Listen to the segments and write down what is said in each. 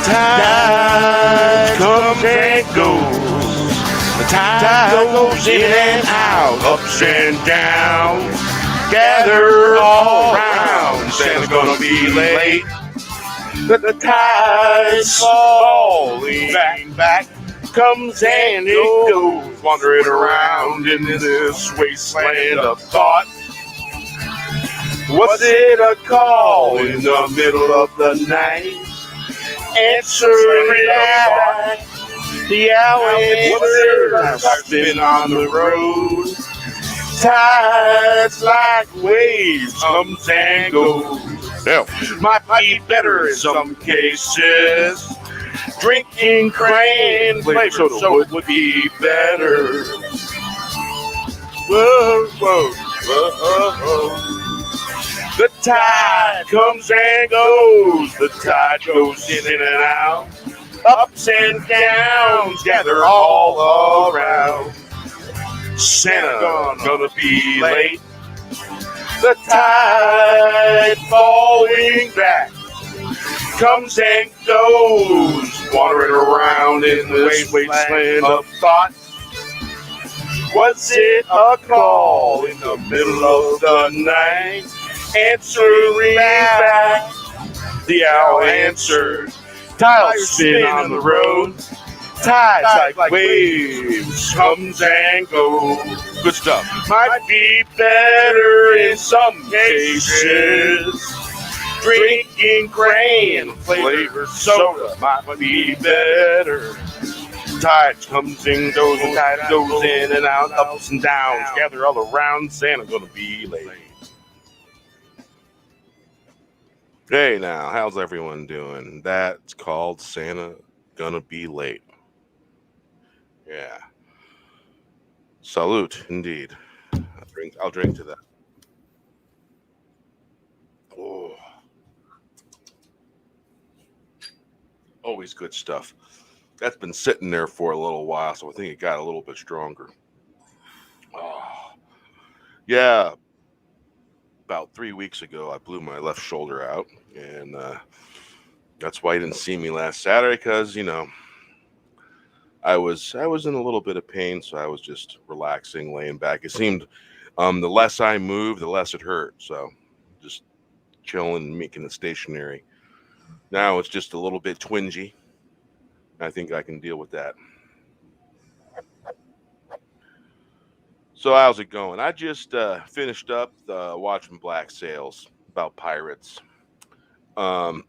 Time comes and goes. The tide goes in and out, ups and downs. Gather all around. Santa's gonna be late. The tide's falling back. Comes and it goes, wandering around in this wasteland of thought. Was it a call in the middle of the night? Answer it back. The hour I've been on the road. Tides like waves comes and goes. Yeah. Might be better in some cases. Drinking cran flavored soda would be better. Whoa, whoa, whoa, whoa. The tide comes and goes. The tide goes in and out. Ups and downs gather all around. Santa gonna be late. The tide falling back comes and goes, wandering around in this wasteland of thought. Was it a call in the middle of the night? Answering back, the owl answered. Tiles spin on the road. Tides like waves comes and goes. Good stuff. Might be better in some cases. Drinking grain flavored soda might be better. Tides comes and goes, and tide goes in and out, ups and downs. Gather all around. Santa gonna be late. Hey now, how's everyone doing? That's called Santa Gonna Be Late. Yeah. Salute, indeed. I'll drink to that. Oh. Always good stuff. That's been sitting there for a little while, so I think it got a little bit stronger. Oh. Yeah. About 3 weeks ago, I blew my left shoulder out, and that's why you didn't see me last Saturday, because, I was in a little bit of pain, so I was just relaxing, laying back. It seemed the less I moved, the less it hurt. So just chilling, making it stationary. Now it's just a little bit twingy. I think I can deal with that. So how's it going? I just finished up watching Black Sails about pirates. Um,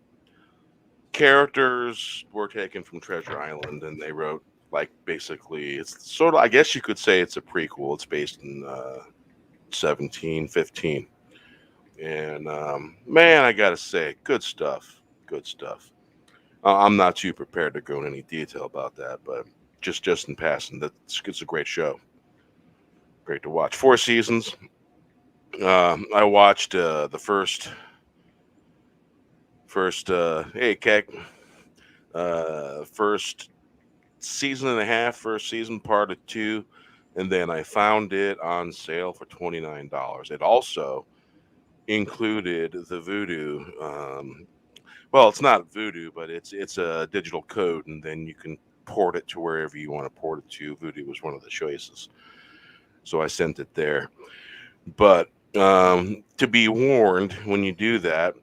Characters were taken from Treasure Island, and they wrote, like, basically, it's sort of, I guess you could say it's a prequel. It's based in 1715. And man, I gotta say, good stuff. Good stuff. I'm not too prepared to go in any detail about that, but just in passing, it's a great show. Great to watch. 4 seasons. I watched the first hey Keck, first season and a half, first season part of 2, and then I found it on sale for $29. It also included the Voodoo. Well, it's not Voodoo, but it's a digital code, and then you can port it to wherever you want to port it to. Voodoo was one of the choices, so I sent it there. But to be warned, when you do that,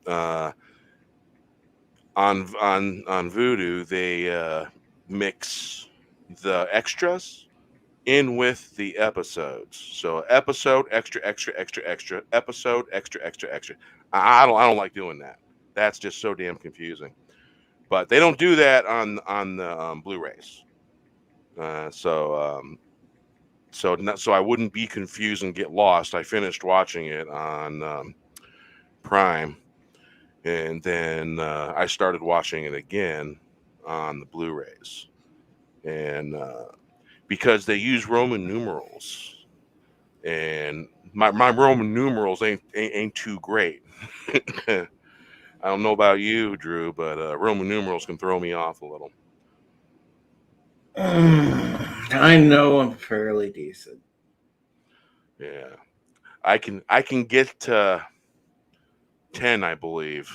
on Voodoo, they mix the extras in with the episodes. So episode extra extra extra extra episode extra extra extra. I don't like doing that. That's just so damn confusing. But they don't do that on the Blu-rays. So I wouldn't be confused and get lost. I finished watching it on Prime, and then I started watching it again on the Blu-rays, and because they use Roman numerals, and my Roman numerals ain't too great. I don't know about you, Drew, but Roman numerals can throw me off a little. I know I'm fairly decent. Yeah, I can get to 10, I believe.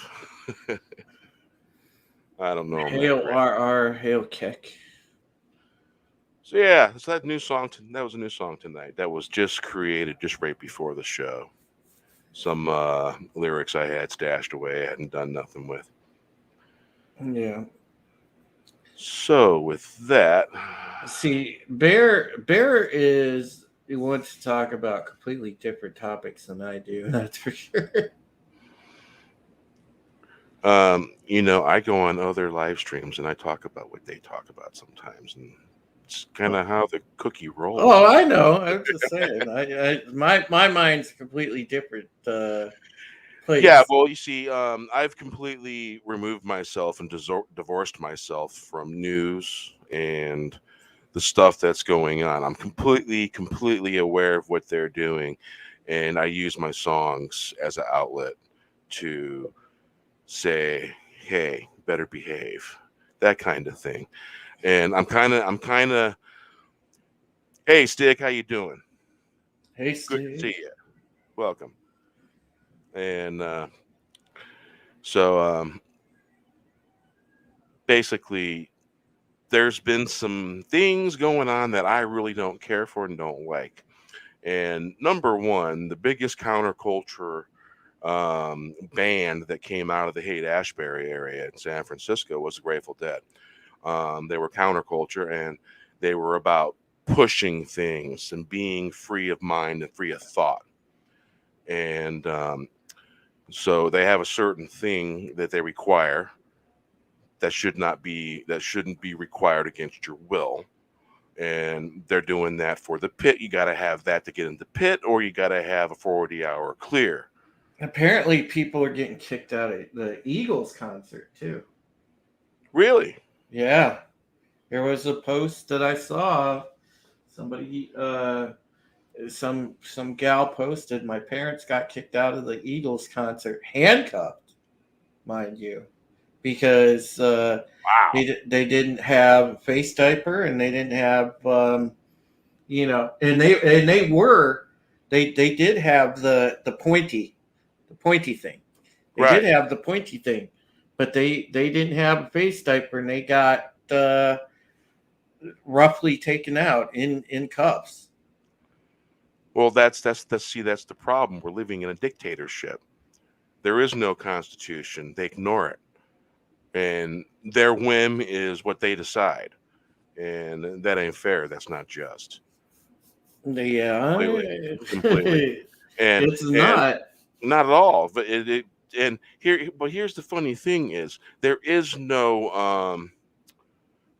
I don't know him that Hail great. RR, hail Keck. So yeah, it's that new song. That was a new song tonight. That was just created just right before the show. Some lyrics I had stashed away, I hadn't done nothing with. Yeah. So with that, See, Bear is he wants to talk about completely different topics than I do. That's for sure. I go on other live streams and I talk about what they talk about sometimes, and it's kind of how the cookie rolls. Oh, I know. I'm just saying. My mind's a completely different Yeah, place. well, you see, I've completely removed myself and divorced myself from news and the stuff that's going on. I'm completely aware of what they're doing, and I use my songs as an outlet to say, "Hey, better behave," that kind of thing. And I'm kind of, hey, Stick, how you doing? Hey, Good to see Steve. you. Welcome. And so basically, there's been some things going on that I really don't care for and don't like. And number one, the biggest counterculture band that came out of the Haight Ashbury area in San Francisco was the Grateful Dead. They were counterculture, and they were about pushing things and being free of mind and free of thought. And so they have a certain thing that they require that shouldn't be required against your will, and they're doing that for the pit. You got to have that to get in the pit, or you got to have a 40-hour clear. Apparently, people are getting kicked out of the Eagles concert too. Really? Yeah, there was a post that I saw. Somebody, some gal posted. My parents got kicked out of the Eagles concert, handcuffed, mind you, because Wow. they didn't have a face diaper and they didn't have and they did have the pointy thing. They did Right. have the pointy thing, but they didn't have a face diaper and they got roughly taken out in cuffs. Well, that's the problem. We're living in a dictatorship. There is no constitution. They ignore it, and their whim is what they decide, and that ain't fair. That's not just. Yeah, Completely, and it's and not. not at all. But here's the funny thing is there is no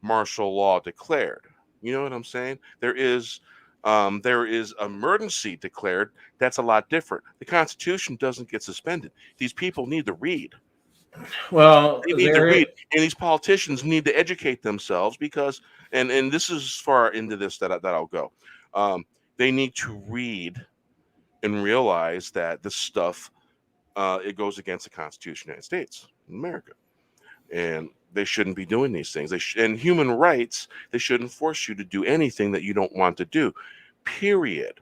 martial law declared. You know what I'm saying? There is emergency declared. That's a lot different. The Constitution doesn't get suspended. These people need to read. Well, They need to read, and these politicians need to educate themselves because, and this is far into this that I'll go. Um, they need to read and realize that this stuff it goes against the Constitution of the United States, America, and they shouldn't be doing these things. And human rights, they shouldn't force you to do anything that you don't want to do. Period.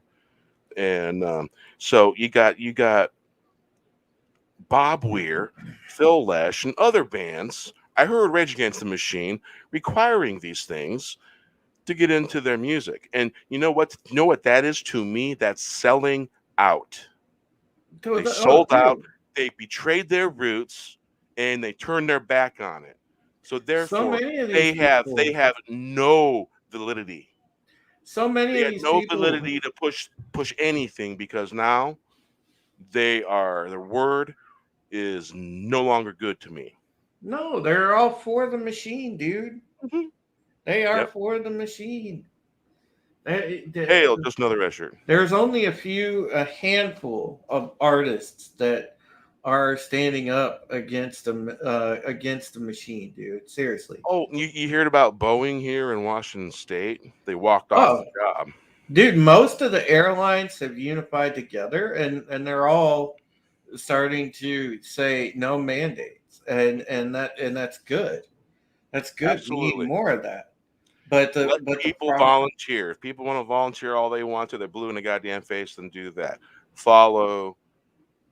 And so you got Bob Weir, Phil Lesh, and other bands. I heard Rage Against the Machine requiring these things to get into their music. And you know what? You know what that is to me? That's selling out. They oh, sold out. dude, They betrayed their roots, and they turned their back on it. So so therefore, many of these they have no validity. so many They of had these no people, validity to push anything because now their word is no longer good to me. no, they're all for the machine, dude. Mhm. They are Yep. for the machine. Hail, just another red shirt. There's only a handful of artists that are standing up against the machine, dude. Seriously. Oh, you heard about Boeing here in Washington State? They walked off Oh, the job. dude, most of the airlines have unified together, and they're all starting to say no mandates, and that's good. That's good. We need Absolutely. more of that. But Let the people problem, volunteer. If people want to volunteer all they want to, they're blue in the goddamn face, then do that. Follow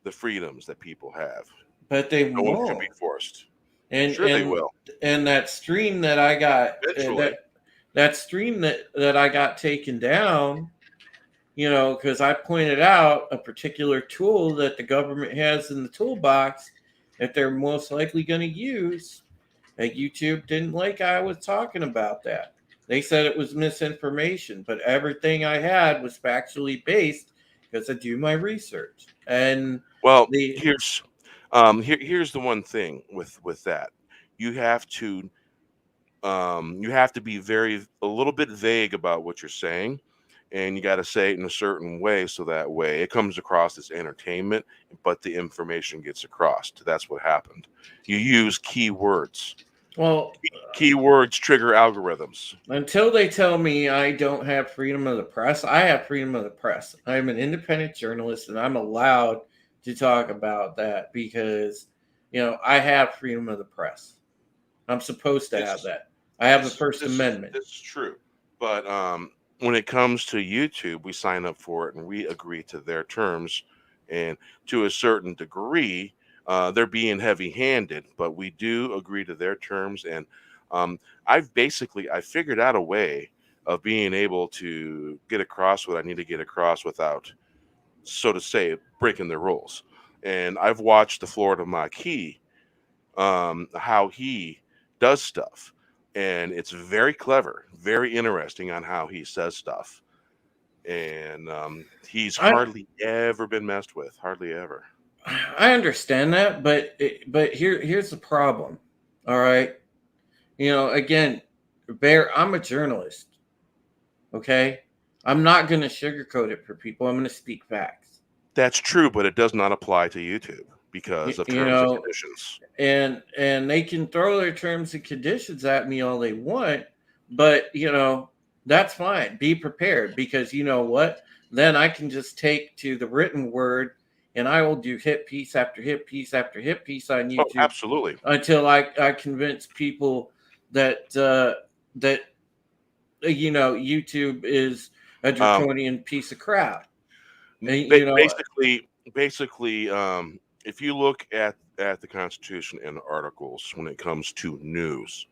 the freedoms that people have. but they No one should be won't. forced. and Sure, they and will. and that stream that I got Eventually. that stream that I got taken down, because I pointed out a particular tool that the government has in the toolbox that they're most likely going to use. That YouTube didn't like I was talking about that. They said it was misinformation, but everything I had was factually based because I do my research. And Well, the here's the one thing with that. You have to you have to be a little bit vague about what you're saying, and you got to say it in a certain way so that way it comes across as entertainment, but the information gets across. That's what happened. You use keywords. well, Keywords trigger algorithms. until they tell me I don't have freedom of the press, I have freedom of the press. I'm an independent journalist and I'm allowed to talk about that because, I have freedom of the press. I'm supposed to have This that. I have the this First this is Amendment. this is true, but when it comes to YouTube, we sign up for it and we agree to their terms, and to a certain degree, they're being heavy-handed, but we do agree to their terms, and um, I figured out a way of being able to get across what I need to get across without, so to say, breaking the rules. And I've watched the Florida Maquis, how he does stuff. And it's very clever, very interesting on how he says stuff. And he's I hardly ever been messed with, hardly ever. I understand that, but here's the problem. All right, again, Bear, I'm a journalist. Okay, I'm not going to sugarcoat it for people. I'm going to speak facts. That's true, but it does not apply to YouTube You, because of you terms and know, conditions. and they can throw their terms and conditions at me all they want, but that's fine. Be prepared because you know what? Then I can just take to the written word and I will do hit piece after hit piece after hit piece on Oh, YouTube absolutely. until I convince people that YouTube is a Um, draconian piece of crap. And basically, if you look at the Constitution and the articles when it comes to news,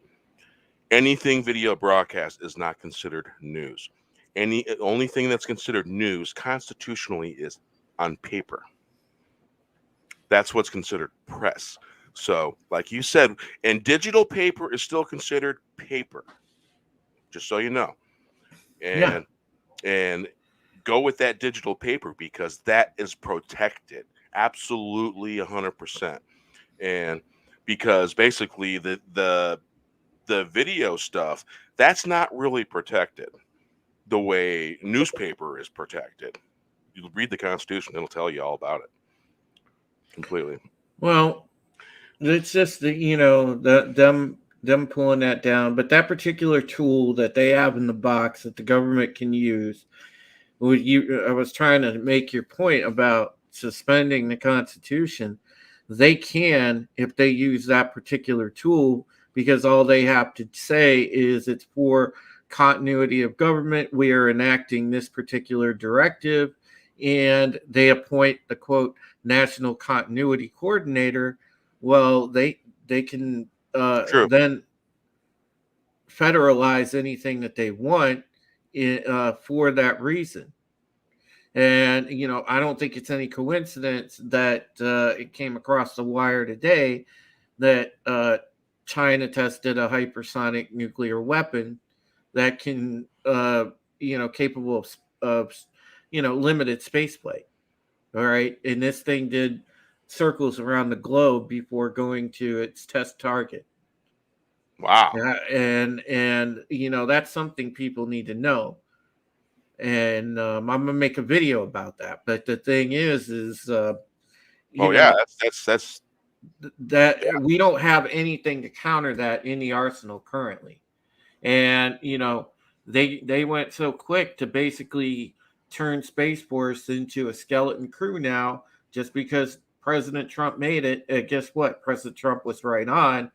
anything video broadcast is not considered news. Any only thing that's considered news constitutionally is on paper. That's what's considered press. So, like you said, and digital paper is still considered paper, just so you know. yeah, And go with that digital paper because that is protected absolutely 100%. And because basically the video stuff, that's not really protected the way newspaper is protected. You read the Constitution, it'll tell you all about it completely. well, it's just them pulling that down. But that particular tool that they have in the box that the government can use, I was trying to make your point about suspending the Constitution. They can if they use that particular tool because all they have to say is it's for continuity of government. We are enacting this particular directive, and they appoint the quote national continuity coordinator. Well, they can True. then federalize anything that they want for that reason. And I don't think it's any coincidence that it came across the wire today that China tested a hypersonic nuclear weapon that can, capable of limited spaceflight. All right, and this thing did circles around the globe before going to its test target. Wow. Yeah, and that's something people need to know. And I'm gonna make a video about that. But the thing is, you Oh yeah, know, that's that we don't have anything to counter that in the arsenal currently. And they went so quick to basically turn Space Force into a skeleton crew now, just because President Trump made it. Guess what? President Trump was right on,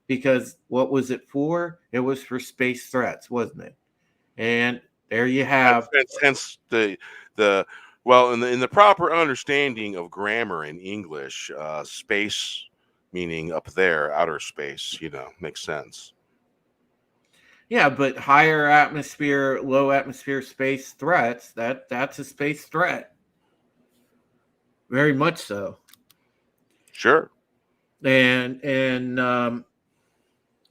because what was it for? It was for space threats, wasn't it? And there you have. hence the well in the proper understanding of grammar in English, space meaning up there, outer space. Makes sense. Yeah, but higher atmosphere, low atmosphere space threats, that's a space threat. Very much so. Sure. And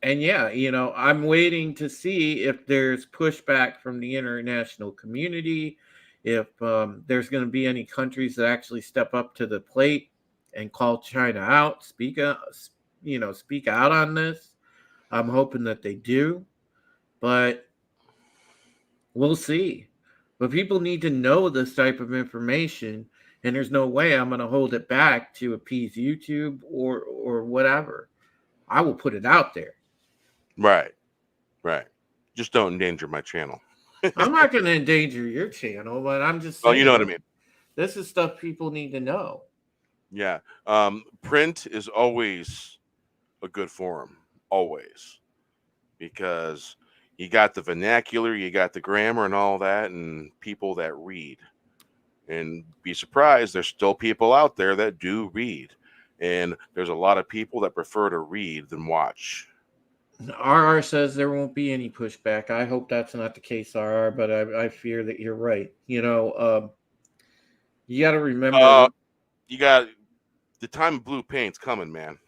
yeah, I'm waiting to see if there's pushback from the international community, if there's going to be any countries that actually step up to the plate and call China out, speak out on this. I'm hoping that they do, but we'll see. But people need to know this type of information, and there's no way I'm going to hold it back to appease YouTube or whatever. I will put it out there. Right. Right. Just don't endanger my channel. I'm not going to endanger your channel, but I'm just Well, saying you know what I mean. this is stuff people need to know. Yeah. Print is always a good forum, always, because you got the vernacular, you got the grammar and all that, and people that read. And be surprised, there's still people out there that do read. And there's a lot of people that prefer to read than watch. RR says there won't be any pushback. I hope that's not the case, RR, but I fear that you're right. You got to remember. You got the time of blue paint's coming, man.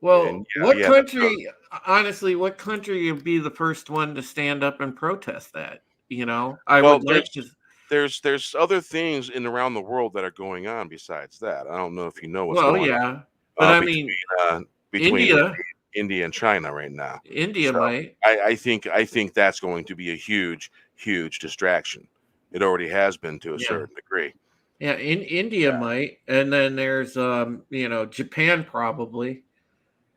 Well, And what yeah. country, honestly, what country would be the first one to stand up and protest that? I Well, would like to. there's other things in around the world that are going on besides that. I don't know if you know what's Well, going yeah, but on I mean, between India, India and China right now. India So might. I think that's going to be a huge distraction. It already has been to a Yeah. certain degree. Yeah, in India might, and then there's Japan probably.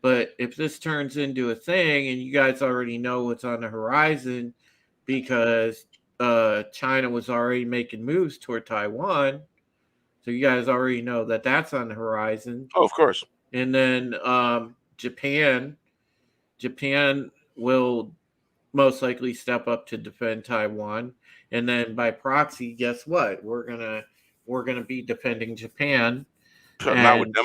But if this turns into a thing, and you guys already know what's on the horizon, because China was already making moves toward Taiwan, so you guys already know that that's on the horizon. Oh, of course. And then Japan will most likely step up to defend Taiwan, and then by proxy, guess what? We're gonna be defending Japan, Not with and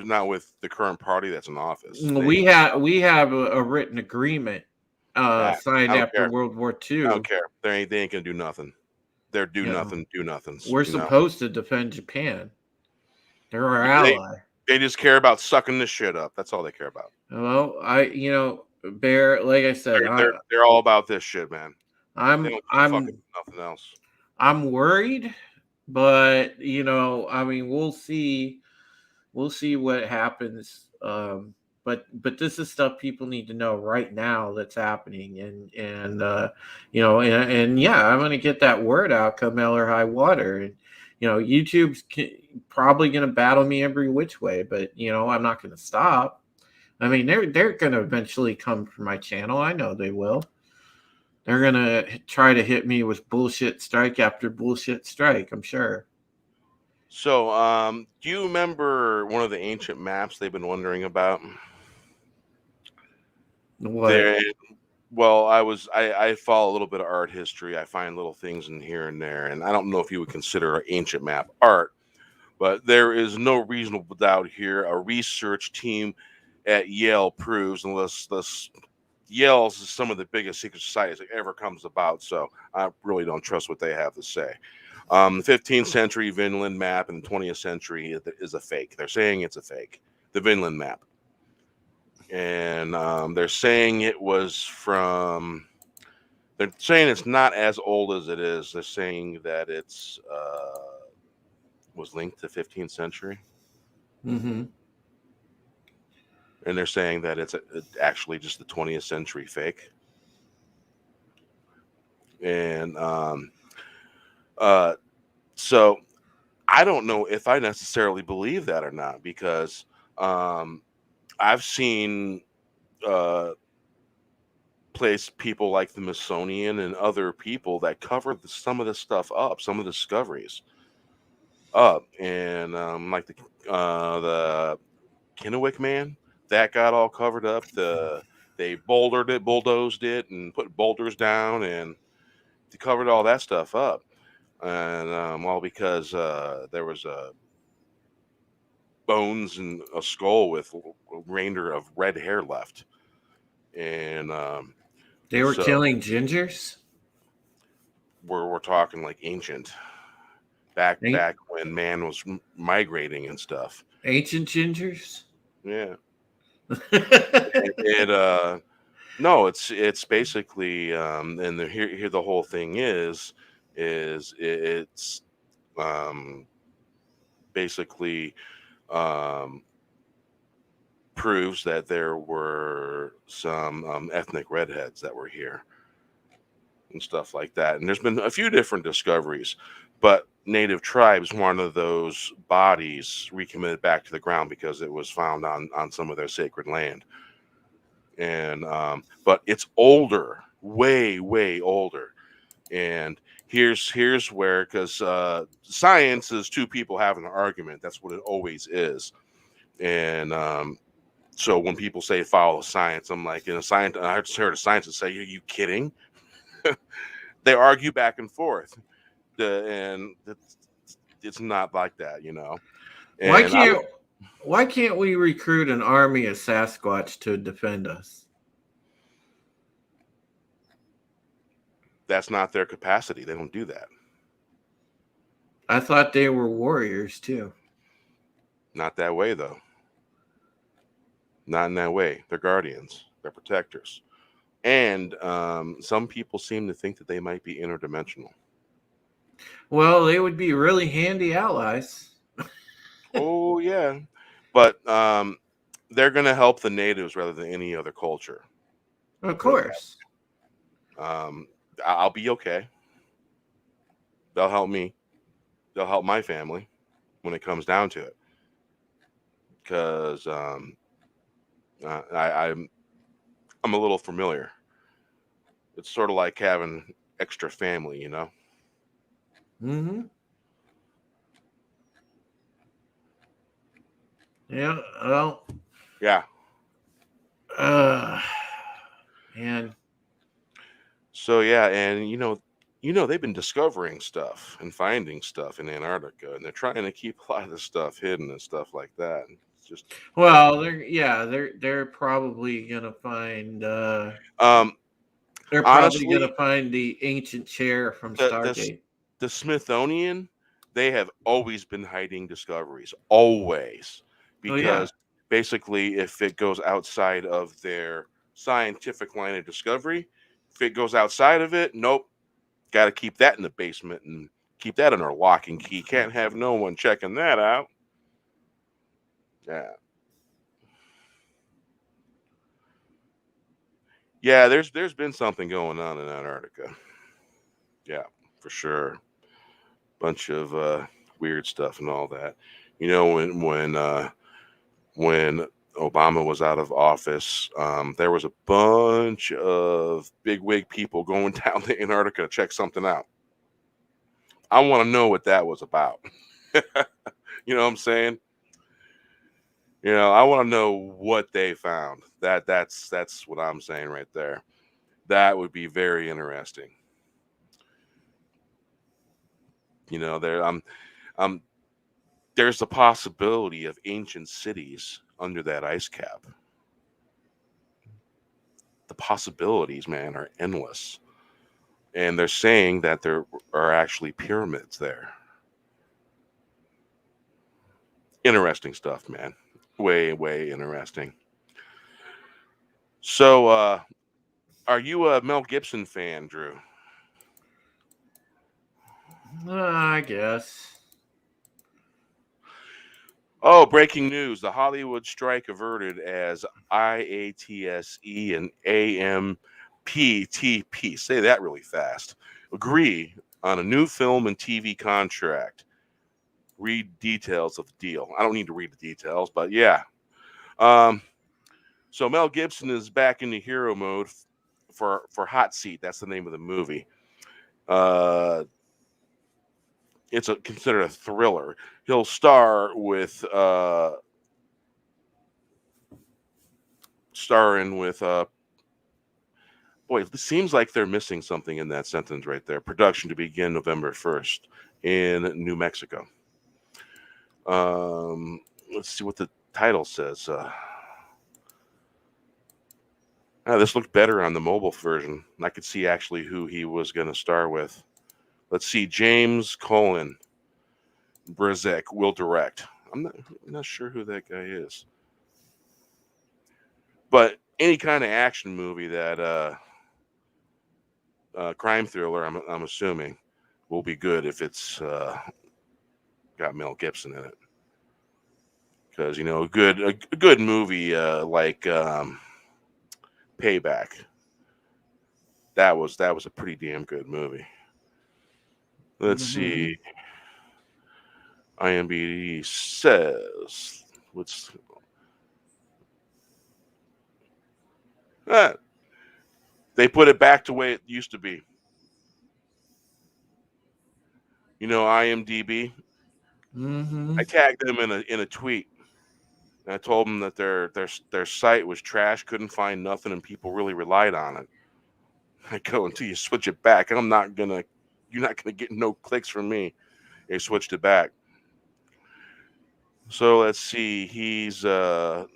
not with the current party that's in office. we have a written agreement I signed don't after care. World War I II. don't care. They ain't gonna do nothing. They're do You know, nothing, do nothings. we're supposed to defend Japan. They're our They ally. they just care about sucking this shit up. That's all they care about. Well, Bear, like I said, They're all about this shit, man. They I'm don't give a fuck I'm about nothing else. I'm worried, but I mean, we'll see what happens. But this is stuff people need to know right now that's happening, and yeah, I'm gonna get that word out come hell or high water, and YouTube's probably gonna battle me every which way, but I'm not gonna stop. I mean, they're gonna eventually come for my channel. I know they will. They're gonna try to hit me with bullshit strike after bullshit strike, I'm sure. So, do you remember one of the ancient maps they've been wondering about? What? There, well, I follow a little bit of art history. I find little things in here and there, and I don't know if you would consider an ancient map art, but there is no reasonable doubt here. A research team at Yale proves, unless Yale's is some of the biggest secret societies that ever comes about, so I really don't trust what they have to say. The 15th century Vinland map and the 20th century is a fake. They're saying it's a fake. The Vinland map. And they're saying it was from. They're saying it's not as old as it is. They're saying that it's was linked to 15th century. Mm-hmm. And they're saying that it's actually just the 20th century fake. And so I don't know if I necessarily believe that or not, because I've seen place people like the Smithsonian and other people that cover some of this stuff up, some of the discoveries up, and like the Kennewick man that got all covered up. They bulldozed it, and put boulders down, and they covered all that stuff up, and all because there was bones and a skull with a remainder of red hair left. And They were so killing gingers. we're talking like ancient, back An- when man was migrating and stuff. Ancient gingers. Yeah. It no, it's basically and here the whole thing is it's um basically um proves that there were some ethnic redheads that were here and stuff like that. And there's been a few different discoveries, but native tribes, one of those bodies recommitted back to the ground because it was found on some of their sacred land. And but it's older, way older. And here's where, because science is two people having an argument. That's what it always is. And so when people say follow science, I'm like, I just heard a scientist say, "Are you kidding?" They argue back and forth, and it's not like that, you know. Why And can't we recruit an army of Sasquatch to defend us? that's not their capacity. They don't do that. I thought they were warriors too. Not that way, though. Not in that way. They're guardians. They're protectors. And some people seem to think that they might be interdimensional. Well, they would be really handy allies. Oh yeah, but they're going to help the natives rather than any other culture. Of course. I'll be okay. They'll help me. They'll help my family when it comes down to it. Because I'm a little familiar. It's sort of like having extra family, you know. Mm-hmm. Yeah. Well. Yeah. Man. So yeah, and they've been discovering stuff and finding stuff in Antarctica, and they're trying to keep a lot of this stuff hidden and stuff like that. It's just Well, they're probably gonna find. um They're probably honestly, gonna find the ancient chair from the the Stargate. the Smithsonian, they have always been hiding discoveries, always, Oh yeah. because basically, if it goes outside of their scientific line of discovery, if it goes outside of it, nope, got to keep that in the basement and keep that under lock and key. Can't have no one checking that out. Yeah. Yeah, there's been something going on in Antarctica. Yeah, for sure. Bunch of weird stuff and all that. You know, when Obama was out of office, there was a bunch of bigwig people going down to Antarctica to check something out. I want to know what that was about. You know what I'm saying? I want to know what they found. That's what I'm saying right there. That would be very interesting. There there's a possibility of ancient cities under that ice cap. The possibilities, man, are endless. And they're saying that there are actually pyramids there. Interesting stuff, man. Way interesting. So, are you a Mel Gibson fan, Drew? I guess. Oh, breaking news. The Hollywood strike averted as IATSE and AMPTP, say that really fast, agree on a new film and TV contract. Read details of the deal. I don't need to read the details, but yeah. So Mel Gibson is back into hero mode for Hot Seat. That's the name of the movie. It's considered a thriller. He'll star with boy, it seems like they're missing something in that sentence right there. Production to begin November 1st in New Mexico. let's see what the title says. This looked better on the mobile version. I could see actually who he was going to star with. Let's see. James Colin Brzezek will direct. I'm not sure who that guy is. But any kind of action movie that crime thriller, I'm assuming, will be good if it's got Mel Gibson in it. Because a good movie like Payback, that was a pretty damn good movie. Let's see. IMDb says they put it back to the way it used to be. IMDb. I tagged them in a tweet. And I told them that their site was trash, couldn't find nothing, and people really relied on it. I go, until you switch it back, you're not gonna get no clicks from me. They switched it back. So let's see. He's the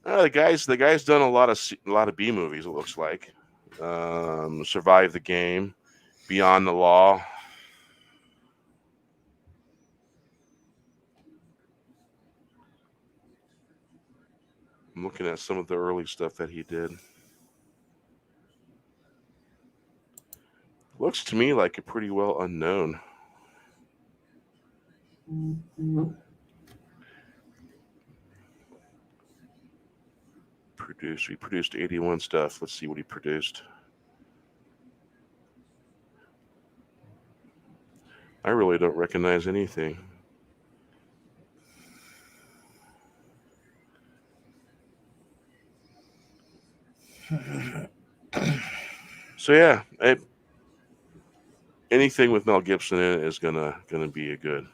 guy's done a lot of B movies. It looks like Survive the Game, Beyond the Law. I'm looking at some of the early stuff that he did. Looks to me like a pretty well unknown. He produced 81 stuff. Let's see what he produced. I really don't recognize anything. So yeah, anything with Mel Gibson in it is gonna be a good.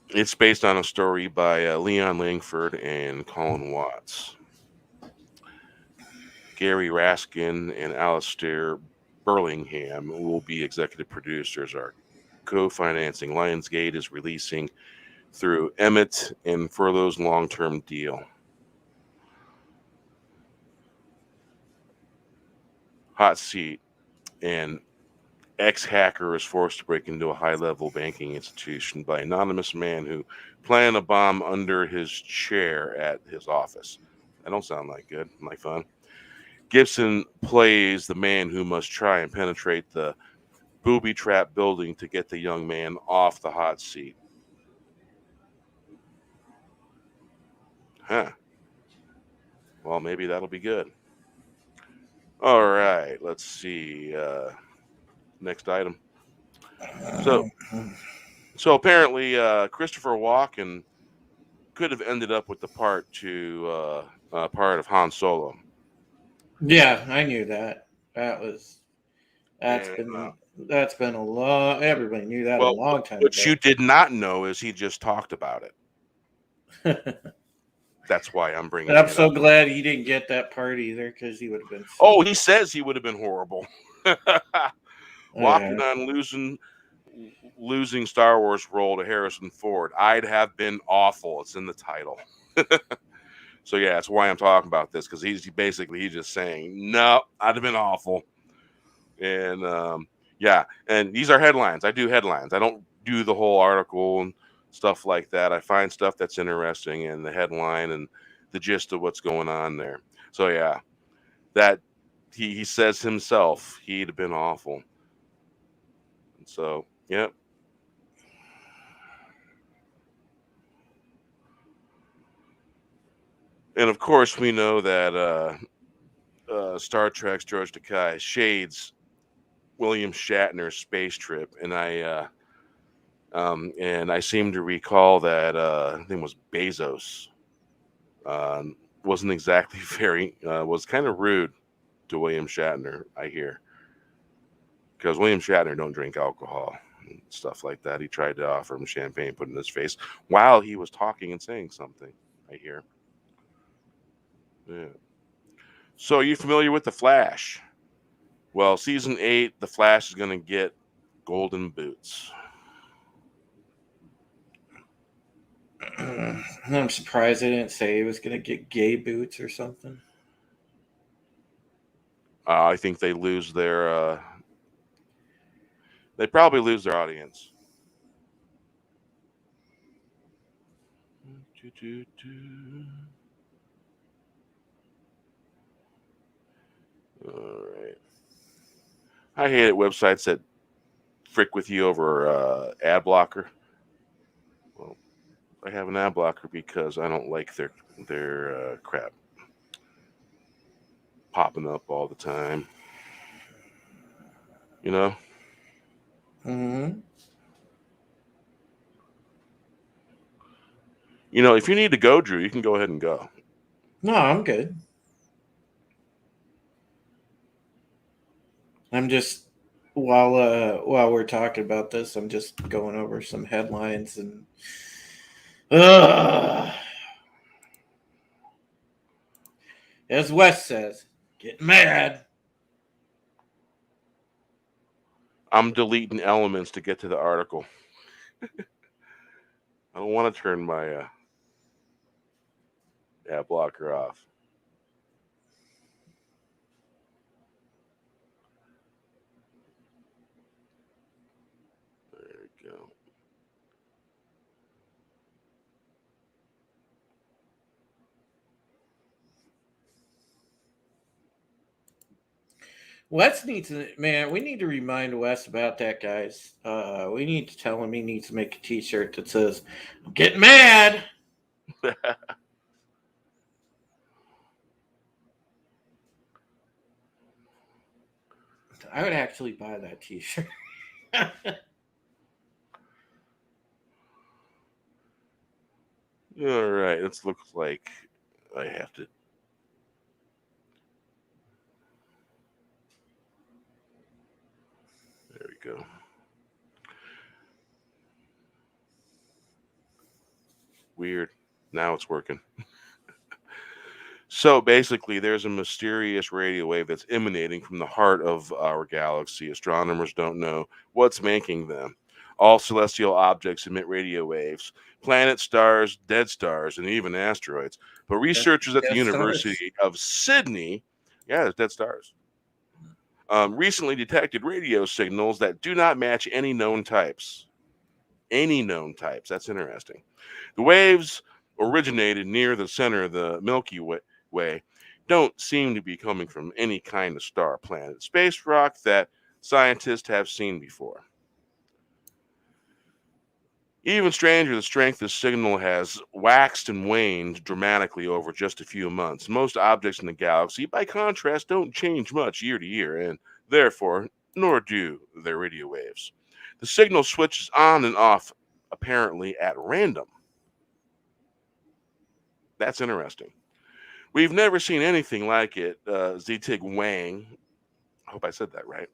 It's based on a story by Leon Langford and Colin Watts. Gary Raskin and Alistair Burlingham will be executive producers. Are co-financing. Lionsgate is releasing through Emmett and Furlough's long-term deal. Hot seat. And ex-hacker is forced to break into a high-level banking institution by an anonymous man who planted a bomb under his chair at his office. That don't sound like good, like fun. Gibson plays the man who must try and penetrate the booby-trap building to get the young man off the hot seat. Huh. Well, maybe that'll be good. All right, let's see. Next item. So apparently, Christopher Walken could have ended up with the part of Han Solo. Yeah, I knew that. That's been a long. Everybody knew that a long time ago. What you did not know is he just talked about it. That's why I'm bringing. I'm so glad he didn't get that part either, because he would have been. Oh, he says he would have been horrible. Walking on losing Star Wars role to Harrison Ford. I'd have been awful. It's in the title. So yeah, that's why I'm talking about this, because he's just saying, no, I'd have been awful. And yeah, and these are headlines. I do headlines. I don't do the whole article and stuff like that. I find stuff that's interesting in the headline and the gist of what's going on there. So yeah, that he says himself he'd have been awful. And so, yep. And of course, we know that Star Trek's George Takei shades William Shatner's space trip, and I seem to recall that I think it was Bezos wasn't exactly was kind of rude to William Shatner, I hear, because William Shatner don't drink alcohol and stuff like that. He tried to offer him champagne, put in his face while he was talking and saying something, I hear. Yeah. So, are you familiar with The Flash? Well, season 8, The Flash is going to get golden boots. I'm surprised they didn't say he was going to get gay boots or something. I think they lose their. They probably lose their audience. All right. I hate websites that frick with you over ad blocker. Well, I have an ad blocker because I don't like their crap popping up all the time. You know. Mm-hmm. You know, if you need to go, Drew, you can go ahead and go. No, I'm good. I'm just while we're talking about this, I'm just going over some headlines and as Wes says, getting mad. I'm deleting elements to get to the article. I don't want to turn my ad blocker off. There we go. Wes needs to, man, we need to remind Wes about that, guys. We need to tell him he needs to make a t-shirt that says, I'm getting mad. I would actually buy that t-shirt. All right, it looks like I have to. There we go. Weird. Now it's working. So basically, there's a mysterious radio wave that's emanating from the heart of our galaxy. Astronomers don't know what's making them. All celestial objects emit radio waves planets, stars, dead stars, and even asteroids. But researchers at the Dead Stars? University of Sydney, yeah, there's dead stars, recently detected radio signals that do not match any known types. Any known types. That's interesting. The waves originated near the center of the Milky Way don't seem to be coming from any kind of star, planet, space rock that scientists have seen before. Even stranger, the strength of the signal has waxed and waned dramatically over just a few months. Most objects in the galaxy, by contrast, don't change much year to year, and therefore, nor do their radio waves. The signal switches on and off, apparently at random. That's interesting. We've never seen anything like it. Zitig Wang, I hope I said that right,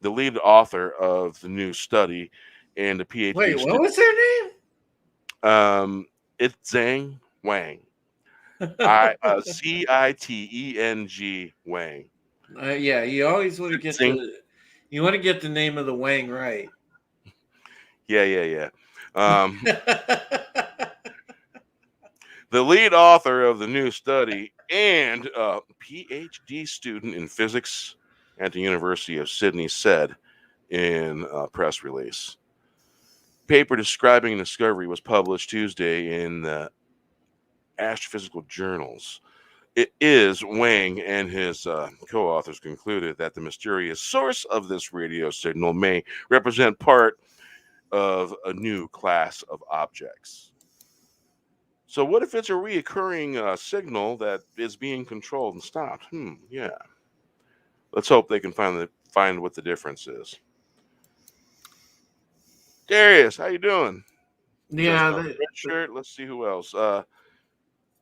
the lead author of the new study and a PhD Wait, what student. was their name? It's Zhang Wang. Citeng Wang. Yeah, you always want to get the name of the Wang right. Yeah. The lead author of the new study and a PhD student in physics at the University of Sydney said in a press release. Paper describing the discovery was published Tuesday in the Astrophysical Journals. It is Wang and his co-authors concluded that the mysterious source of this radio signal may represent part of a new class of objects. So what if it's a reoccurring signal that is being controlled and stopped? Yeah. Let's hope they can find what the difference is. Darius, how you doing? Yeah, Red shirt. Let's see who else.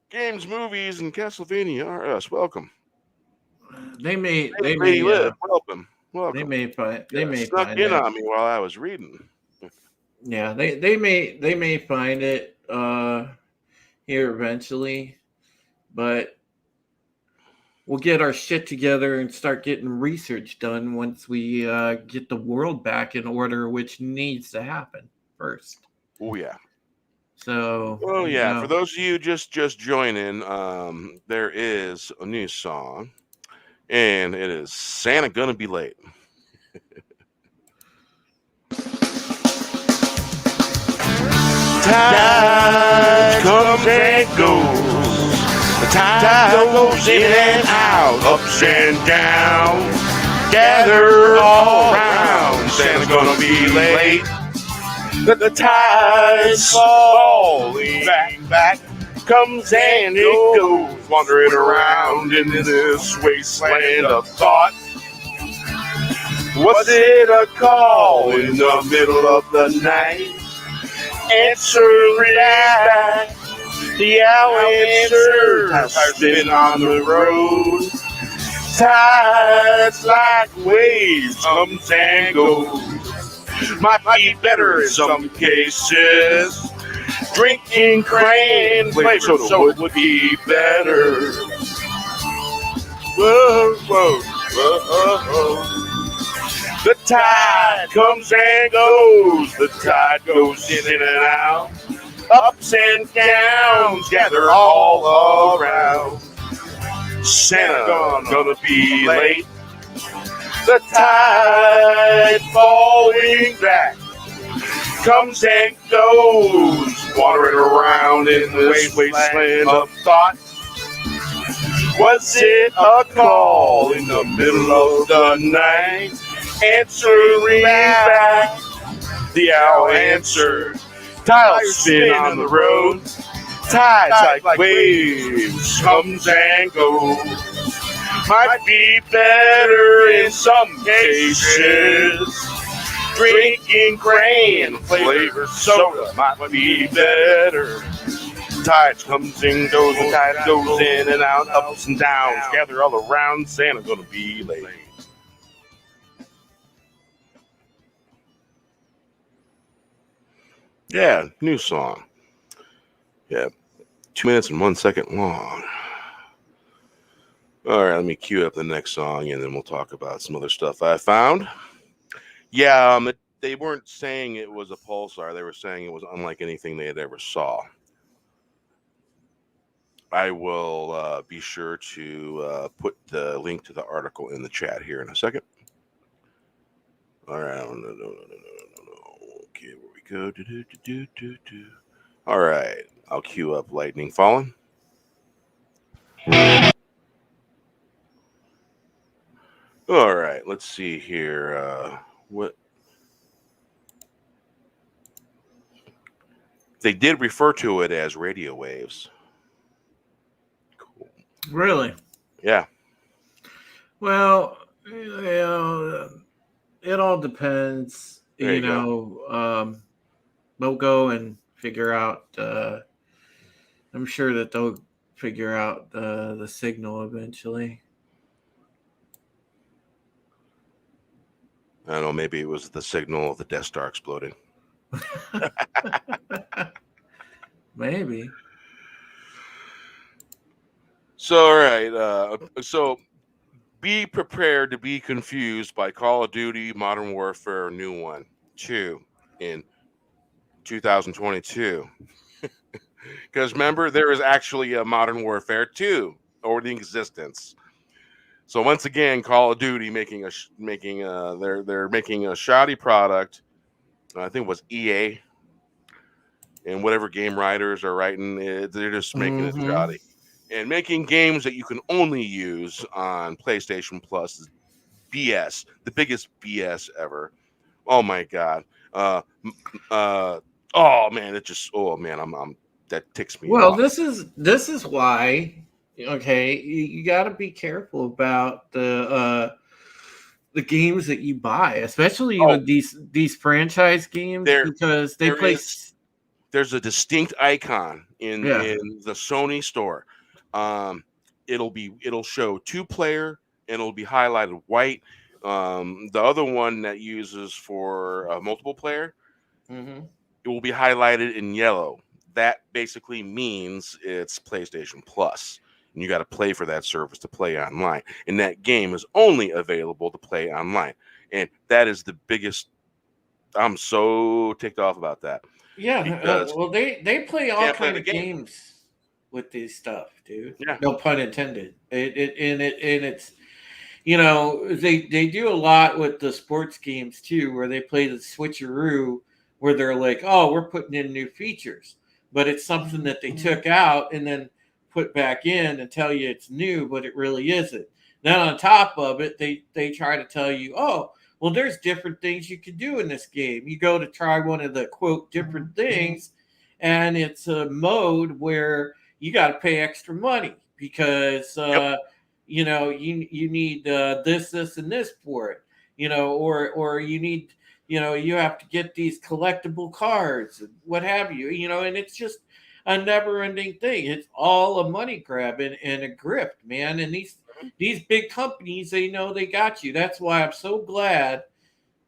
Games, movies, and Castlevania are us. Welcome. They may Live. Welcome. They may find snuck in it. on me while I was reading. Yeah, they may find it here eventually, but we'll get our shit together and start getting research done once we get the world back in order, which needs to happen first. Oh yeah. So, Oh yeah, for those of you just joining, there is a new song, and it is Santa Gonna Be Late. Time comes and goes. The tide goes in and out, ups and downs. Gather all around. Santa's gonna be late. The tide's falling back. Comes and it goes, wandering around in this wasteland of thought. Was it a call in the middle of the night? Answering back, the answer has been on the road. Tides like waves comes and goes. Might be better in some cases. Drinking cran flavored soda would be better. Whoa, whoa, whoa, whoa. The tide comes and goes. The tide goes in and out. Ups and downs gather all around. Santa gonna be late. The tide falling back comes and goes, wandering around in this wasteland of thought. Was it a call in the middle of the night? Answering back, the owl answered. Tiles spin on the road. Tides like waves comes and goes. Might be better in some cases. Drinking grain flavored soda might be better. Tides comes and goes, and tide goes in and out, ups and downs, gather all around. Santa's gonna be late. Yeah, new song. Yeah, 2 minutes and 1 second long. All right, let me cue up the next song, and then we'll talk about some other stuff I found. Yeah, they weren't saying it was a pulsar. They were saying it was unlike anything they had ever saw. I will be sure to put the link to the article in the chat here in a second. All right, no. Okay, where we go. All right, I'll cue up Lightning Fallen. All right, let's see here. What they did refer to it as radio waves. Cool. Really? Yeah. Well, it all depends. There you go. They'll go and figure out. I'm sure that they'll figure out the signal eventually. I don't know. Maybe it was the signal of the Death Star exploding. Maybe. So, all right. So, be prepared to be confused by Call of Duty Modern Warfare New One 2 in 2022. Because remember, there is actually a Modern Warfare 2 already in existence. So once again, Call of Duty they're making a shoddy product. I think it was EA and whatever game writers are writing it, they're just making it shoddy and making games that you can only use on PlayStation Plus is BS, the biggest BS ever. Oh my god. Oh man, I'm that ticks me off. Well, this is why. Okay, you got to be careful about the games that you buy, especially with these franchise games, because there's a distinct icon in the Sony store. It'll show 2-player and it'll be highlighted white. The other one that uses for multiple player, it will be highlighted in yellow. That basically means it's PlayStation Plus. And you got to play for that service to play online. And that game is only available to play online. And that is the biggest. I'm so ticked off about that. Yeah, because well, they play you all can't play kind the of game. games with this stuff, dude. Yeah. No pun intended. And it's they do a lot with the sports games too, where they play the switcheroo, where they're like, oh, we're putting in new features, but it's something that they took out and then put back in and tell you it's new, but it really isn't. Then on top of it, they try to tell you, oh, well, there's different things you can do in this game. You go to try one of the quote different things, and it's a mode where you got to pay extra money because Yep. you need this and this for it, or you need, you have to get these collectible cards and what have you, and it's just a never ending thing. It's all a money grab and a grift, man. And these big companies, they know they got you. That's why I'm so glad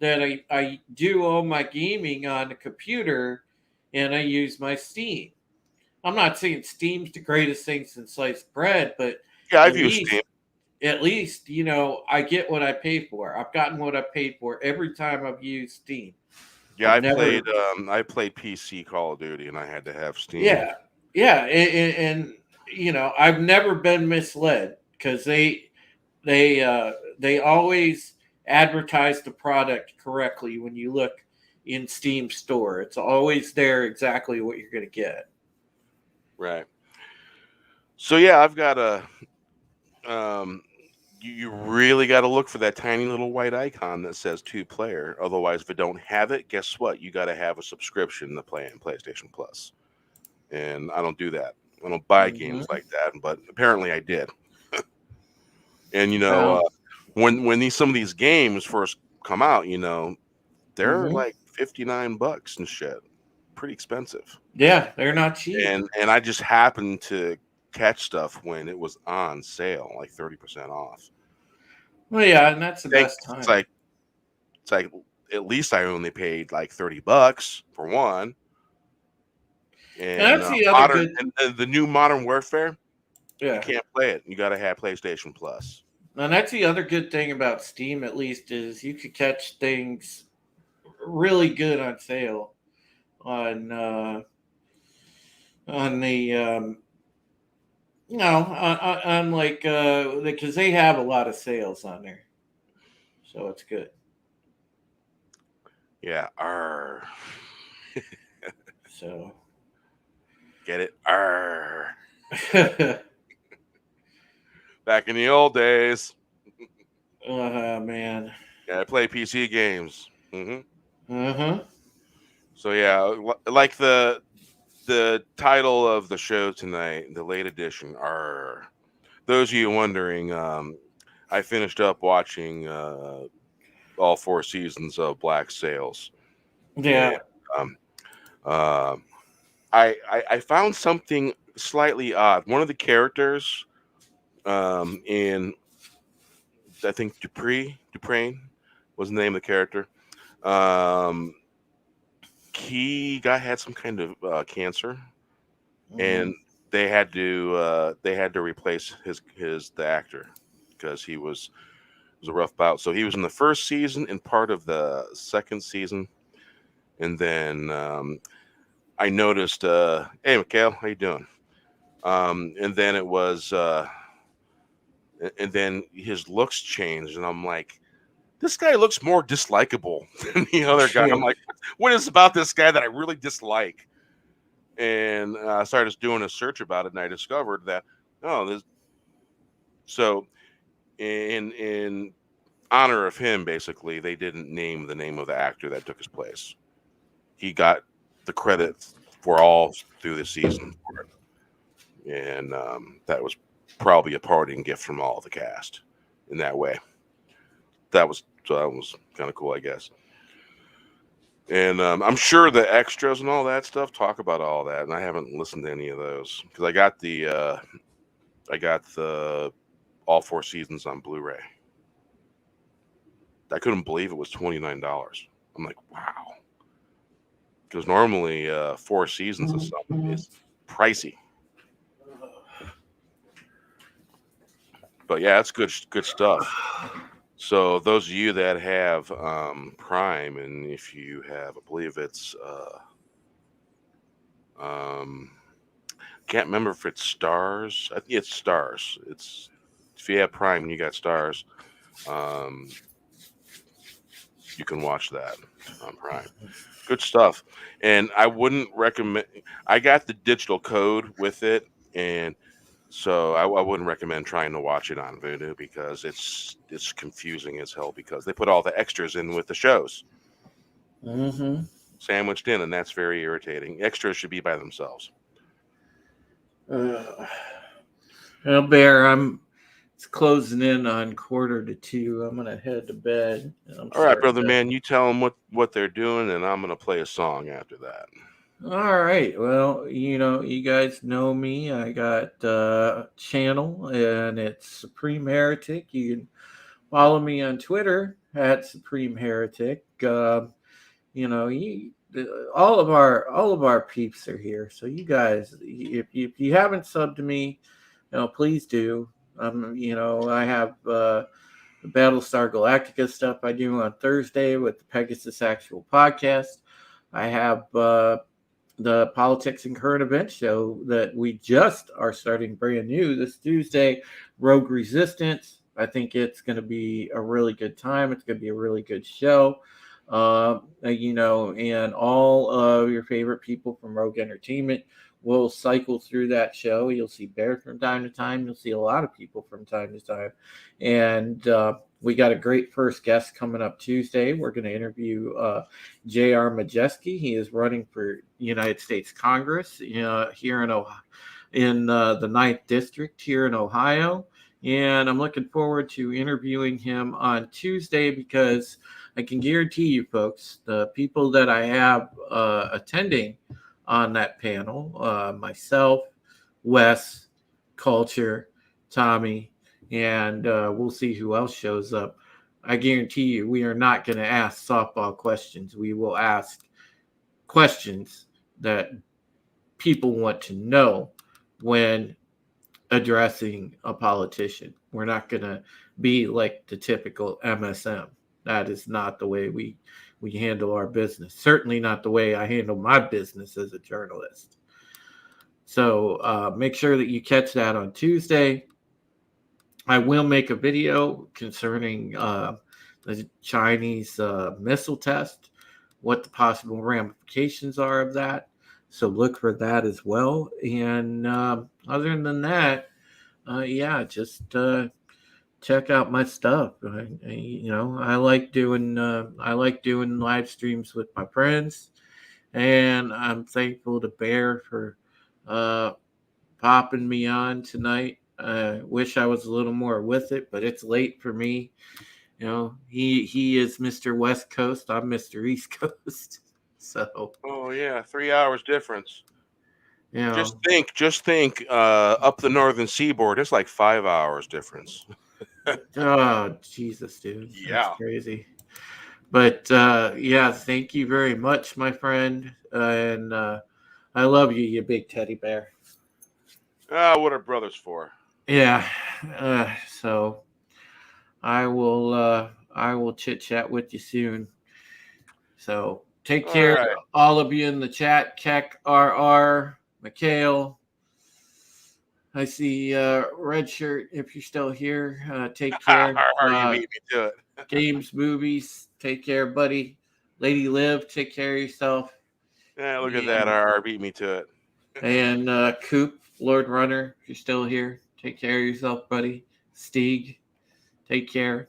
that I do all my gaming on the computer and I use my Steam. I'm not saying Steam's the greatest thing since sliced bread, but Yeah, at I've used Steam. least at least I get what I pay for. I've gotten what I paid for every time I've used Steam. Yeah, I've never. I played PC Call of Duty, and I had to have Steam. Yeah, yeah, and I've never been misled because they always advertise the product correctly when you look in Steam store. It's always there exactly what you're going to get. Right. So yeah, I've got a. You really got to look for that tiny little white icon that says 2 player. Otherwise, if it don't have it, guess what? You got to have a subscription to play in PlayStation Plus. And I don't do that. I don't buy games Hmm. like that, but apparently I did. And Well, when some of these games first come out, they're hmm, like $59 and shit, pretty expensive. yeah, they're not cheap. And I just happened to catch stuff when it was on sale, like 30% off. Well, yeah, and that's the Think best it's time. like it's like at least I only paid like $30 for one. And And that's the other modern good. and the new Modern Warfare, you Yeah, can't play it. You got to have PlayStation Plus. and that's the other good thing about Steam, at least, is you could catch things really good on sale on on the on like because they have a lot of sales on there, so it's good. Yeah, Arrrr. So, Get it? Arrrr. uh Back in the old days, man, yeah, I play PC games. uh-huh. So yeah, like the title of the show tonight, the late edition. Arrrr. Those of you wondering, I finished up watching all 4 seasons of Black Sails, and Yeah. um, uh, I found something slightly odd. One of the characters in I think Dupree was the name of the character. Um, he had some kind of cancer, Hmm. and they had to replace the actor because he was it was a rough bout. So he was in the first season and part of the second season, and then I noticed, hey, Mikhail, how you doing? And then it was, and then his looks changed, and I'm like, this guy looks more dislikable than the other guy. I'm like, what is about this guy that I really dislike? And I started doing a search about it, and I discovered that this. So in honor of him, basically, they didn't name the name of the actor that took his place. He got the credit for all through the season for it, and that was probably a parting gift from all the cast in that way. That was kind of cool, I guess. And I'm sure the extras and all that stuff talk about all that, and I haven't listened to any of those because I got the all 4 seasons on Blu-ray. I couldn't believe it was $29. I'm like, wow, because normally 4 seasons of something is pricey. But yeah, it's good stuff. So those of you that have Prime, and if you have, I believe it's Can't remember if it's Stars. I think it's Stars. It's if you have Prime and you got Stars, um, you can watch that on Prime. Good stuff. And I wouldn't recommend. I got the digital code with it, and so I wouldn't recommend trying to watch it on Vudu because it's confusing as hell because they put all the extras in with the shows sandwiched in, and that's very irritating. Extras should be by themselves. Well, Bear, it's closing in on 1:45. I'm gonna head to bed. All right, brother man, you tell them what they're doing, and I'm gonna play a song after that. All right. Well, you guys know me. I got a channel, and it's Supreme Heretic. You can follow me on Twitter at Supreme Heretic. All of our peeps are here. So you guys, if you haven't subbed to me, please do. I have the Battlestar Galactica stuff I do on Thursday with the Pegasus Actual Podcast. I have the Politics and Current Events show that we just are starting brand new this Tuesday, Rogue Resistance. I think it's going to be a really good time. It's going to be a really good show. And all of your favorite people from Rogue Entertainment will cycle through that show. You'll see Bear from time to time. You'll see a lot of people from time to time. And we got a great first guest coming up Tuesday. We're going to interview J.R. Majeski. He is running for United States Congress here in Ohio, in the 9th District here in Ohio. And I'm looking forward to interviewing him on Tuesday because I can guarantee you, folks, the people that I have attending on that panel, myself, Wes, Culture, Tommy, and we'll see who else shows up. I guarantee you we are not going to ask softball questions. We will ask questions that people want to know when addressing a politician. We're not going to be like the typical MSM. That is not the way we handle our business. Certainly not the way I handle my business as a journalist. So make sure that you catch that on Tuesday. I will make a video concerning the Chinese missile test, what the possible ramifications are of that. So look for that as well. And other than that, just check out my stuff. I like doing live streams with my friends, and I'm thankful to Bear for popping me on tonight. Wish I was a little more with it, but it's late for me. He is Mr. West Coast. I'm Mr. East Coast. So. Oh yeah, 3 hours difference. Just think. Up the northern seaboard, it's like 5 hours difference. Oh Jesus, dude! Yeah, that's crazy. But thank you very much, my friend, and I love you, you big teddy bear. What are brothers for? Yeah. So I will chit chat with you soon. So take care, all of you in the chat. Keck, RR, Mikhail. I see Red Shirt. If you're still here, take care. You beat me to it. Games, movies. Take care, buddy. Lady Liv, take care of yourself. Yeah, look at that. RR beat me to it. And Coop, Lord Runner, if you're still here, take care of yourself, buddy. Steeg, take care.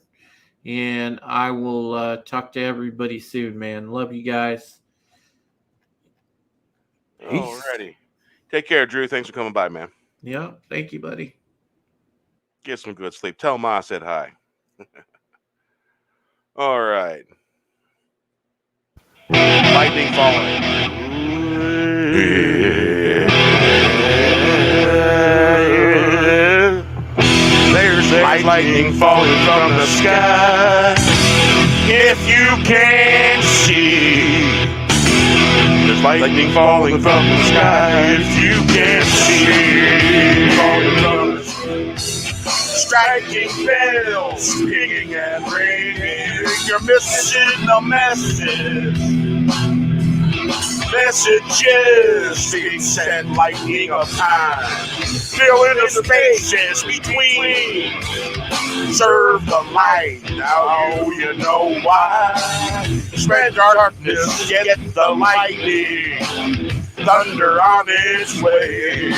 And I will talk to everybody soon, man. Love you guys. Alrighty. Take care, Drew. Thanks for coming by, man. Yeah, thank you, buddy. Get some good sleep. Tell Ma I said hi. All right. Lightning falling. There's lightning falling from the sky. If you can see, there's lightning falling from the sky. If you can see, falling from the sky. Striking bells, pinging and ringing. You're missing the message. Messages being sent lightning of time, filling the spaces between. Serve the light, now you know why. Spread darkness, get the lightning. Thunder on its way.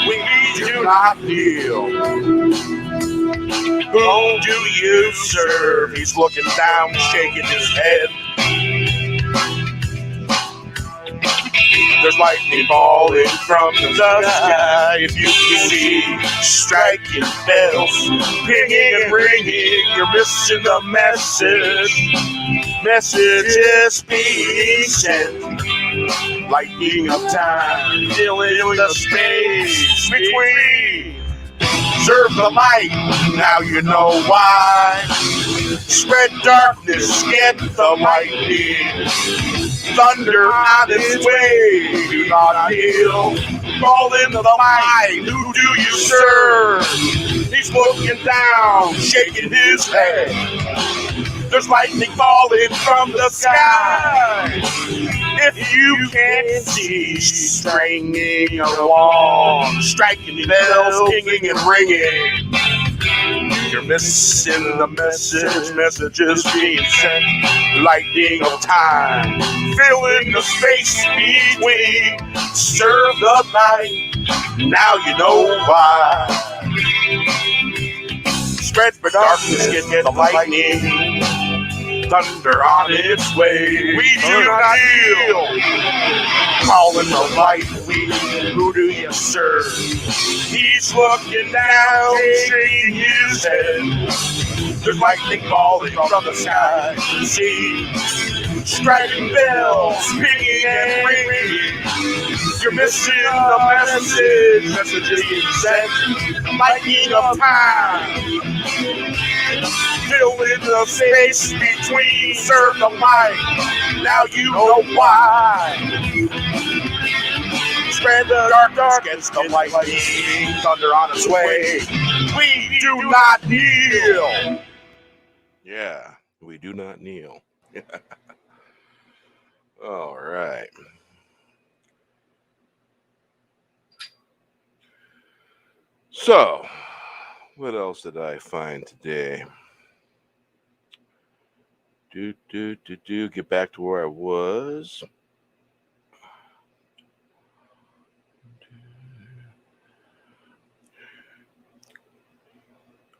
We do not kneel. Who do you serve? He's looking down, shaking his head. There's lightning falling from the sky. If you can see, striking bells, pinging and ringing, you're missing the message. Messages being sent. Lightning of time, filling the space between. Serve the light, now you know why. Spread darkness, get the lightning. Thunder on its way, do not kneel. Fall in the light, who do you serve? He's looking down, shaking his head. There's lightning falling from the sky. If you can't see, stringing along, striking bells, pinging and ringing. You're missing the message, messages being sent. Lightning of time, filling the space between. Serve the light, now you know why. Spread for darkness, get the lightning. Thunder on its way. We do not kneel. Calling the light, who do you serve? He's looking down, shaking his head. There's lightning falling from the sky. See, striking bells, pinging and ringing. You're missing the messages being sent. Lightning of time. Fill in the space between, serve the light, now you know why. Spread the dark against the lightning, thunder on its way. We do not kneel. Yeah, we do not kneel. All right. So, what else did I find today? Get back to where I was.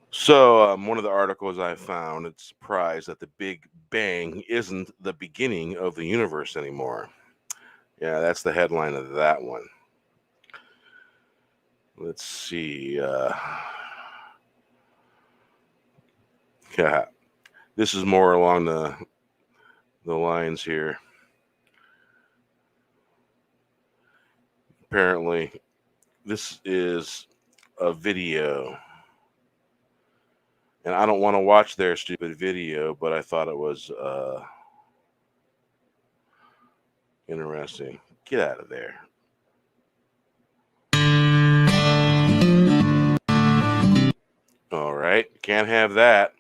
So, one of the articles I found, it's surprised that the Big Bang isn't the beginning of the universe anymore. Yeah, that's the headline of that one. Let's see. Yeah, this is more along the lines here. Apparently, this is a video. And I don't want to watch their stupid video, but I thought it was interesting. Get out of there. All right, can't have that.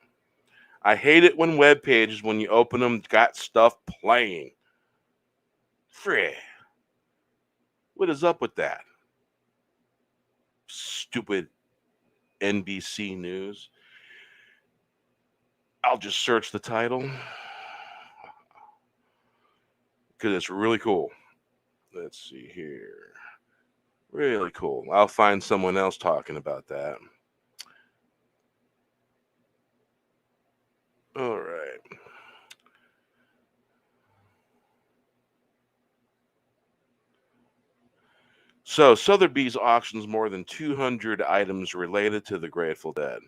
I hate it when web pages, when you open them, got stuff playing. Frick. What is up with that? Stupid NBC News. I'll just search the title because it's really cool. Let's see here. Really cool. I'll find someone else talking about that. All right. So, Sotheby's auctions more than 200 items related to the Grateful Dead.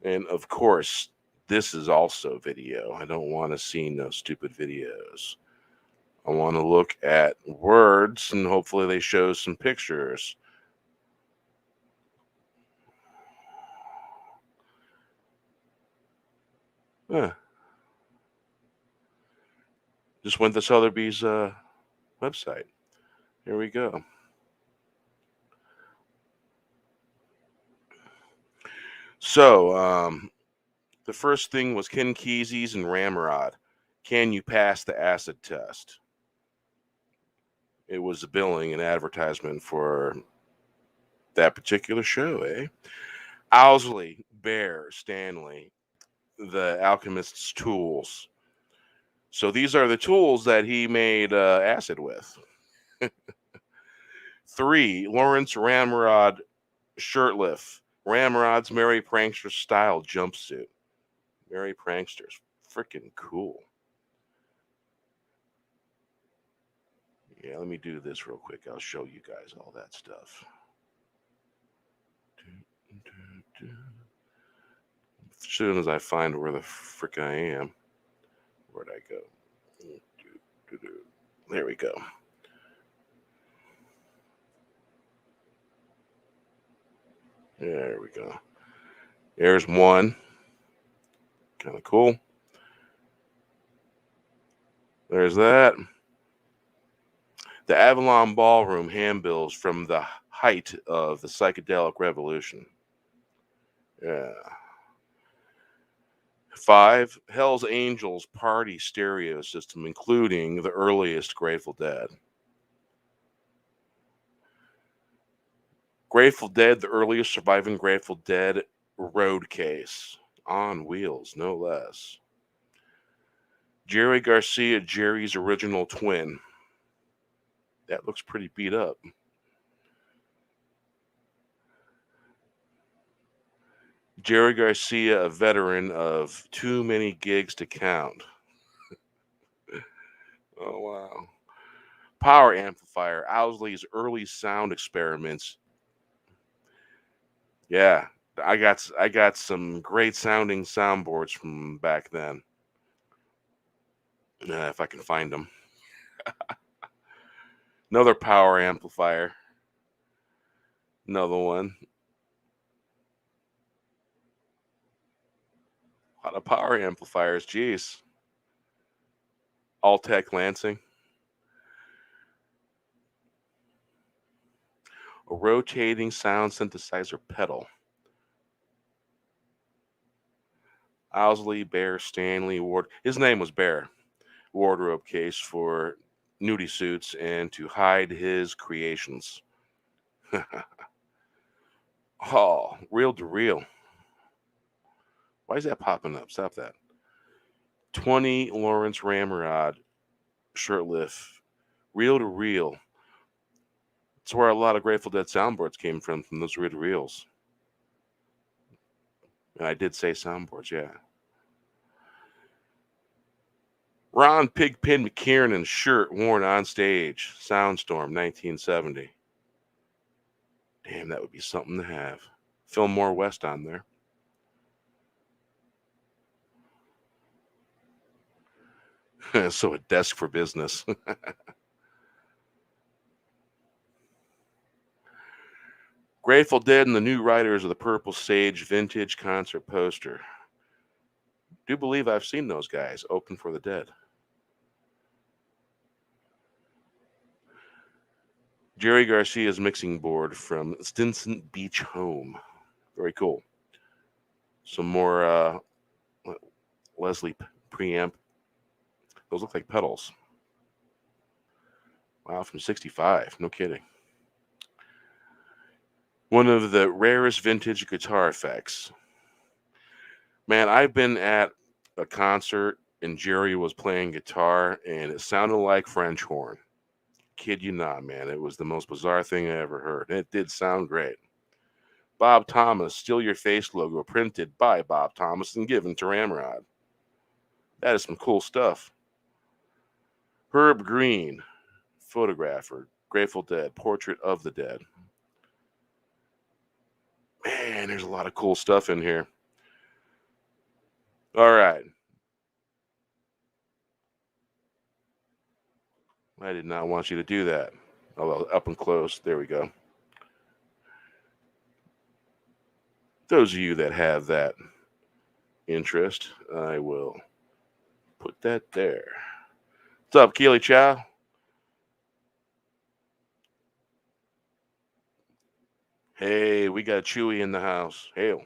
And of course, this is also video. I don't want to see no stupid videos. I want to look at words and hopefully they show some pictures. Just went to Sotheby's website. Here we go. So, the first thing was Ken Kesey's and Ramrod. Can you pass the acid test? It was a billing and advertisement for that particular show, eh? Owsley, Bear, Stanley, the alchemist's tools. So these are the tools that he made acid with. 3, Lawrence Ramrod shirtlift. Ramrod's Merry Prankster style jumpsuit. Merry Pranksters. Freaking cool. Yeah, let me do this real quick. I'll show you guys all that stuff. As soon as I find where the frick I am. Where'd I go? There we go. There we go. There's one. Kind of cool. There's that. The Avalon Ballroom handbills from the height of the psychedelic revolution. Yeah. 5, Hell's Angels party stereo system, including the earliest Grateful Dead. Grateful Dead, the earliest surviving Grateful Dead road case. On wheels, no less. Jerry Garcia, Jerry's original twin. That looks pretty beat up. Jerry Garcia, a veteran of too many gigs to count. Oh, wow. Power amplifier, Owsley's early sound experiments. Yeah, I got some great sounding soundboards from back then. If I can find them. Another power amplifier. Another one. A lot of power amplifiers, geez. All-Tech Lansing. A rotating sound synthesizer pedal. Owsley, Bear, Stanley, Ward. His name was Bear. Wardrobe case for nudie suits and to hide his creations. Oh, reel to reel. Why is that popping up? Stop that. 20 Lawrence Ramrod shirtlift. Reel to reel. That's where a lot of Grateful Dead soundboards came from those reel to reels. And I did say soundboards, yeah. Ron Pigpen McKiernan shirt worn on stage. Soundstorm, 1970. Damn, that would be something to have. Fillmore West on there. So a desk for business. Grateful Dead and the New Riders of the Purple Sage vintage concert poster. Do believe I've seen those guys open for the Dead. Jerry Garcia's mixing board from Stinson Beach Home. Very cool. Some more Leslie preamp. Those look like pedals. Wow, from 65. No kidding. One of the rarest vintage guitar effects. Man, I've been at a concert and Jerry was playing guitar and it sounded like French horn. Kid you not, man. It was the most bizarre thing I ever heard. And it did sound great. Bob Thomas, Still Your Face logo, printed by Bob Thomas and given to Ramrod. That is some cool stuff. Herb Green, photographer, Grateful Dead, Portrait of the Dead. Man, there's a lot of cool stuff in here. All right. I did not want you to do that. Oh, up and close. There we go. Those of you that have that interest, I will put that there. What's up, Keely Chow? Hey, we got Chewy in the house. Hail.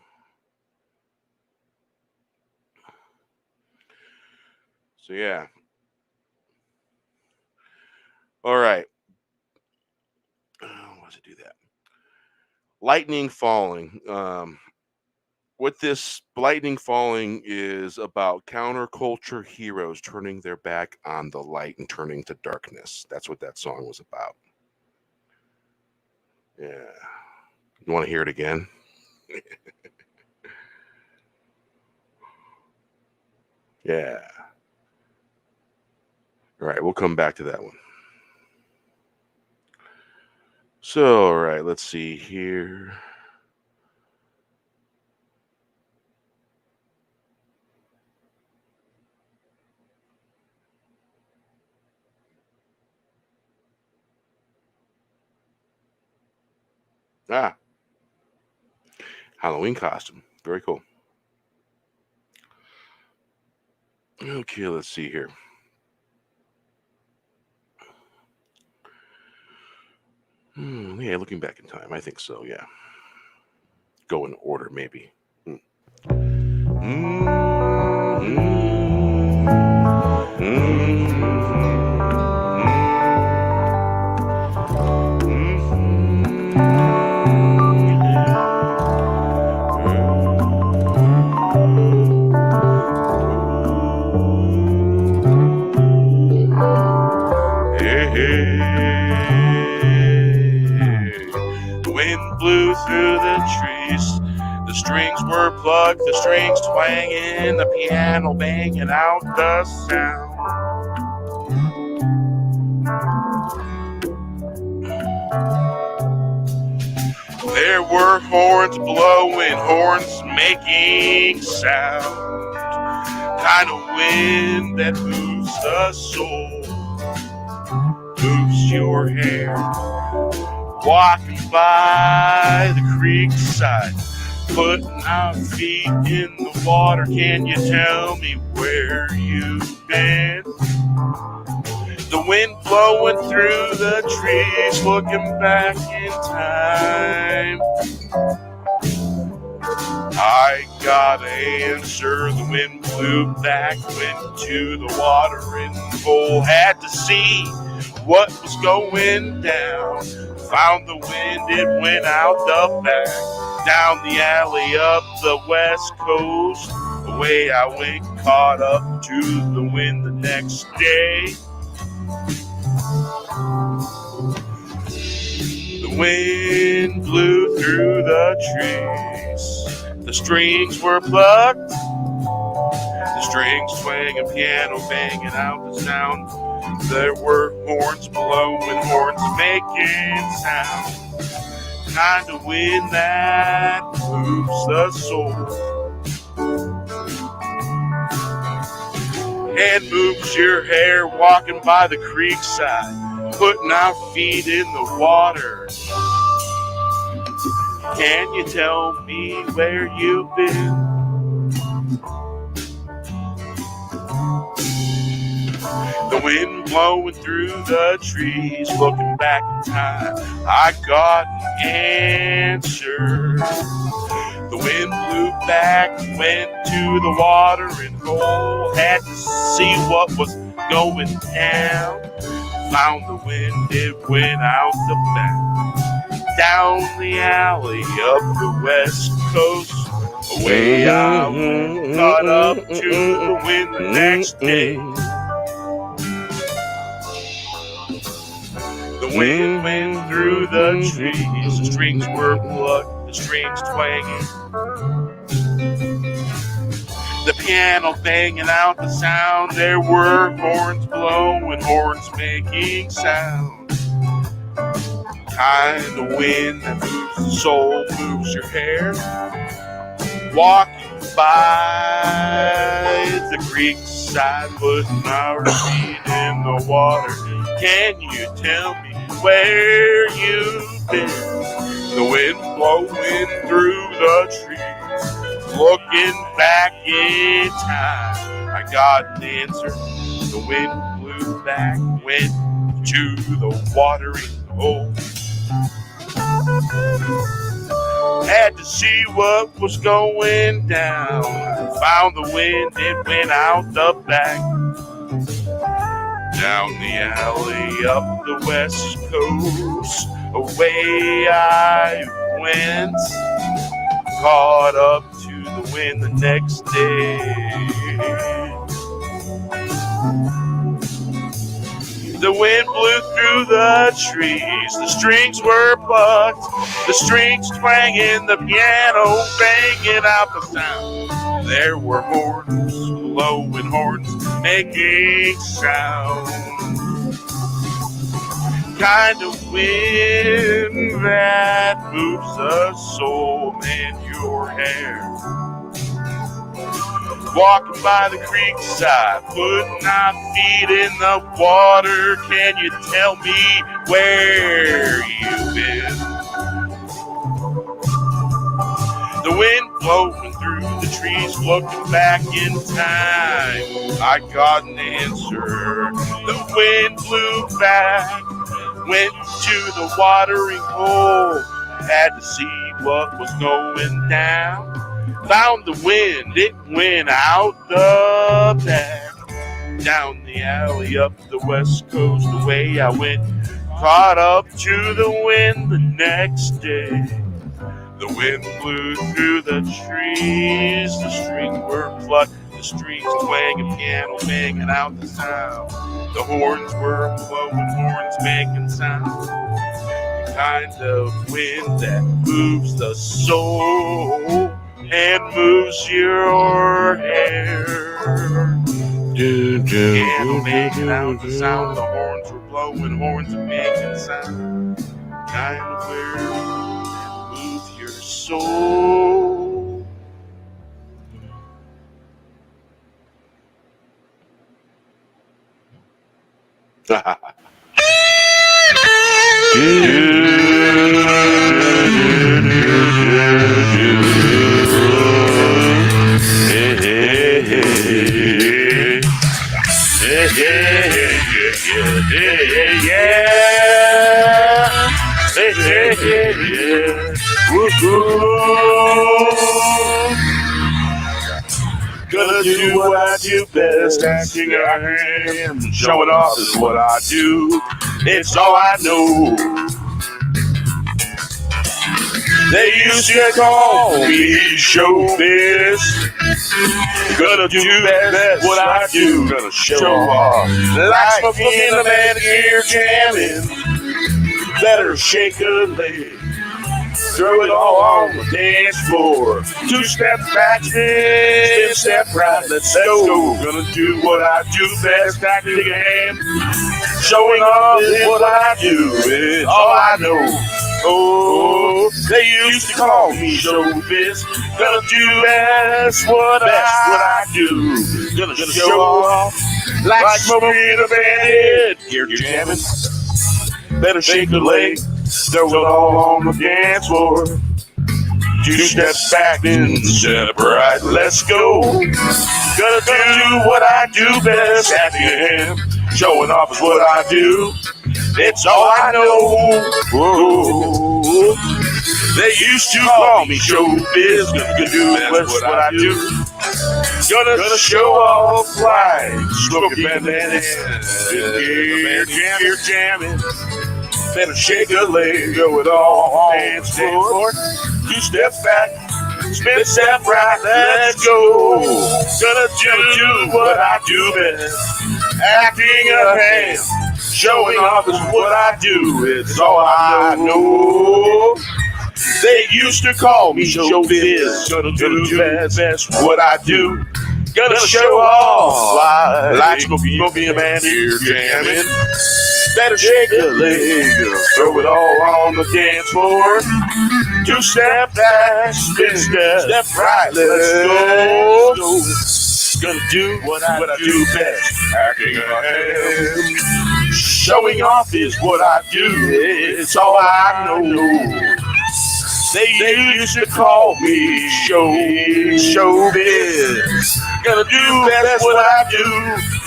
So, yeah. All right. does it do that? Lightning falling. What this lightning falling is about counterculture heroes turning their back on the light and turning to darkness. That's what that song was about. Yeah. You want to hear it again? Yeah. All right, we'll come back to that one. So, all right, let's see here. Halloween costume. Very cool. Okay, let's see here. Yeah, looking back in time, I think so, yeah. Go in order, maybe. The wind blew through the trees. The strings were plucked, the strings twanging, the piano banging out the sound. There were horns blowing, horns making sound. Kind of wind that moves the soul, moves your hair. Walking by the creek side, putting our feet in the water. Can you tell me where you've been? The wind blowing through the trees, looking back in time. I got an answer. The wind blew back, went to the watering hole. Had to see what was going down. Found the wind, it went out the back. Down the alley up the west coast. Away I went, caught up to the wind the next day. The wind blew through the trees. The strings were plucked. The strings twanging, piano banging out the sound. There were horns blowing, horns making sound. Kind of wind that moves the soul and moves your hair. Walking by the creek side, putting our feet in the water. Can you tell me where you've been? The wind blowing through the trees, looking back in time. I got an answer. The wind blew back, went to the watering hole. Had to see what was going down. Found the wind, it went out the back. Down the alley up the west coast. Away I went, caught up to the wind the next day. The wind went through the trees, the strings were plucked, the strings twanging. The piano banging out the sound, there were horns blowing, horns making sound. Kind of wind that moves the soul, moves your hair. Walking by the creek side, putting our feet in the water. Can you tell me where you've been? The wind blowing through the trees, looking back in time. I got an answer. The wind blew back, went to the watering hole. Had to see what was going down. Found the wind, it went out the back. Down the alley up the west coast. away I went, caught up to the wind the next day. The wind blew through the trees, the strings were plucked, the strings twanging, the piano banging out the sound. There were horns, blowing horns, making sound. Kind of wind that moves the soul in your hair. Walking by the creek side, putting our feet in the water. Can you tell me where you've been? The wind blowing through the trees, looking back in time. I got an answer. The wind blew back, went to the watering hole, had to see what was going down. Found the wind, it went out the back, down the alley, up the west coast, away I went, caught up to the wind the next day. The wind blew through the trees, the strings were plucked, the strings twanging, piano banging out the sound. The horns were blowing, horns making sound. The kind of wind that moves the soul and moves your hair. Piano making out the sound, the horns were blowing, horns are making sound. Kind of wind that moves your soul. Gonna do what I do best, acting I am, showing off is what I do. It's all I know. They used to call me showbiz. Gonna do best what I do. Gonna show off. Like smoking in the manicure jamming. Better shake a leg. Throw it all on the dance floor. 2 steps back, 10 step right. Let's go. Gonna do what I do best. Acting a hand. Showing off is what I do. It's all I know. Oh, they used to call me showbiz. Gonna do best what I do. Gonna show off like smoking in a bandit. You're jamming. Better shake the leg. Throw it all on the dance floor. 2 steps back, then step right. Let's go. Gonna do what I do best. Happy hand. Showing off is what I do. It's all I know. Whoa. They used to call me showbiz. Gonna do what I do. Gonna show off like smoking bandanas. You're jamming. Better shake a leg. Go it all on dance floor. 2 steps back. Spin step right. Let's go. Gonna do what I do best. Acting a hand. Showing off is what I do. It's all I know. They used to call me showbiz. Gonna do best what I do. Gonna show off like smoking a man here jamming. Better shake a leg, throw it all on the dance floor. 2 step back, spin step right. Let's go. Gonna do what I do best. Acting a hand. Showing off is what I do. It's all I know. They used to call me showbiz. Gonna do that's what I do.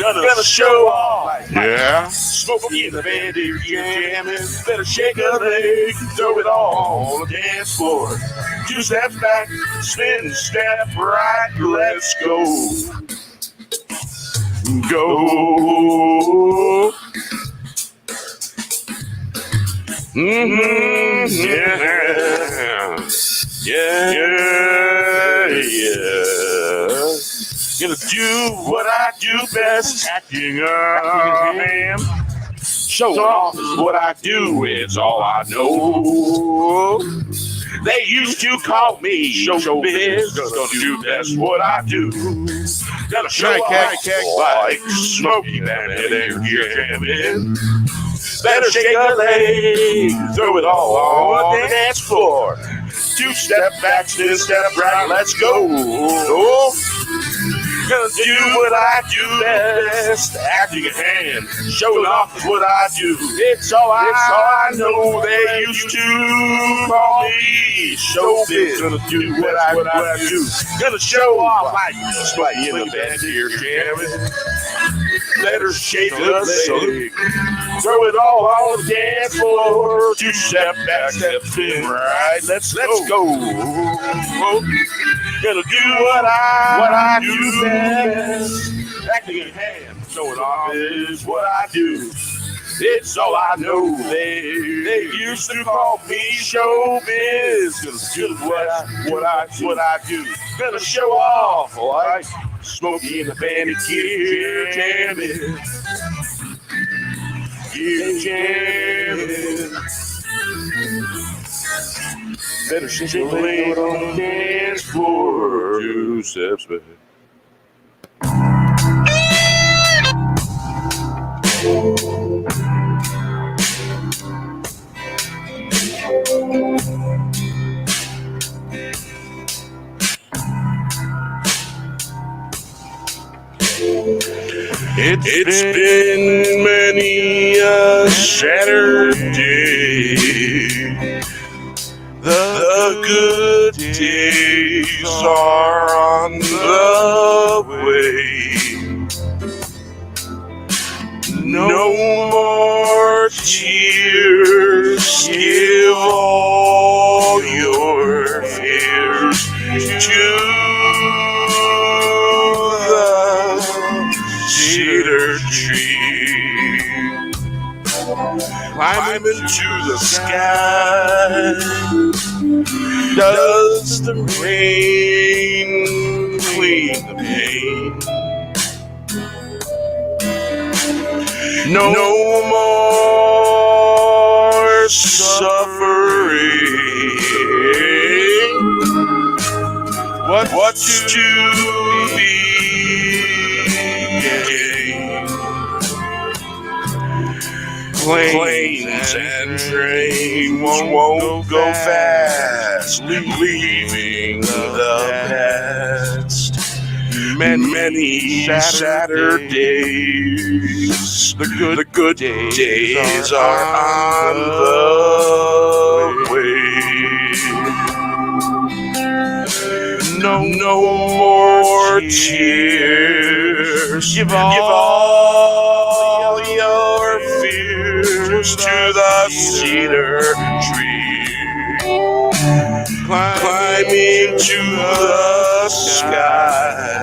Gonna show off. Yeah. Smoking in the band, you're jamming. Better shake a leg, throw it all on the dance floor. 2 steps back, spin, step right. Let's go. Go. Mm-hmm. Yeah. Gonna do what I do best, acting a ham. Showing off is what I do, it's all I know. They used to call me showbiz, gonna do best what I do. Gotta show off like Smokey Bandit and you're jamming. Better shake a leg, throw it all on the dance floor. 2 step back, spin step right, let's go. Gonna do what I do best, acting a hand, showing off is what I do. It's all I know. They used to call me showbiz. Gonna do what I do. Gonna show off like Smokey in the band here jamming. Better shake a leg, throw it all on the dance floor. 2 step back, step spin right. Let's go. Gonna do what I do best. Acting in hand, showing off is what I do. It's all I know. They used to call me showbiz. Gonna do what I do. Gonna show off like Smokey and the Bandit gear jamming. Gear jamming. Better shake your leg on the dance floor. 2 steps back. It's been many a Saturday. The good days are on the way. No more tears. Give all your fears to the cedar tree. Climbing into the sky. Does the rain clean the pain? No more suffering. What's to be gained? Planes and trains won't go fast, leaving the past. Many Saturdays, the good days are on the way. No more tears. Give all your fears to the cedar tree. Climbing to the sky.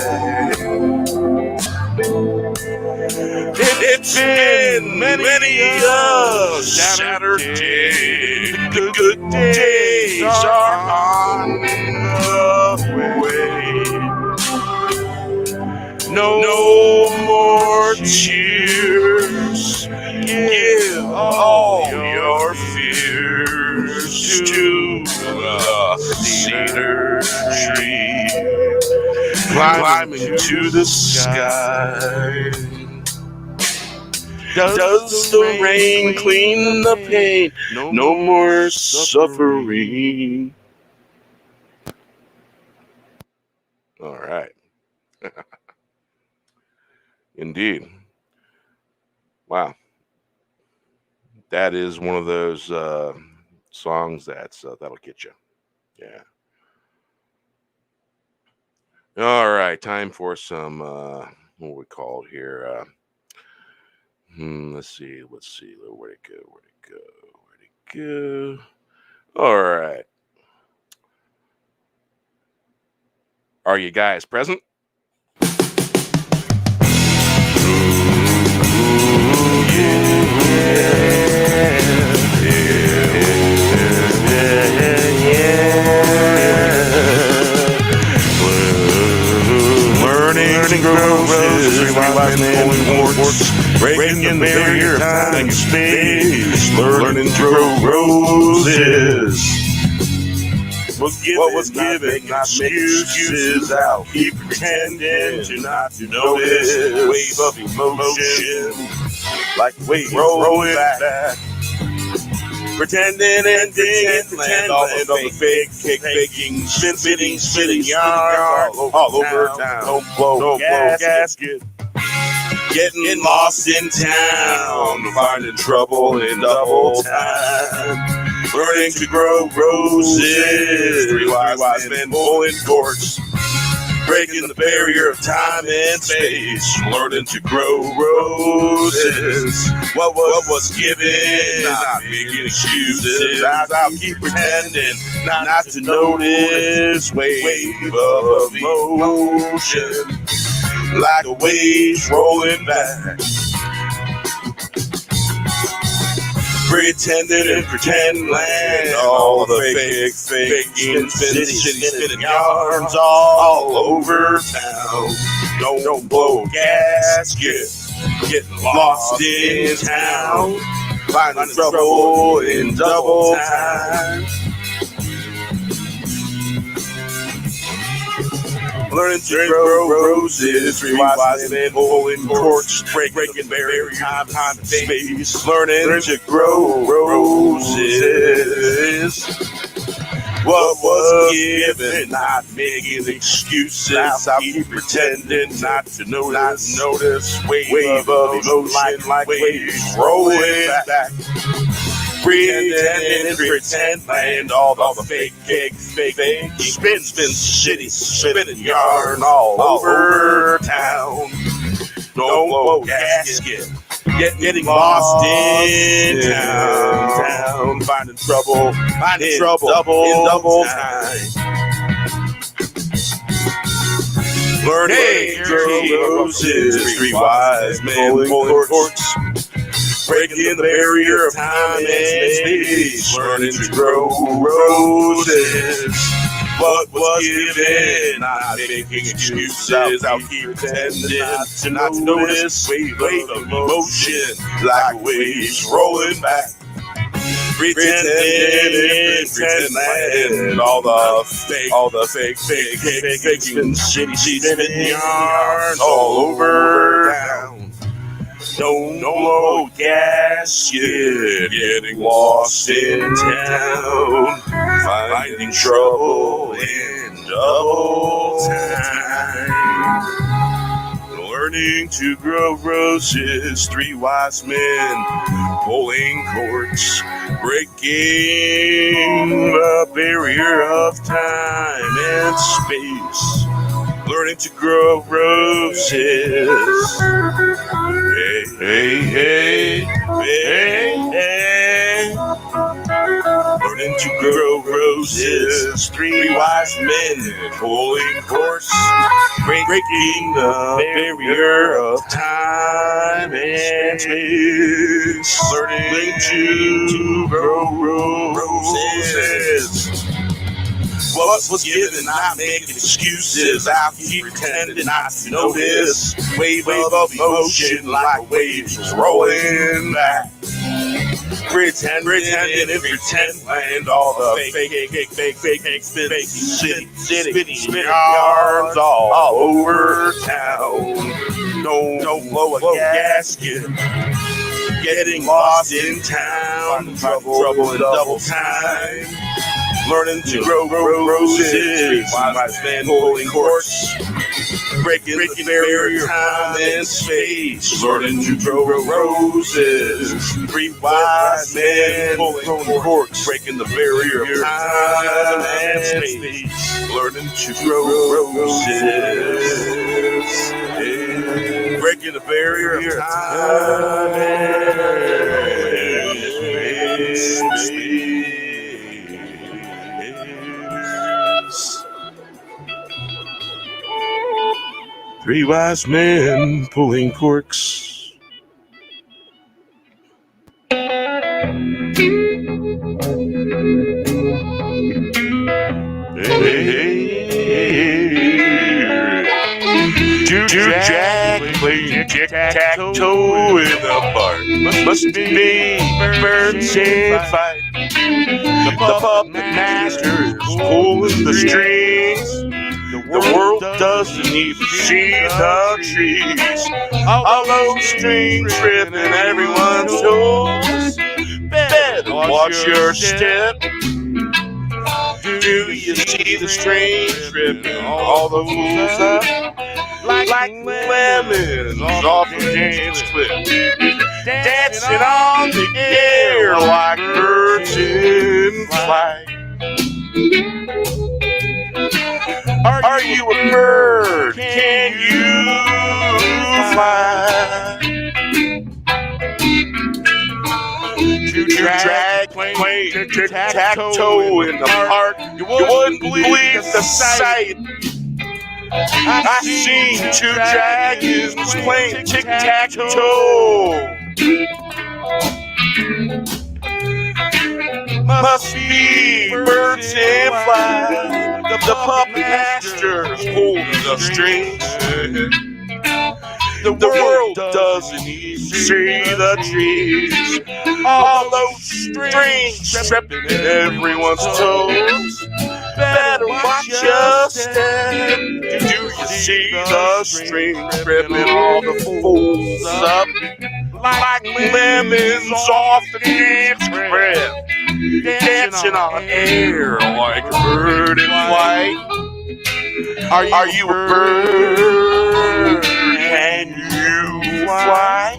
It's been many a Saturday. The good days are on the way. No more tears. Give all your fears to the cedar tree. Climbing to the sky. Does the rain clean the pain? No more suffering. All right. Indeed. Wow. That is one of those songs that'll get you. Yeah. All right. Time for some, what we call here. Let's see. Where'd it go? All right. Are you guys present? Yeah. breaking the barrier of time and space, learning to grow roses. What was given, not excuses out. Keep pretending to not to notice. Wave of emotion, like wave rolling back. Pretending and pretend all the faking, spinning yarn all over town. Don't blow gasket. Getting lost in town, finding trouble in double time. Learning to grow roses, three wise men pulling corks. Breaking the barrier of time and space, learning to grow roses. What was given, not making excuses. I'll keep pretending not to notice. Wave of emotion, like a wave rolling back. Pretending and pretend land, all the faking, spinning yarns all over town. Don't blow a gasket, getting lost in town, finding trouble in double time. Learning to grow roses, three wise men pulling corks, breaking barrier, time and space. Learning to grow roses. What was given, not making excuses. I'll keep pretending not to notice. Wave of emotion, like waves rolling back. Pretend and pretend land, all the fake, spinning yarn all over town. Don't blow gasket, getting lost in town, finding trouble in double time. Learning to grow roses, three wise men pulling corks. Breaking the barrier of time and space, learning to grow roses. What was given, not making excuses. I'll keep pretending to not notice. Wave of emotion, like waves rolling back. Pretending and pretend all the fake, spinning yarns all over town. Don't blow gasket, getting lost in town, finding trouble in double time. Learning to grow roses, three wise men pulling corks, breaking the barrier of time and space. Learning to grow roses. Hey. Learning to grow roses. Three wise men pulling corks, breaking the barrier of time and space. Learning to grow roses. What was given, not making excuses. I'll keep pretending not to notice. Wave of emotion, like waves rolling back. Pretending and pretend land, all the fake, spinning yarns all over town. Don't blow a gasket, getting lost in town, trouble in double time. Learning to grow roses, wise men pulling corks, breaking the barrier of time and space. Learning to grow roses, three wise men pulling corks, breaking the barrier of time and space. Learning to grow roses, breaking the barrier of time and space. Three wise men pulling corks. Hey. Jack playing tic-tac-toe in the park. Must be birds in fight. The puppet master is pulling the strings. The world doesn't even see the trees. All those strings tripping everyone's toes. Better watch your step. Do you see the strings tripping all the fools up? Like lemons off a dance clip. Dancing on the air like birds in flight. Are you a bird? Can you fly? To drag, play, tic-tac-toe in the park. You wouldn't believe the sight. I seen two dragons playing tic-tac-toe. Must be birds in flight. The puppet master's holding the strings. The world doesn't even see the trees. All those strings tripping everyone's toes. Better watch your step. Do you see the strings tripping all the fools up? Like lemons off the dance crib. Dancing on air like a bird in flight. Are you a bird? Can you fly?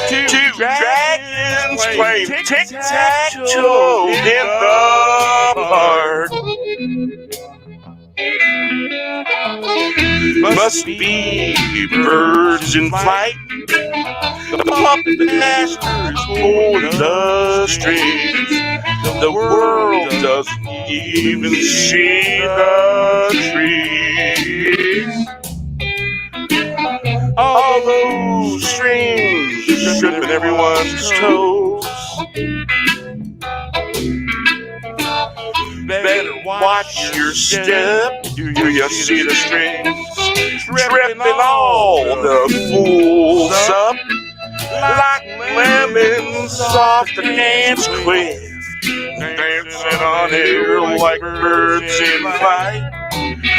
Two dragons playing tic-tac-toe in the park. Must be birds in flight. The puppet master is pulling the strings. The world doesn't even see the trees. All those strings tripping everyone's toes. Better watch your step. Do you see the strings tripping all the fools up? Like lemons off the dance cliff. Dancing on air like birds in flight.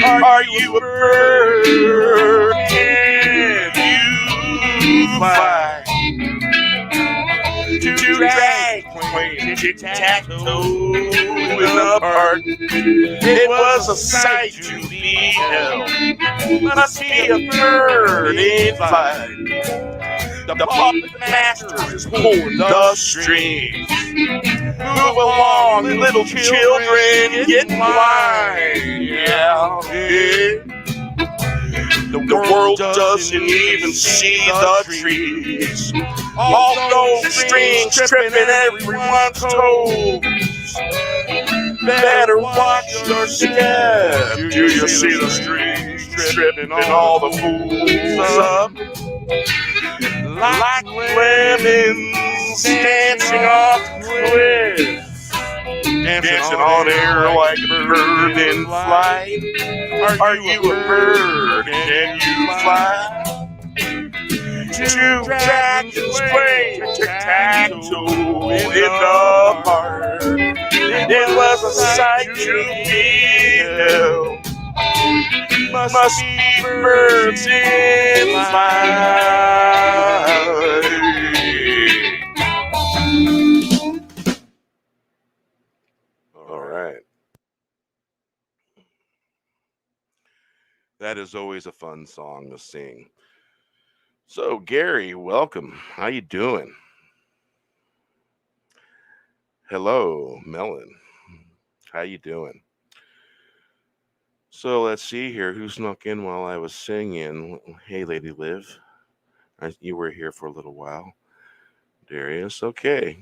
Are you a bird? Can you fly? Two drag playing tic-tac-toe in the park. It was a sight to beheld. Must be a bird in flight. The puppet master is pulling the strings. Move along, little children, get in line. Yeah. The world doesn't even see the trees. All those strings tripping everyone's toes. Better watch your step. Do you see the strings tripping all the fools up? Like lemons dancing off the cliff. Dancing on air like a bird in flight. Are you a bird? Can you fly? Two dragons playing tic-tac-toe in the park. It was a sight to behold. Must be birds in flight. All right. That is always a fun song to sing. So, Gary, welcome. How you doing? Hello, Melon. How you doing? So let's see here. Who snuck in while I was singing? Hey, Lady Liv. You were here for a little while. Darius. Okay.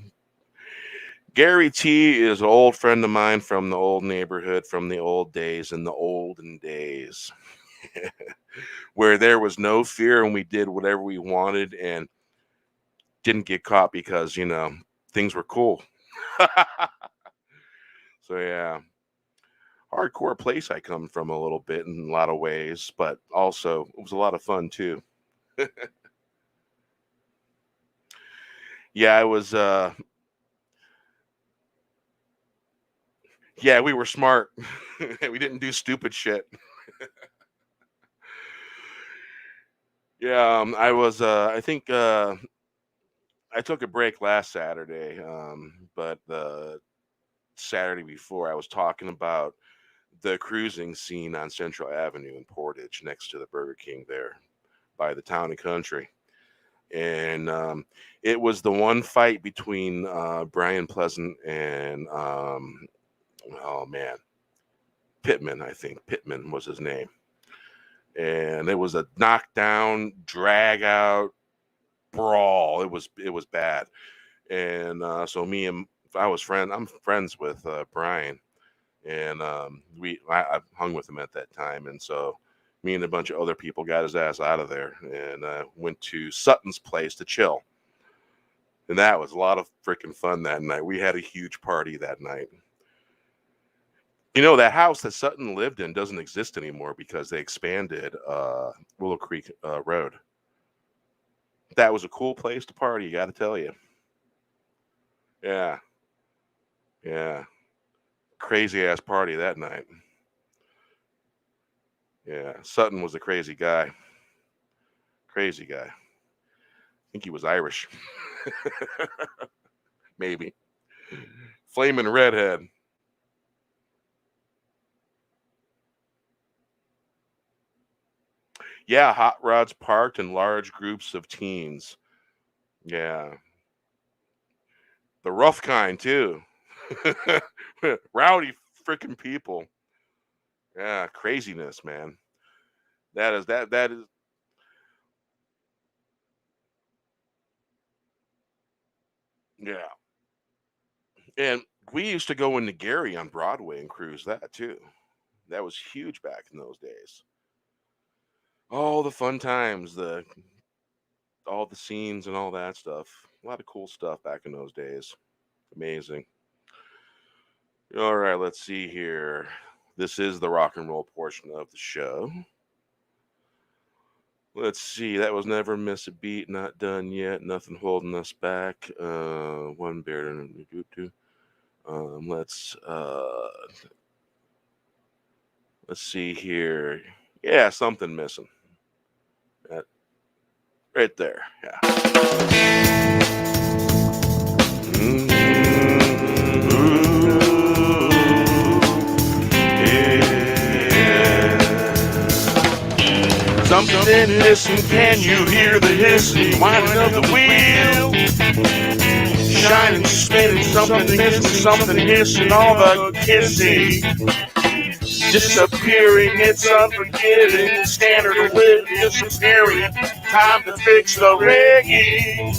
Gary T is an old friend of mine from the old neighborhood, from the old days, in the olden days, where there was no fear and we did whatever we wanted and didn't get caught because, things were cool. So, yeah. Hardcore place I come from a little bit in a lot of ways, but also it was a lot of fun too. Yeah, I was. Yeah, we were smart. We didn't do stupid shit. Yeah, I was. I think I took a break last Saturday, but the Saturday before I was talking about the cruising scene on Central Avenue in Portage, next to the Burger King there by the Town and Country. And it was the one fight between Brian Pleasant and oh man, Pittman. I think Pittman was his name, and it was a knockdown, drag out brawl. It was bad, and so I'm friends with Brian, and I hung with him at that time, and so me and a bunch of other people got his ass out of there and went to Sutton's place to chill. And that was a lot of freaking fun that night. We had a huge party that night. You know, that house that Sutton lived in doesn't exist anymore because they expanded Willow Creek Road. That was a cool place to party, you got to tell you. Yeah. Yeah. Crazy ass party that night. Yeah, Sutton was a crazy guy. Crazy guy. I think he was Irish. Maybe. Flaming redhead. Yeah, hot rods parked in large groups of teens. Yeah. The rough kind, too. Rowdy freaking people. Yeah, craziness, man. That is. Yeah. And we used to go into Gary on Broadway and cruise that too. That was huge back in those days. All the fun times, all the scenes and all that stuff. A lot of cool stuff back in those days. Amazing. All right, let's see here. This is the rock and roll portion of the show. Let's see. That was Never Miss a Beat. Not done yet. Nothing holding us back. One bear. Let's see here. Yeah, something missing. That right there. Yeah. Something missing, can you hear the hissing, whining of the wheel? Shining, spinning, something missing, something hissing, all the kissing. Disappearing, it's unforgiving, standard of living, disappearing, time to fix the rigging.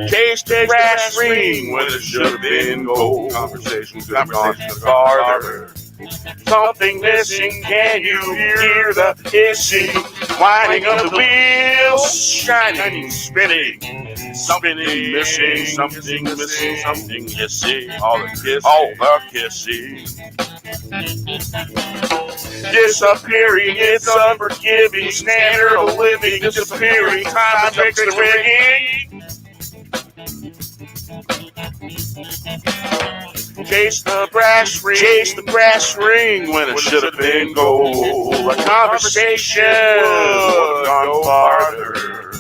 Chase the brass ring when it should have been gold. Conversations have gone farther. Something missing, can you hear the hissing, whining of the wheels, shining, spinning, something missing, something missing, something hissing, all the kissing. Disappearing, it's unforgiving, standard of living, disappearing, time to fix the rigging. Chase the brass ring when it should have been gold. A conversation would have gone farther.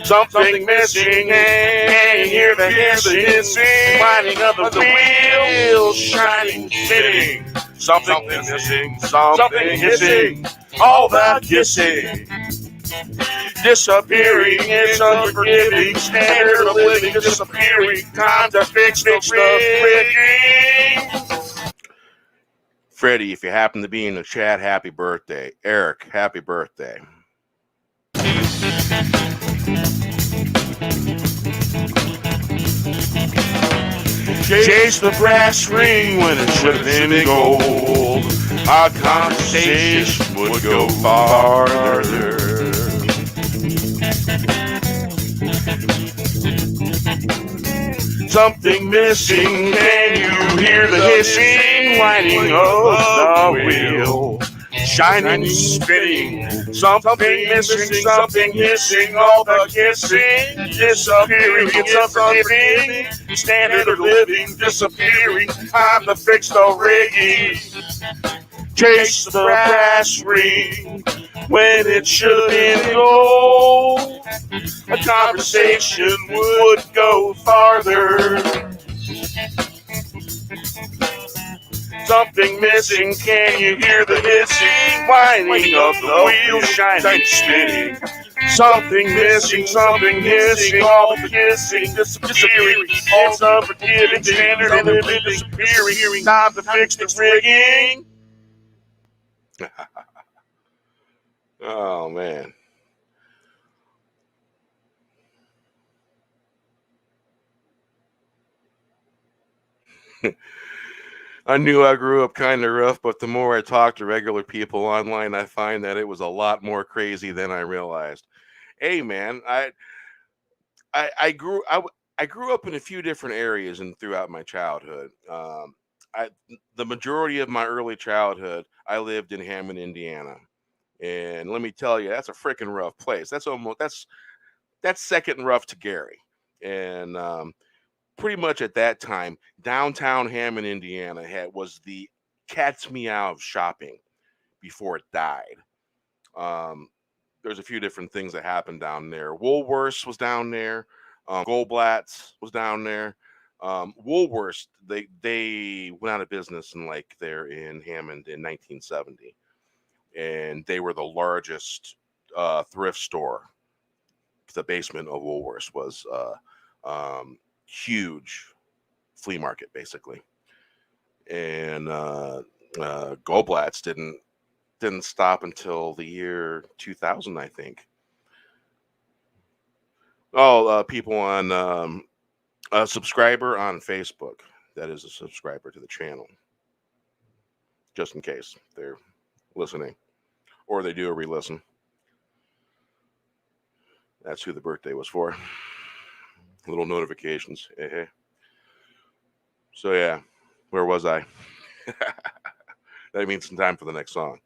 Something missing, and you hear the hissing, whining of the wheels, shining, spinning. Something missing, something hissing, all that kissing. Disappearing, it's unforgiving, standard of living, disappearing, time to fix the rigging. Freddie, if you happen to be in the chat, happy birthday. Eric, happy birthday. Chase the brass ring when it should have been gold. Our conversation would go farther. Something missing, can you hear the hissing, winding of the wheel. Shining, spinning, something missing, something missing, all the kissing, disappearing, it's unforgiving, standard of living, disappearing, time to fix the rigging, chase the brass ring, when it should have been gold, a conversation would go farther. Something missing, can you hear the hissing, whining of the wheel, shining, spinning. Something missing, all the kissing, disappearing, it's unforgiving, standard of living, disappearing, time to fix the rigging. Oh, man. I knew I grew up kind of rough, but the more I talk to regular people online, I find that it was a lot more crazy than I realized. Hey, man, I grew up in a few different areas and throughout my childhood. The majority of my early childhood, I lived in Hammond, Indiana, and let me tell you, that's a freaking rough place. That's second rough to Gary, and pretty much at that time, downtown Hammond, Indiana was the cat's meow of shopping before it died. There's a few different things that happened down there. Woolworths was down there. Goldblatt's was down there. Woolworths, they went out of business there in Hammond in 1970, and they were the largest thrift store. The basement of Woolworths was huge flea market, basically. And Goldblatt's didn't stop until the year 2000, I think. People on a subscriber on Facebook that is a subscriber to the channel, just in case they're listening or they do a re-listen. That's who the birthday was for. Little notifications. Hey. So yeah, where was I? That means some time for the next song.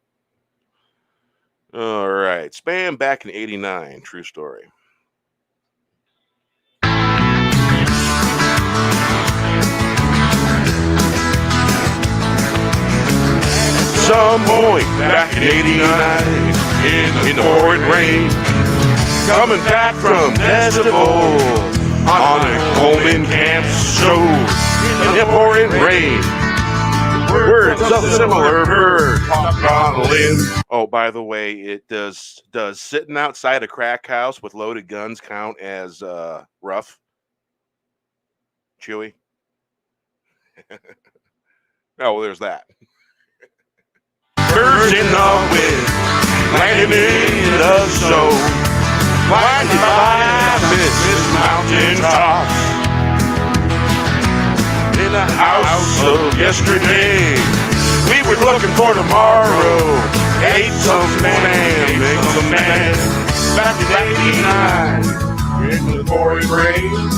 All right, Spam back in '89. True story. Some point back in '89 in the pouring rain, coming back from festival on a Coleman camp show in the pouring rain. Words of similar bird talk on a limb. Oh, by the way, it does sitting outside a crack house with loaded guns count as rough? Chewy? Oh, well, there's that. Birds in the wind, landing in the snow, blinded by Mrs. Mountain tops. In the house of yesterday, we were looking for tomorrow. Ate some man, make some man. Back in '89, in the pouring rain,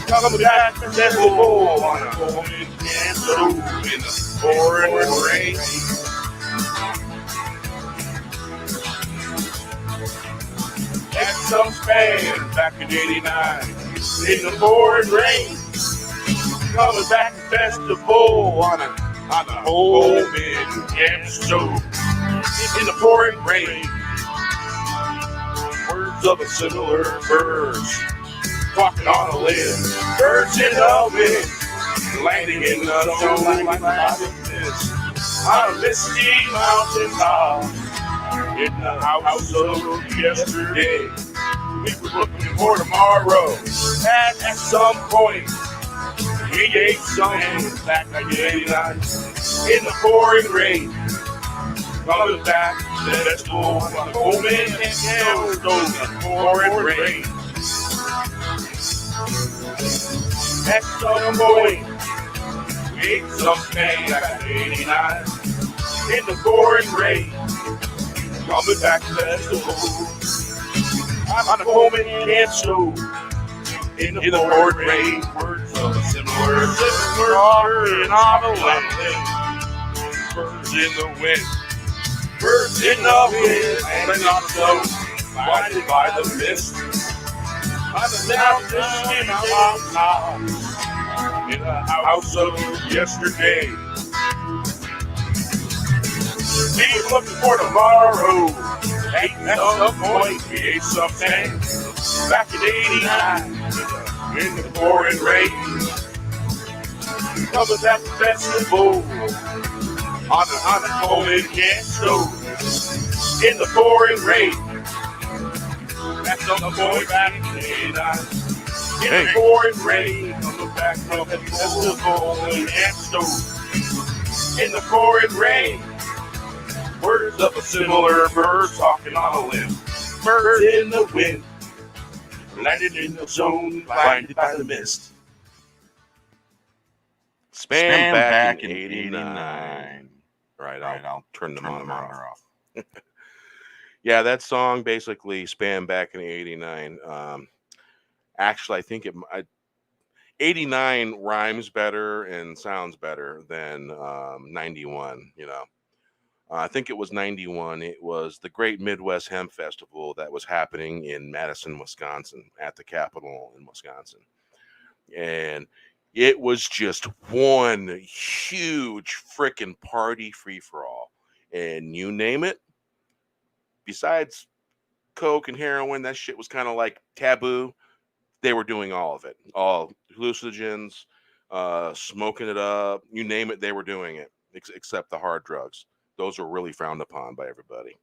coming back from that bowl on a Coleman camp show in the pouring rain. Had some Spam back in '89 in the pouring rain. Coming back to festival on a Coleman camp show in the pouring rain. Words of a similar birds walking on a limb. Birds in the wind, landing in the snow like this. On a misty mountain top, in the house of yesterday. We were looking for tomorrow. At some point, we ate some back in '89 in the pouring rain. Coming back to the festival on the Coleman camp show in the pouring rain. At some point, we ate some back in '89 in the pouring rain. Coming back to the festival on the Coleman camp show in the pouring rain, words of a similar talking on the wind. Birds in the wind, birds in the wind, and not so blinded by the mist. By the sound of in the house of yesterday. Be looking for tomorrow. Hey, at some point, we ate something. Back in '89, in the pouring rain. Covered at the festival on a cold and can stove. In the pouring rain. At some point back in '89. In the pouring rain. On the back of the festival and can stove. In the pouring rain. Words of a similar bird talking on a limb. Birds in the wind, landed in the zone, blinded by the mist. Spam back in '89. Right, I'll turn the monitor off. Yeah, that song basically Spam back in '89. Actually, I think 89 rhymes better and sounds better than 91, you know. I think it was 91. It was the Great Midwest Hemp Festival that was happening in Madison, Wisconsin, at the Capitol in Wisconsin. And it was just one huge freaking party free-for-all. And you name it, besides coke and heroin, that shit was kind of like taboo. They were doing all of it. All hallucinogens, smoking it up, you name it, they were doing it, except the hard drugs. Those were really frowned upon by everybody.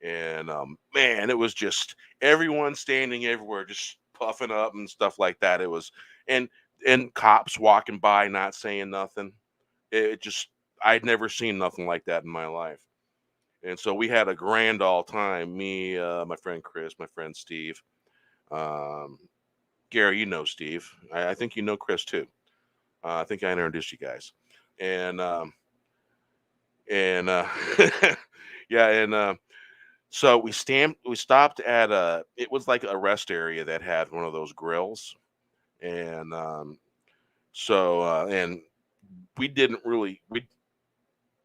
And man, it was just everyone standing everywhere, just puffing up and stuff like that. It was, and cops walking by, not saying nothing. It just, I'd never seen nothing like that in my life. And so we had a grand all time. Me, my friend Chris, my friend Steve. Gary, you know Steve. I think you know Chris too. I think I introduced you guys. And yeah, and so we stopped at it was like a rest area that had one of those grills. And and we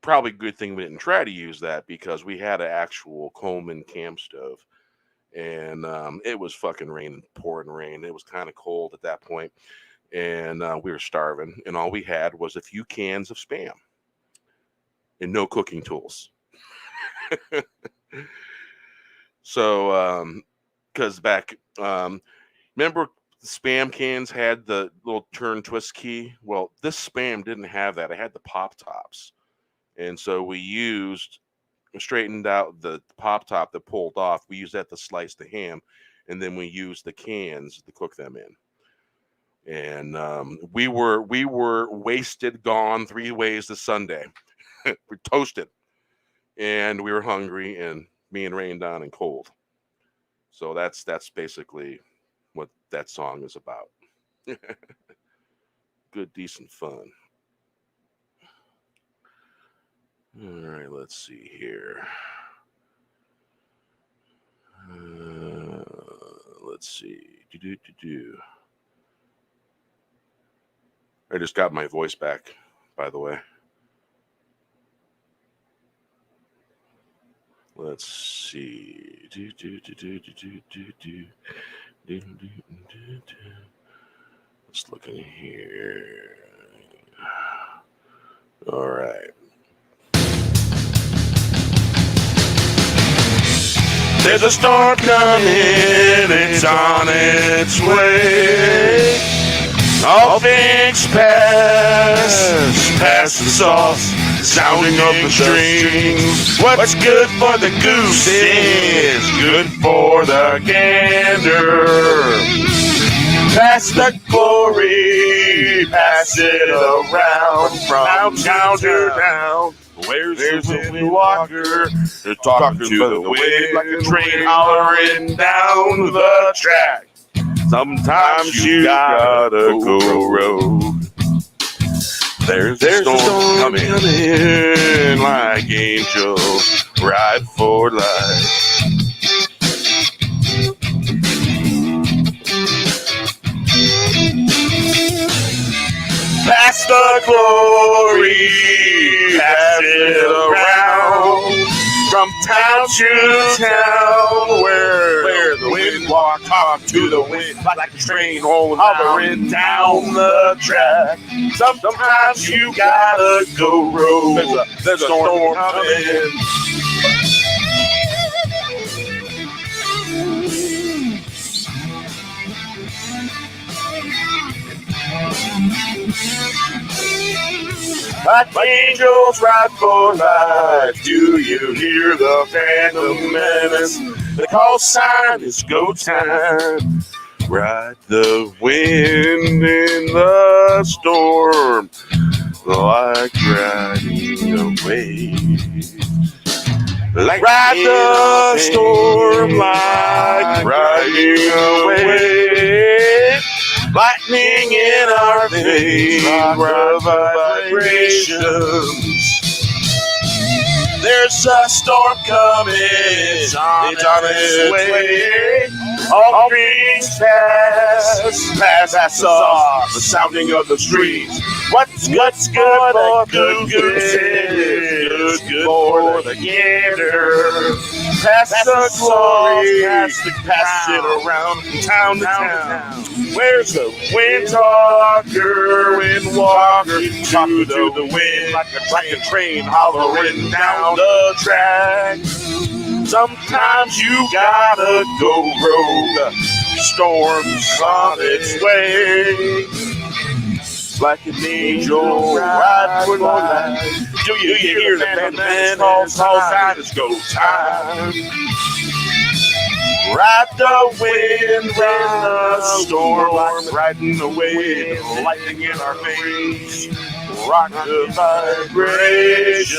probably good thing we didn't try to use that, because we had an actual Coleman camp stove. And it was fucking raining, pouring rain. It was kind of cold at that point. And we were starving, and all we had was a few cans of Spam and no cooking tools. So, because back, remember the Spam cans had the little turn twist key? Well, this Spam didn't have that. It had the pop tops. And so we straightened out the pop top that pulled off. We used that to slice the ham, and then we used the cans to cook them in. And we were wasted, gone 3 ways to Sunday. We're toasted, and we were hungry, and being rained down and cold. So that's basically what that song is about. Good, decent fun. All right, let's see here. Let's see. I just got my voice back, by the way. Let's see. Let's look in here. All right. There's a storm coming, it's on its way. All things pass the sauce, sounding of the strings. What's good for the goose is good for the gander. Pass the glory, pass it around from town to town. Where's the Willie Walker? They're talking to the wind like a train hollering down the track. Sometimes you gotta go road. There's a storm coming like angels ride for life. the glory, pass it around. From town to town, where the wind walk talk to the wind like a train hovering down the track. Sometimes you gotta go road. There's a storm coming. Like angels ride for life, do you hear the phantom menace? The call sign is go time. Ride the wind in the storm, like riding away. Like ride the storm, like riding away. Lightning in our veins, rock vibrations. There's a storm coming, it's on its way. All things pass us off, the sounding of the streets. What's good for the goose is good for the gander. Pass the glory, pass it around from town to town. Where's the wind talker, wind walker, talking to the wind like a train hollering down the track. Sometimes you gotta go rogue. Storm's on its way. Like an angel ride for life. Do you hear the man call sign? It's go time. Ride the wind in the storm, like riding away, lightning in our veins, rock the vibration.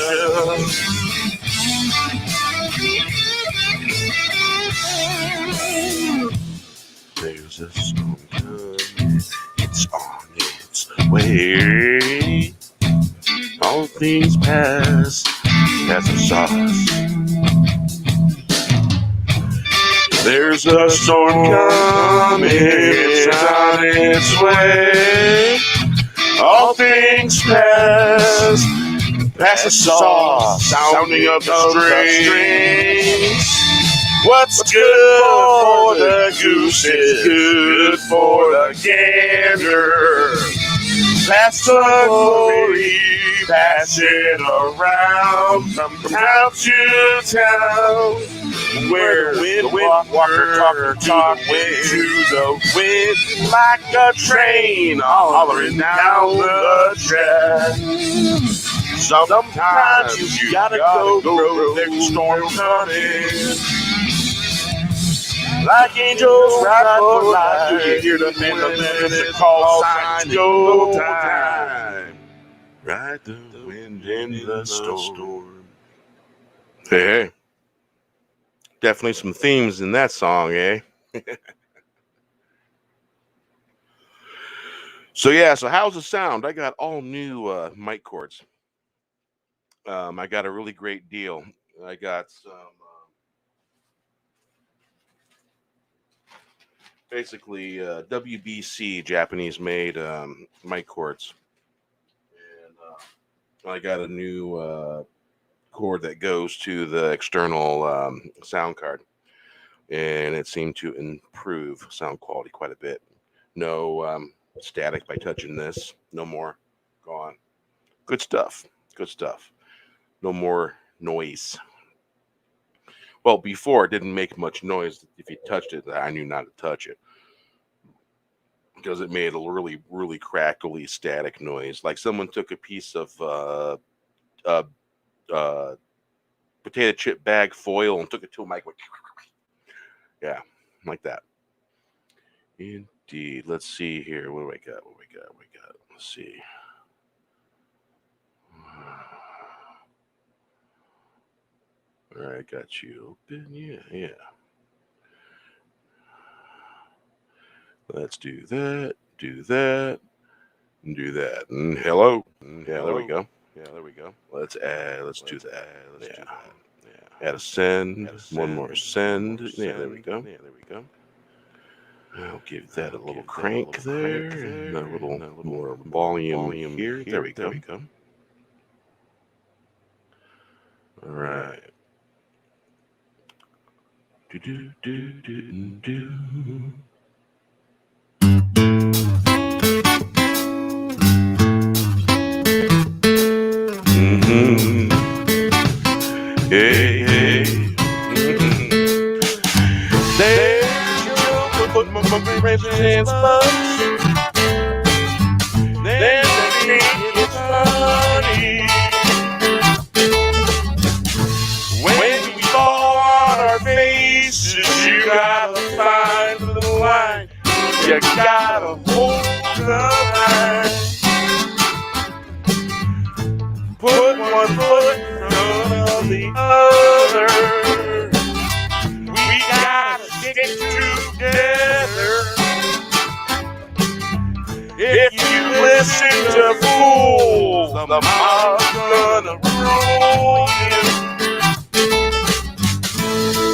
There's a storm coming, it's on its way. All things pass the sauce. There's a storm coming, it's on its way. All things pass the sauce, sounding of the strings. What's good for the goose is good for the gander. Pass the glory, pass it around from town to town. Where the wind walker talk to the wind like a train hollering down the track. Sometimes you gotta go, there's a storm coming. Like angels ride for life, do you hear the minute call sign go time? Ride the wind in the storm. Hey. Definitely some themes in that song, eh? So how's the sound? I got all new mic cords. I got a really great deal. I got some basically WBC Japanese made mic cords. And I got a new cord that goes to the external sound card, and it seemed to improve sound quality quite a bit. No static by touching this, no more. Gone. Good stuff. No more noise. Well, before it didn't make much noise. If you touched it, I knew not to touch it because it made a really, really crackly static noise, like someone took a piece of potato chip bag foil and took it to a mic. Yeah, like that. Indeed. Let's see here. What do we got? Let's see. All right, got you open. Yeah. Let's do that. And hello. Yeah, there we go. Let's do that. Add a send. One more send. Yeah, there we go. I'll give that a little crank there, and a little more volume here. There we go. All right. Do. Hey. There's your put my wrenches in spots. Then they think it's funny when we fall on our faces. You gotta find the line. You gotta hold the line. Put one foot in front of the other. We gotta stick together. If you listen to fools, the mob's gonna rule you.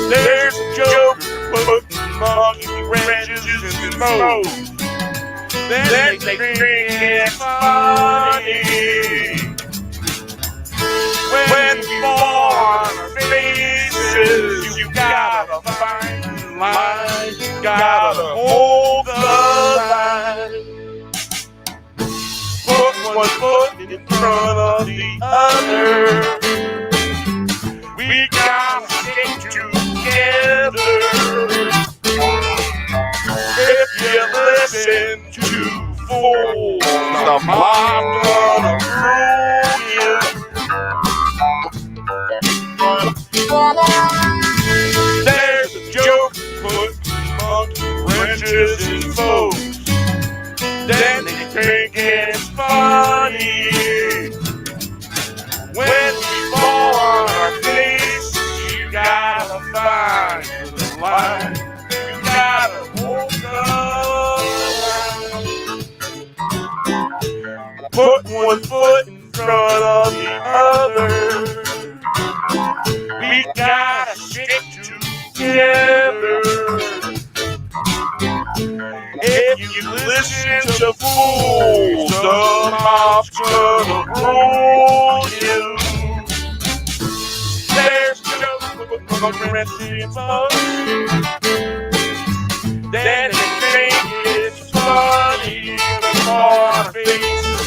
There's a joke putting monkey wrenches in smoke. Then they think it's funny when we fall on our faces. You gotta find the line. You gotta hold the line. Put one foot in front of the other. We gotta stick together. If you listen to fools, the mob gonna rule you. There's a joke, put monkey wrenches in folks. Then they think it's funny when we fall on our face. You gotta find the line. You gotta hold the line. Put one foot in front of the other. We gotta stick together. If you listen to fools, the mob's gonna rule you. There's no progressive fun. Then they think it's funny on our faces.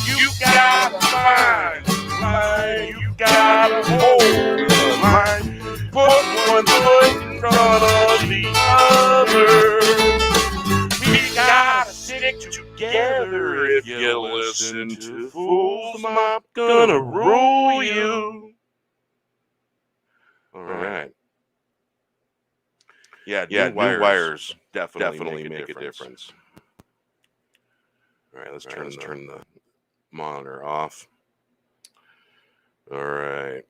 You gotta find the line. You gotta hold the line. Put one foot in front of the other. We gotta stick together. If you listen to fools, I'm gonna rule you. All right. Yeah, new wires definitely make a difference. All right, let's turn the monitor off. All right.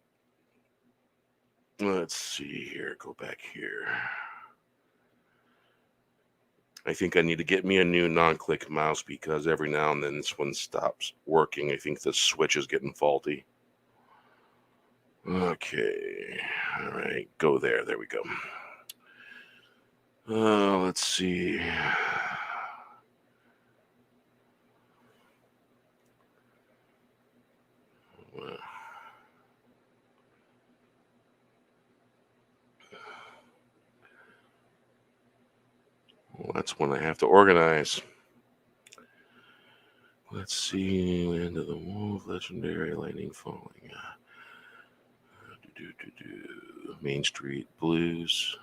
Let's see here. Go back here. I think I need to get me a new non-click mouse because every now and then this one stops working. I think the switch is getting faulty. Okay. All right. Go there. There we go. Let's see. Well, that's one I have to organize. Let's see. Land of the Wolf, Legendary, Lightning Falling. Main Street Blues.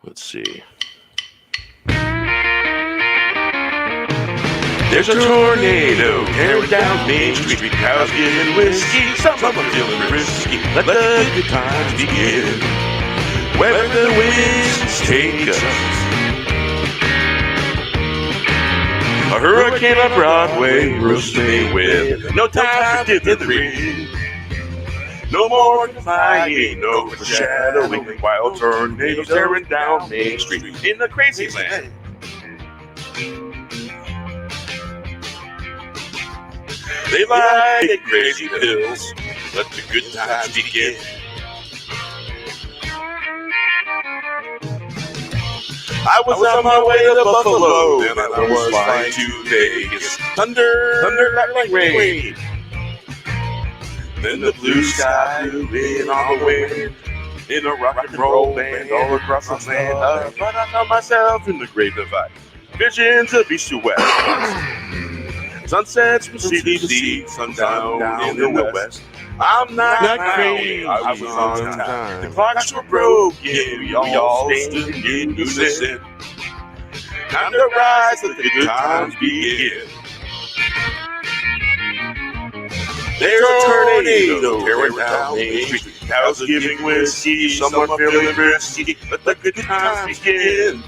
Let's see. There's a tornado tearing down Main Street. Cows giving whiskey, some of them feeling risky. Let the good times begin. Where the winds take us. A hurricane on Broadway will stay with. No time for dithering. No more flying, no foreshadowing. Wild tornadoes tearing down Main Street in the crazy land. They like crazy pills. Let the good times begin. I was on my way to Buffalo, then I was flying to Vegas. Thunder, lightning, rain. Then the blue sky blew in on the wind. In a rock and roll band all across the land. But I found myself in the great divide. Visions of east to west. Sunsets from sea to sea. Sundown in the west. I'm not crazy. I was on time. The clocks were broken. We all stood in unison. Time to rise. Let the good times begin. There's a tornado tearing down Main Street. Cows giving whiskey, someone feeling frisky. Let the good times begin.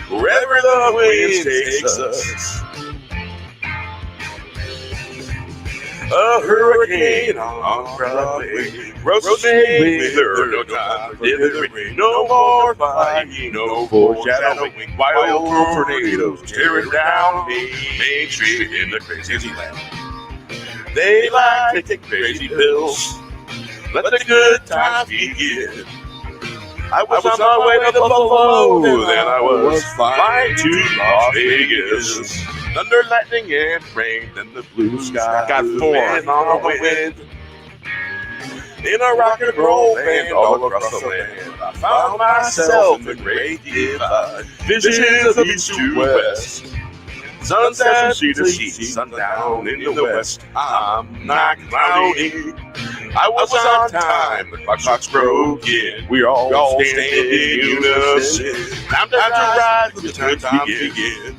Wherever the wind takes us. A hurricane on Broadway. Rosemary weather, no time for dithering. No more fighting, no foreshadowing. Wild tornadoes tearing down Main Street in the crazy land. They like to take crazy pills. Let the good times begin. I was on my way to Buffalo, then I was flying to Las Vegas. Thunder, lightning, and rain, then the blue sky. Got 4. And on the wind. In a rock and roll band all across the land. I found myself in the great divide. Visions of east to west. Sunset from sea to sea, sundown in the west. I'm not cloudy. I was on time, the clock's broken. We're all standing in unison. Time to rise, let the good times begin.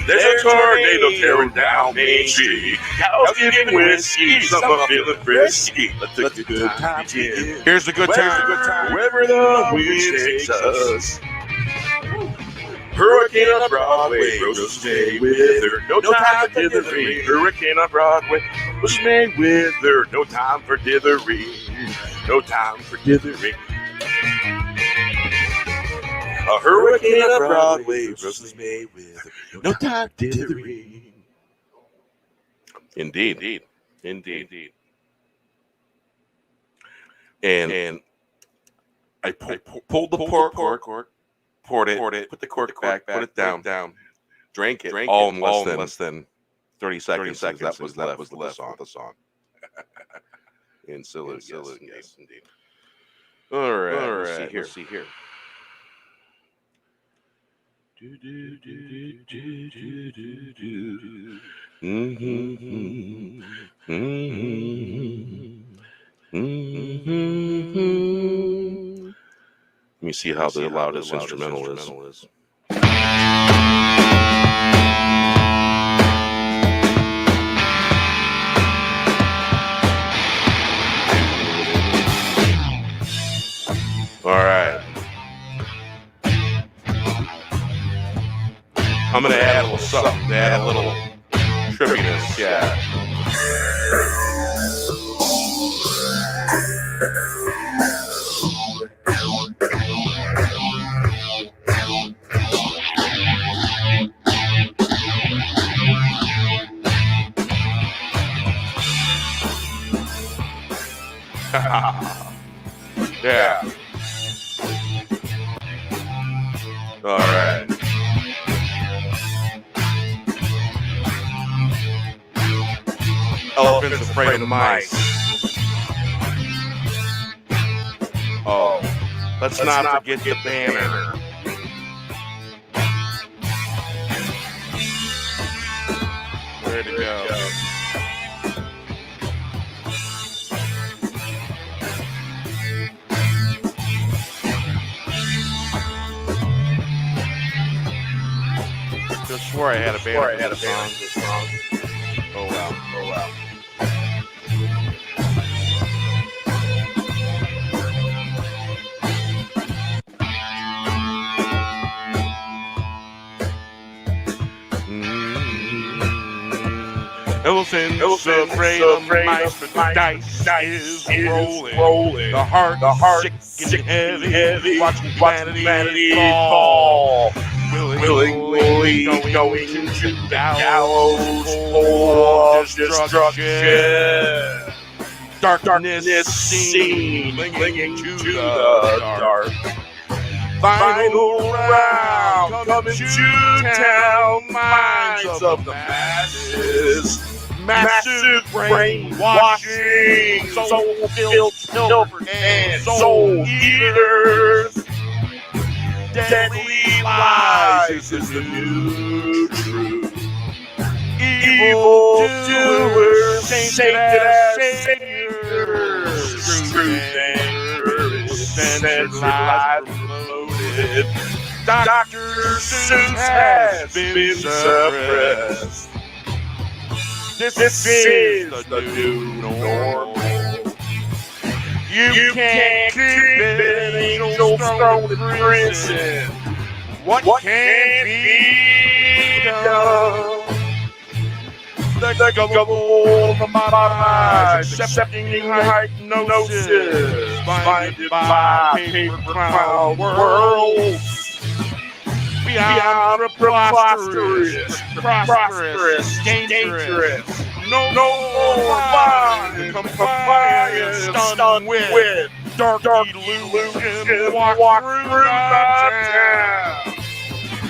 There's a tornado tearing down Main Street. Cows giving whiskey, some are feeling frisky. Let the good times begin. Here's the good time. Wherever the wind takes us. Hurricane on Broadway, Rosemary weather, no time for dithering. Hurricane on Broadway, Rosemary weather, no time for dithering. No time for dithering. A hurricane on Broadway, Rosemary weather, no time for dithering. Indeed. And I pulled the cork, poured it, put the cork back, put it down, drank it, all in less than 30 seconds. That was left with the song. In Silly, yes, indeed. All right. Let's see here. Let me see how the loudest instrumental is. All right. I'm going to add a little something, add a little trippiness, yeah. Yeah. All right. Elephants afraid of mice. Oh, let's not forget the banner. Where'd it go? Just swore I had a banner. Song. Oh well. Elephants afraid of mice, but the dice is rolling. The heart sick and heavy, watching humanity fall. Willingly going to the gallows for destruction. darkness seen, clinging to the dark. Final round, coming to town, minds of the masses. Massive brainwashing, soul-filled, and soul eaters. Deadly lies is the new truth. Evil doers, sainted as saviors. Truth and courage, censored lies promoted. Dr. Seuss has been suppressed. This is the new normal. You can't keep an angel thrown in prison. What can be done? The gullible lobotomized, accepting hypnosis, blinded by paper clown worlds. Beyond preposterous, prosperous, dangerous. No more fun, compliance, done with dark illusion. Walk through the town.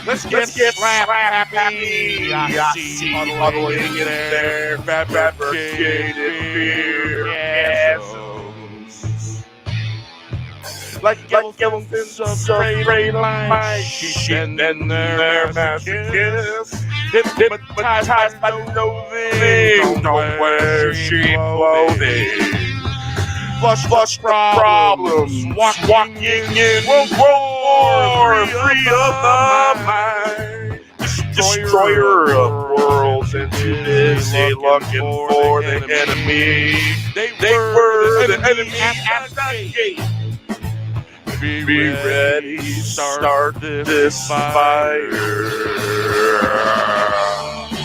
Let's get happy. I see huddling in their fabricated fear. Like elephants afraid of mice, sheep and their masochists. Hypnotized by loathing, don't wear sheep clothing. Flush problems, walking in war, free of the mind. Destroyer of worlds, and too busy looking for the enemy. They were the enemy at the gate. Be ready, start this fire.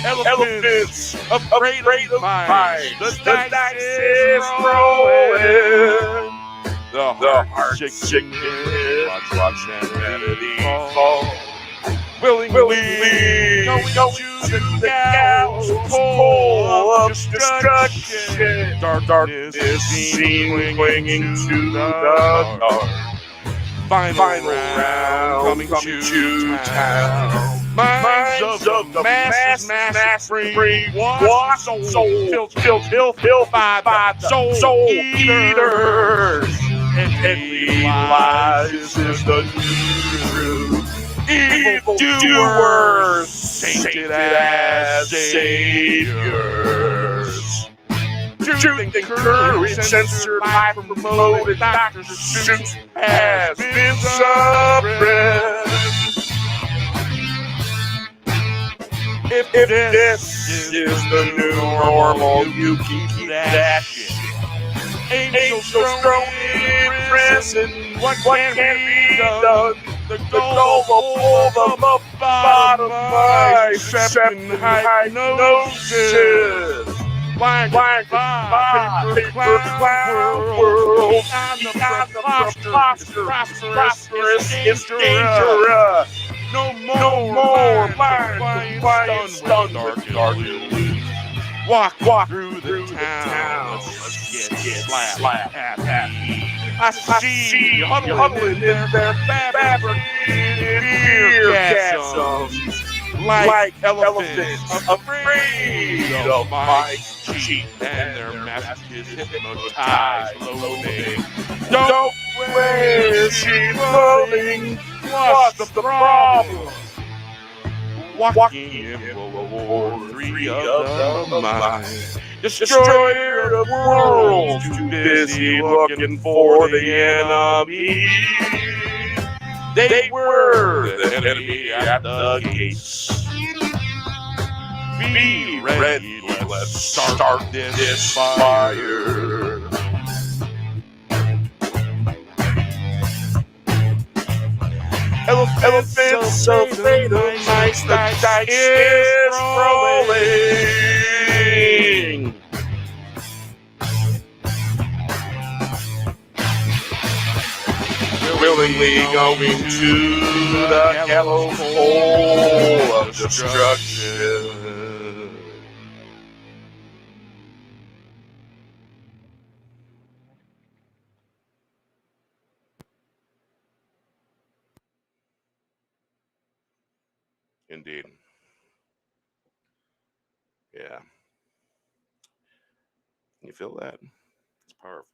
Elephants afraid of mice. The dice is rolling. The heart sickening. Watch humanity fall. Willingly going to the gallows pole of destruction. Darkness seen clinging to the dark. Final round coming to town. Minds of the mass free. Wash soul filled by the soul eaters. Deadly lies is the new truth. Evil doers, sainted as saviors. Truth and courage, censored life promoted. Dr. Seuss has been suppressed. If this is the new normal, you can keep that shit. Angels thrown in prison, what can be done? The global lobotomized, accepting hypnosis. Blind by paper clown world. Beyond the prosperous is dangerous. No more mind compliance done with dark illusion. Walk through the town. Let's get slapped happy. I see huddling in their fabricated fear chasms. Like elephants afraid of mice, sheep, and their masters hypnotized loathing. Don't wear sheep clothing. What's the problem? Walking in World War III of the mind. Destroyer of worlds, too busy looking for the enemy. They were the enemy at the gates. Be ready, let's start this fire. Elephants afraid of mice, the dice is rolling. Willingly going to the gallows hole of destruction. Indeed. Yeah. You feel that? It's powerful.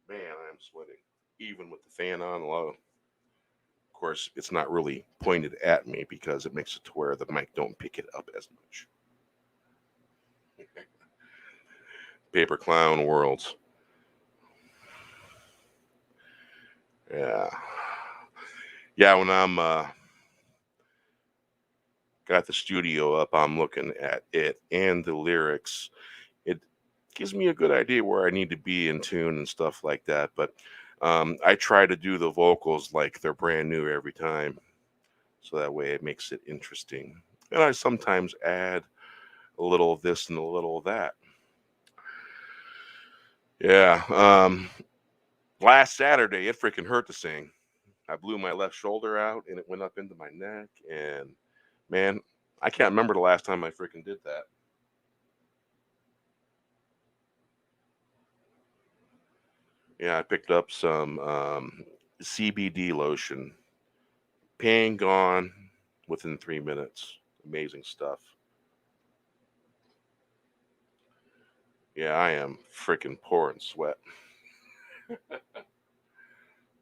Man, I'm sweating. Even with the fan on low. Of course, it's not really pointed at me because it makes it to where the mic don't pick it up as much. Paper clown worlds. Yeah. Yeah, when I'm got the studio up, I'm looking at it and the lyrics. It gives me a good idea where I need to be in tune and stuff like that. But I try to do the vocals like they're brand new every time. So that way it makes it interesting. And I sometimes add a little of this and a little of that. Yeah. Last Saturday, it freaking hurt to sing. I blew my left shoulder out and it went up into my neck. And man, I can't remember the last time I freaking did that. Yeah, I picked up some CBD lotion. Pain gone within 3 minutes. Amazing stuff. Yeah, I am freaking pouring sweat.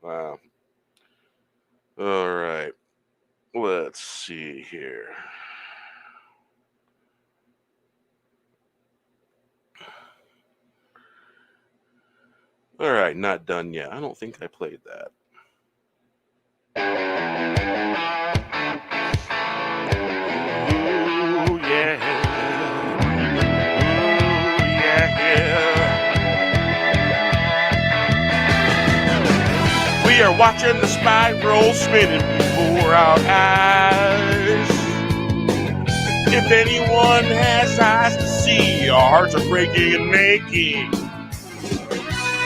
Wow. All right. Let's see here. All right, not done yet. I don't think I played that. Ooh, yeah. Ooh, yeah. We are watching the spiral spinning before our eyes. If anyone has eyes to see, our hearts are breaking and making.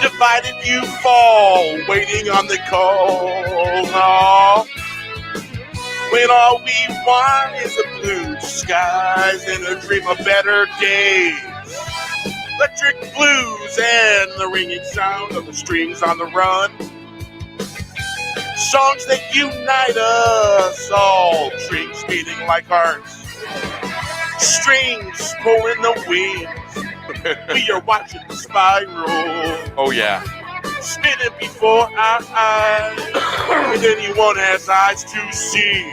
Divided you fall, waiting on the call. When all we want is the blue skies and a dream of better days. Electric blues and the ringing sound of the strings on the run. Songs that unite us all, strings beating like hearts. Strings pulling the wings. We are watching the spiral. Oh yeah. Spinning before our eyes. If anyone has eyes to see,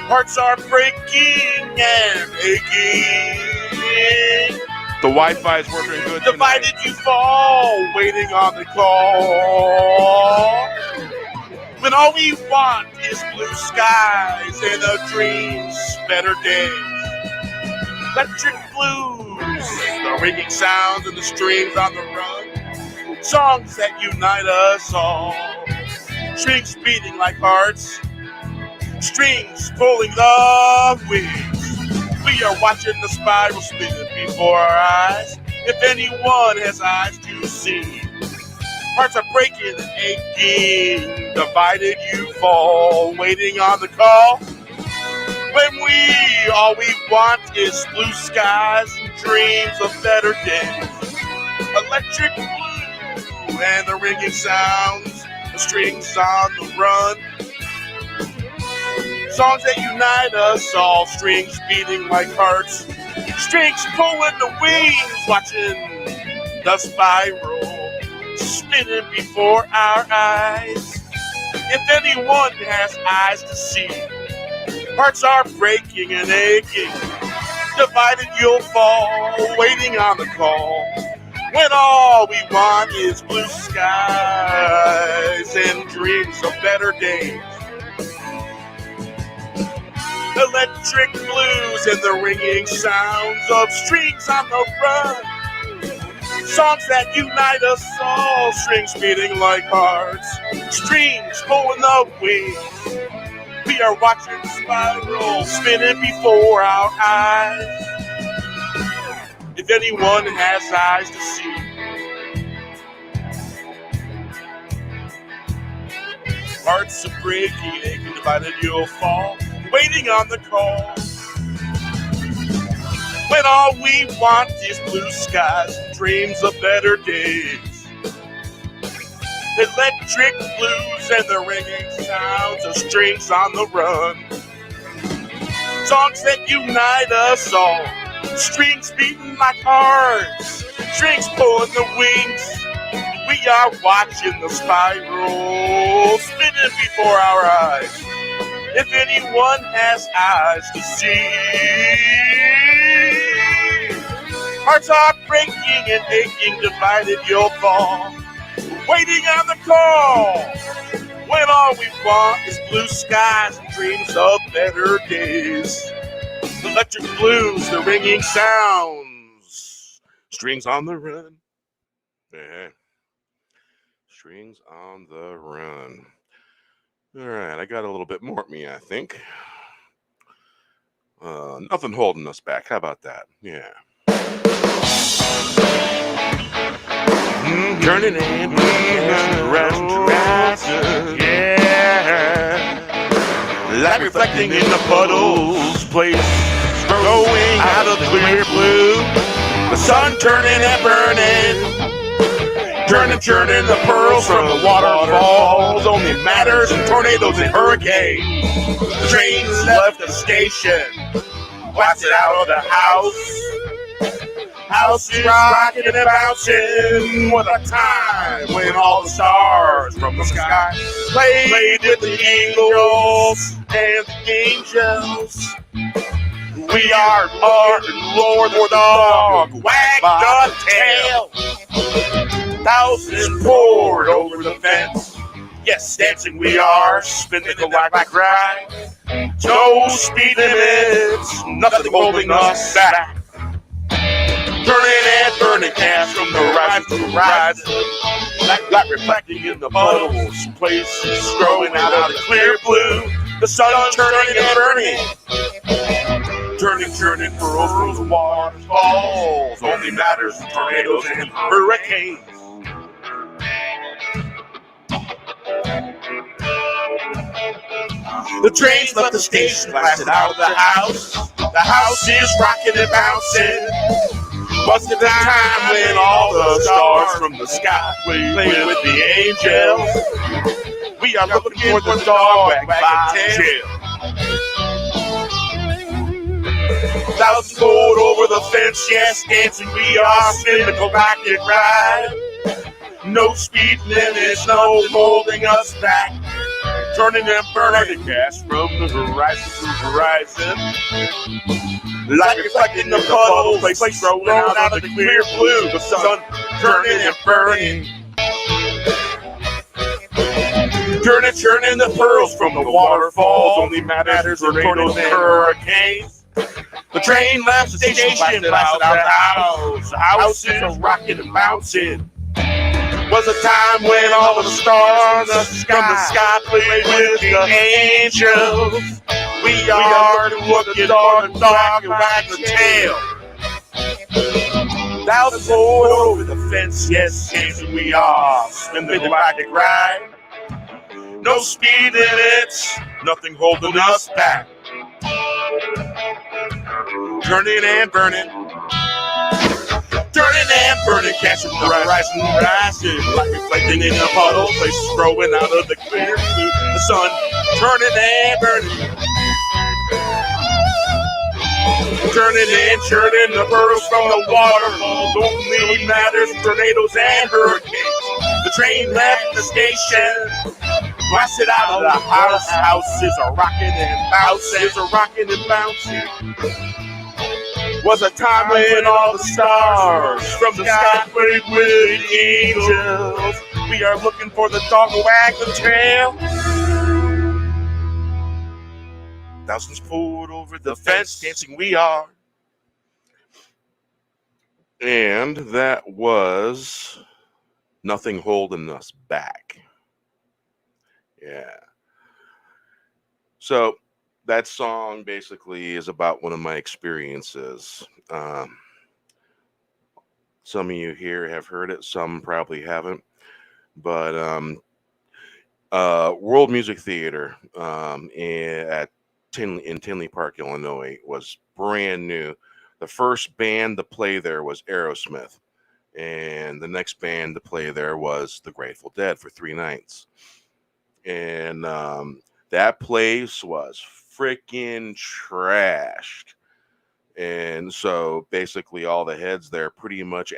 hearts are breaking and aching. The Wi-Fi is working good. Divided tonight. You fall, waiting on the call. When all we want is blue skies and a dream's better days. Electric blues, the ringing sounds and the streams on the run. Songs that unite us all. Strings beating like hearts. Strings pulling the wings. We are watching the spiral spinning before our eyes. If anyone has eyes to see, hearts are breaking and aching. Divided you fall, waiting on the call. When all we want is blue skies and dreams of better days. Electric blue and the ringing sounds, the strings on the run. Songs that unite us all, strings beating like hearts. Strings pulling the wings, watching the spiral spinning before our eyes. If anyone has eyes to see, hearts are breaking and aching. Divided you'll fall, waiting on the call. When all we want is blue skies and dreams of better days. Electric blues and the ringing sounds of strings on the run. Songs that unite us all, strings beating like hearts. Strings pulling the wings. We are watching the spiral spinning before our eyes. If anyone has eyes to see, hearts are breaking, aching, divided you'll fall, waiting on the call. When all we want is blue skies and dreams of better days. Electric blues and the ringing sounds of strings on the run. songs that unite us all. Strings beating like hearts, strings pulling the wings. We are watching the spiral spinning before our eyes. If anyone has eyes to see, hearts are breaking and aching, divided you'll fall. Waiting on the call, when all we want is blue skies and dreams of better days. Electric blues, the ringing sounds, strings on the run. Yeah. Strings on the run. All right, I got a little bit more at me, I think. Nothing holding us back. How about that? Yeah. Turning and rising, yeah. Light reflecting in the puddles, place growing out of the clear blue. The sun turning and burning. Churning the pearls from the waterfalls. Only matters in tornadoes and hurricanes. The trains left the station, blasted out of the house. House is rocking and bouncing. What a time when all the stars from the sky played with the angels and the angels. We are Lord the dog, wag the tail. Thousands poured over the fence. Yes, dancing we are, spinning the galactic ride. No speed limits, nothing holding us back. Turning and burning cash from the horizon to horizon. Light reflecting in the puddles, places growing out of the clear blue. The sun turning and burning. Turning pearls from the waterfalls. Only matters in tornadoes and hurricanes. The trains left the station, blasted out of the house. The house is rocking and bouncing. Was it the time when all the stars from the sky played with the angels? We are looking for the dog by the tail. Thousands pulled over the fence, yes, dancing we are, spinning the galactic ride. No speed limits, no holding us back. Turning and burning gas from the horizon to horizon. Light reflecting the puddles, place growing out of the clear blue. The sun turning and burning. Churning the pearls from the waterfalls. Only matters in tornadoes and hurricanes. The train left the station, blasted out of the house. The house is rocking and bouncing. Was a time when all the stars from the sky played with the angels. We are looking for the dog and wag the tail. Thousands poured over the fence, yes, dancing we are, spinning the galactic ride. No speed limits, nothing holding us back. Turning and burning. Turning and burning, catching the horizon, rising, like reflecting in the puddle, places growing out of the clear blue. The sun turning and burning. Turning and churning the pearls from the waterfalls. Only matters tornadoes and hurricanes. The train left the station, blasted out of the house. Houses are rocking and bouncing. Was a time when all the stars from the sky played with the angels. We are looking for the dog to wag the tail. Thousands poured over the fence, dancing we are. And that was Nothing Holding Us Back. Yeah. So that song basically is about one of my experiences. Some of you here have heard it, some probably haven't. But World Music Theater in Tinley Park, Illinois, was brand new. The first band to play there was Aerosmith, and the next band to play there was the Grateful Dead for 3 nights. And that place was freaking trashed. And so basically all the heads there pretty much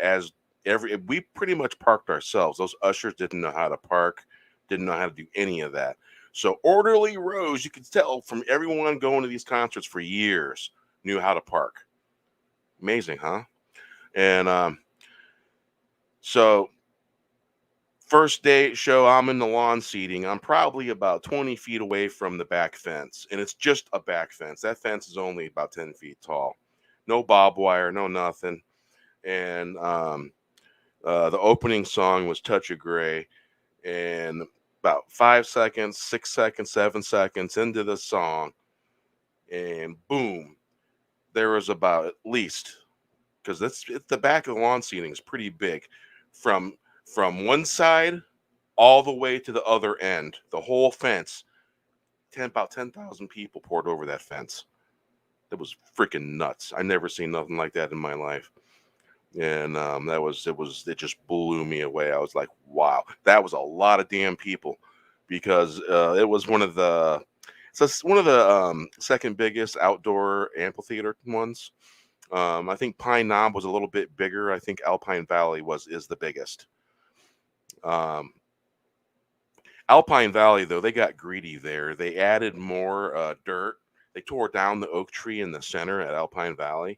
we pretty much parked ourselves. Those ushers didn't know how to park, didn't know how to do any of that. So orderly rows, you could tell from everyone going to these concerts for years, knew how to park. Amazing, huh? And so first day show, I'm in the lawn seating. I'm probably about 20 feet away from the back fence, and it's just a back fence. That fence is only about 10 feet tall. No barbed wire, no nothing. And the opening song was Touch of Grey, and about 5 seconds, 6 seconds, 7 seconds into the song, and boom, there was about at least, because it's the back of the lawn seating is pretty big, from one side all the way to the other end, the whole fence, about 10,000 people poured over that fence. That was freaking nuts. I never seen nothing like that in my life. And it just blew me away. I was like, wow, that was a lot of damn people, because it was one of the second biggest outdoor amphitheater ones. I think Pine Knob was a little bit bigger. I think Alpine Valley is the biggest. Alpine Valley, though, they got greedy there. They added more dirt. They tore down the oak tree in the center at Alpine Valley,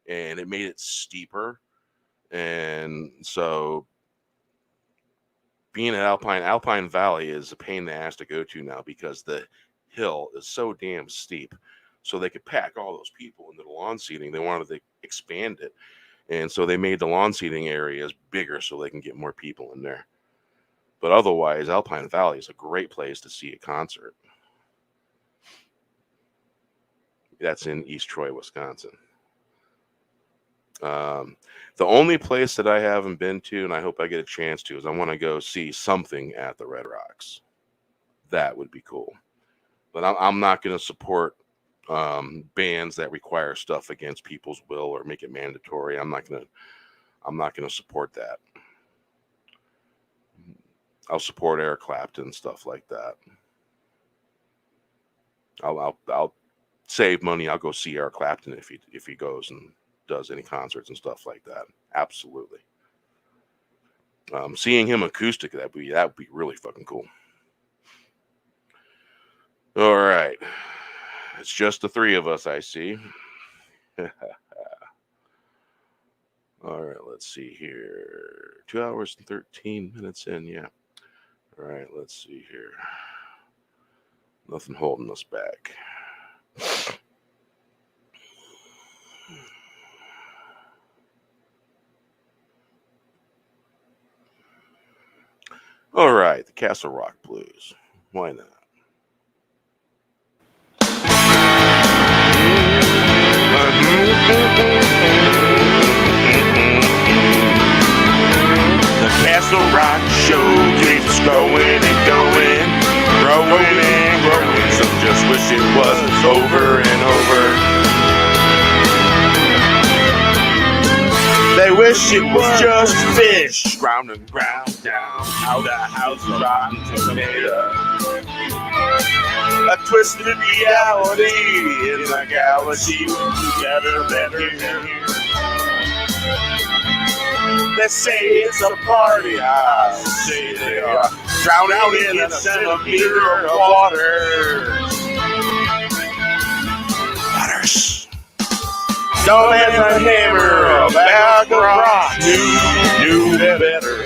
and it made it steeper. And so being at Alpine Valley is a pain in the ass to go to now, because the hill is so damn steep. So they could pack all those people into the lawn seating. They wanted to expand it. And so they made the lawn seating areas bigger so they can get more people in there. But otherwise, Alpine Valley is a great place to see a concert. That's in East Troy, Wisconsin. The only place that I haven't been to, and I hope I get a chance to, is I want to go see something at the Red Rocks. That would be cool. But I'm not going to support bands that require stuff against people's will or make it mandatory. I'm not going to support that. I'll support Eric Clapton and stuff like that. I'll save money. I'll go see Eric Clapton if he goes and does any concerts and stuff like that. Absolutely. Seeing him acoustic, that would be really fucking cool. All right. It's just the three of us, I see. All right, let's see here. 2 hours and 13 minutes in, yeah. All right, let's see here. Nothing holding us back. All right, the Castle Rock Blues. Why not? The Castle Rock Show keeps going and going, growing and growing. Some just wish it was over and over. They wish it was just fish, ground and ground down, out of house, rotten tomato. A twisted reality in the galaxy, better than here. They say it's a party, I say they are drowned out in a centimeter of water. Waters. Don't have a hammer, a bag of rocks, knew better.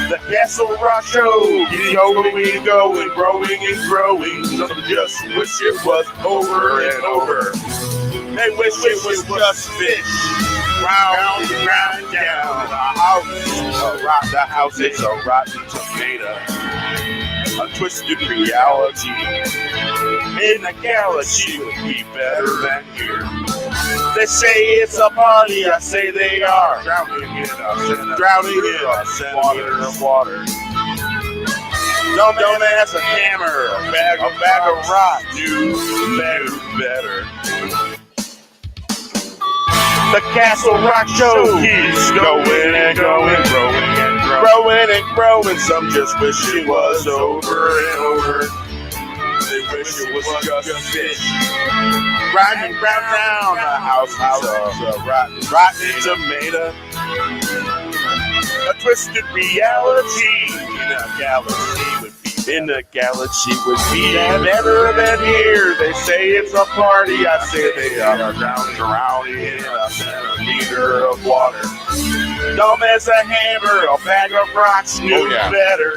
The Castle Rock Show keeps going, going, growing and growing. Some just wish it was over and over. They wish it was just fish, round and round down. The house is a rotten tomato. A twisted reality in the galaxy would be better than here. They say it's a party, I say they are drowning in a centimeter of water. Don't ask a hammer, a bag of rock, do better. The Castle Rock Show keeps going and going, growing and growing. Some just wish it was over and over. wish it was just fish. Grinding ground down, the house rotten tomato. A twisted reality in a galaxy would be better than here. They say it's a party, I say they are drowning in a centimeter of water. Dumb as a hammer, a bag of rocks knew better.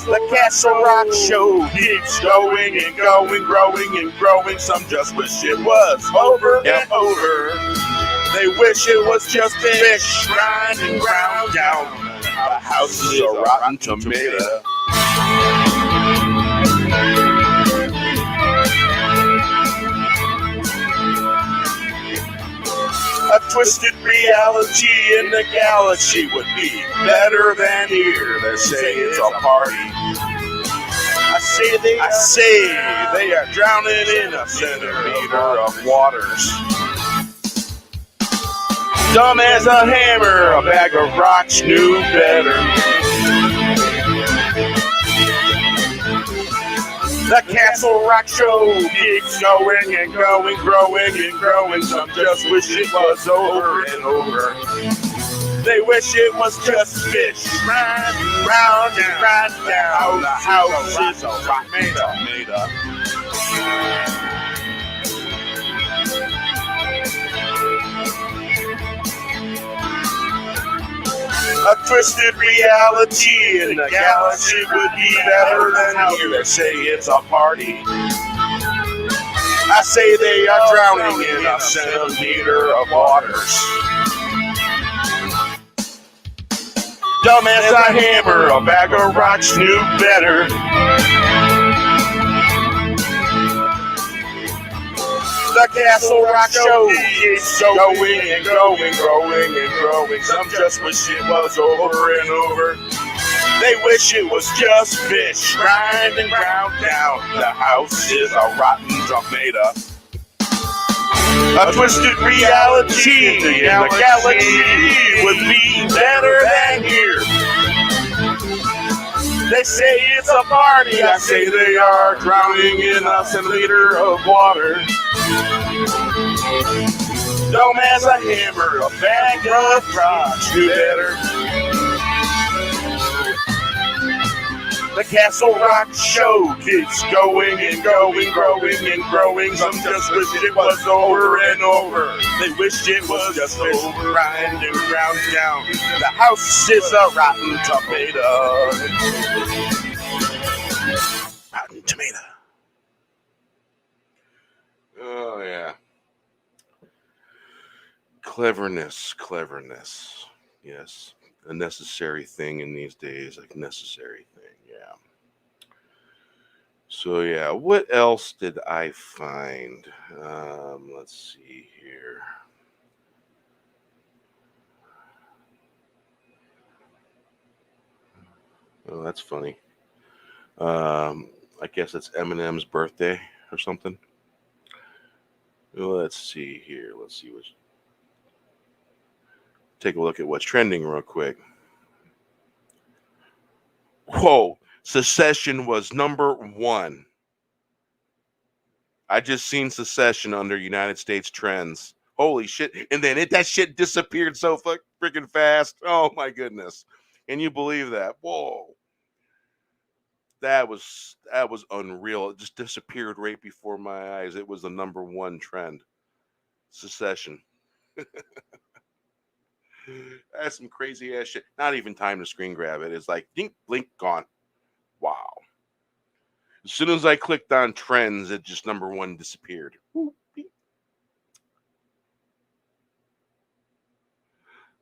The Castle Rock show keeps going and going, growing and growing. Some just wish it was over and over. They wish it was just fish grinding ground down. The house is a rotten tomato. A twisted reality in the galaxy would be better than here. They say it's a party. I say they are drowning in a centimeter of waters. Dumb as a hammer, a bag of rocks knew better. The Castle Rock show keeps going and going, growing and growing. Some just wish it was over and over. They wish it was just fish. Round and round down. The house is a rotten tomato. A twisted reality in the galaxy would be better than here. They say it's a party. I say they are drowning in a centimeter of waters. Dumb as a hammer, a bag of rocks knew better. The Castle Rock show keeps going and going, growing and growing. Some just wish it was over and over. They wish it was just fish grinding ground down. The house is a rotten tomato. A twisted reality in the galaxy would be better than here. They say it's a party. I say they are drowning in a centimeter of water. Dumb as a hammer, a bag of rocks knew better. The Castle Rock show keeps going and going, growing and growing. Some just wish it was over and over. They wish it was just over, grinding ground down. The house is a rotten tomato. Rotten tomato. Oh, yeah. Cleverness. Yes. A necessary thing in these days, like necessary thing, yeah. So, yeah, what else did I find? Let's see here. Oh, that's funny. I guess it's Eminem's birthday or something. Let's see here. Take a look at what's trending real quick. Whoa, Secession was #1. I just seen Secession under United States trends. Holy shit. And then that shit disappeared so freaking fast. Oh my goodness. Can you believe that? Whoa. That was unreal. It just disappeared right before my eyes. It was the #1 trend. Secession. That's some crazy ass shit. Not even time to screen grab it. It's like dink, blink, gone. Wow. As soon as I clicked on trends, it just #1 disappeared.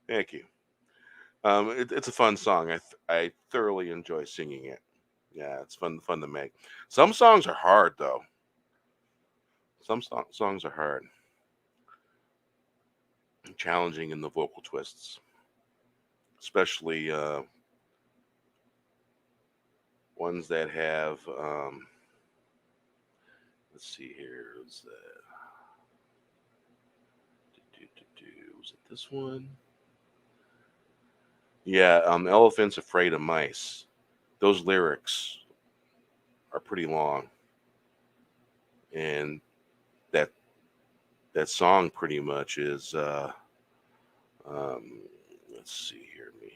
Thank you. It's a fun song. I thoroughly enjoy singing it. Yeah, it's fun to make. Some songs are hard though. Some songs are hard. Challenging in the vocal twists, especially ones that have let's see here, was it this one? Yeah, Elephant's Afraid of Mice. those lyrics are pretty long, and that that song pretty much is. Let's see here, me.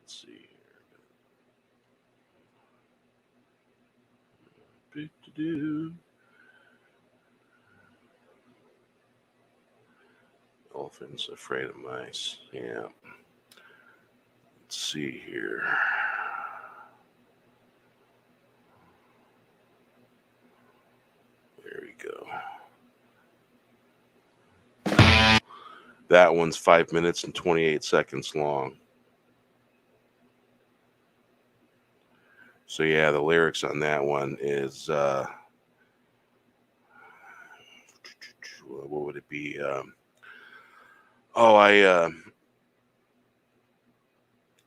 Let's see here. Elephants afraid of mice. Yeah. Let's see here. There we go. That one's 5 minutes and 28 seconds long. So yeah, the lyrics on that one is what would it be?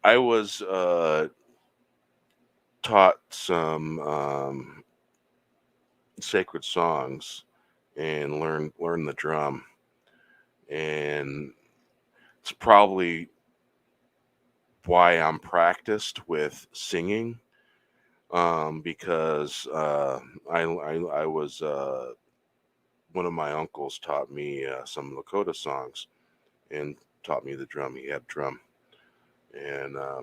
I was taught some sacred songs and learn the drum, and it's probably why I'm practiced with singing, because I was one of my uncles taught me some Lakota songs and taught me the drum. He had a drum, and I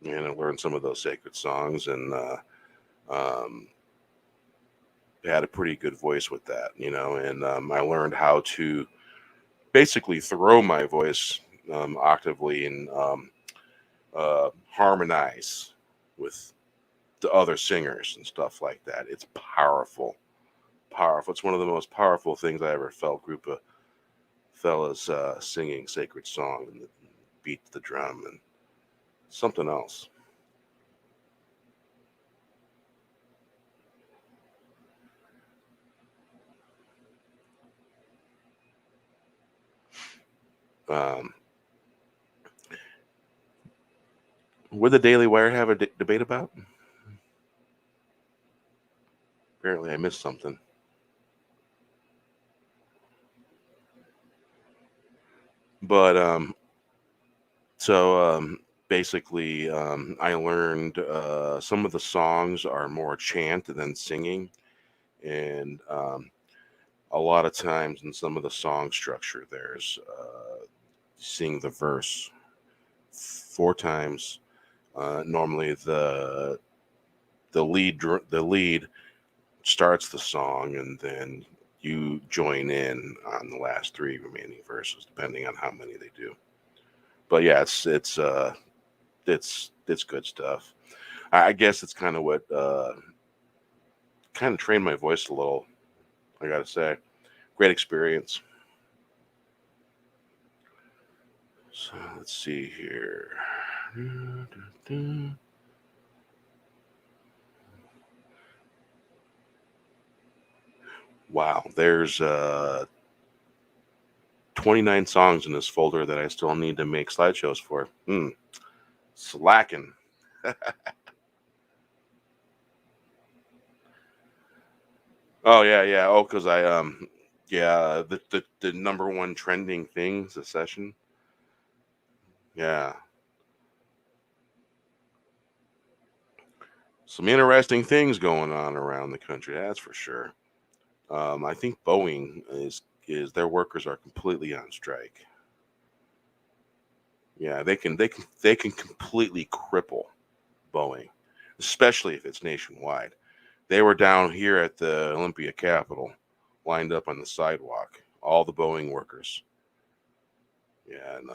learned some of those sacred songs, and um, had a pretty good voice with that, and I learned how to basically throw my voice octavely and harmonize with the other singers and stuff like that. It's powerful. It's one of the most powerful things I ever felt. Group of fellas singing sacred song and the beat the drum and something else. Would the Daily Wire have a debate about? Apparently, I missed something. But basically, I learned some of the songs are more chant than singing, and a lot of times in some of the song structure, there's sing the verse 4 times. Normally, the lead starts the song, and then you join in on the last 3 remaining verses, depending on how many they do. But yeah, it's good stuff. I guess it's kind of what kind of trained my voice a little. I gotta say, great experience. So let's see here. Wow, there's 29 songs in this folder that I still need to make slideshows for. Slacking. Oh yeah. Oh, because I yeah, the number one trending things, the session. Yeah. Some interesting things going on around the country, that's for sure. I think Boeing is their workers are completely on strike. Yeah, they can completely cripple Boeing, especially if it's nationwide. They were down here at the Olympia Capitol, lined up on the sidewalk, all the Boeing workers. Yeah, and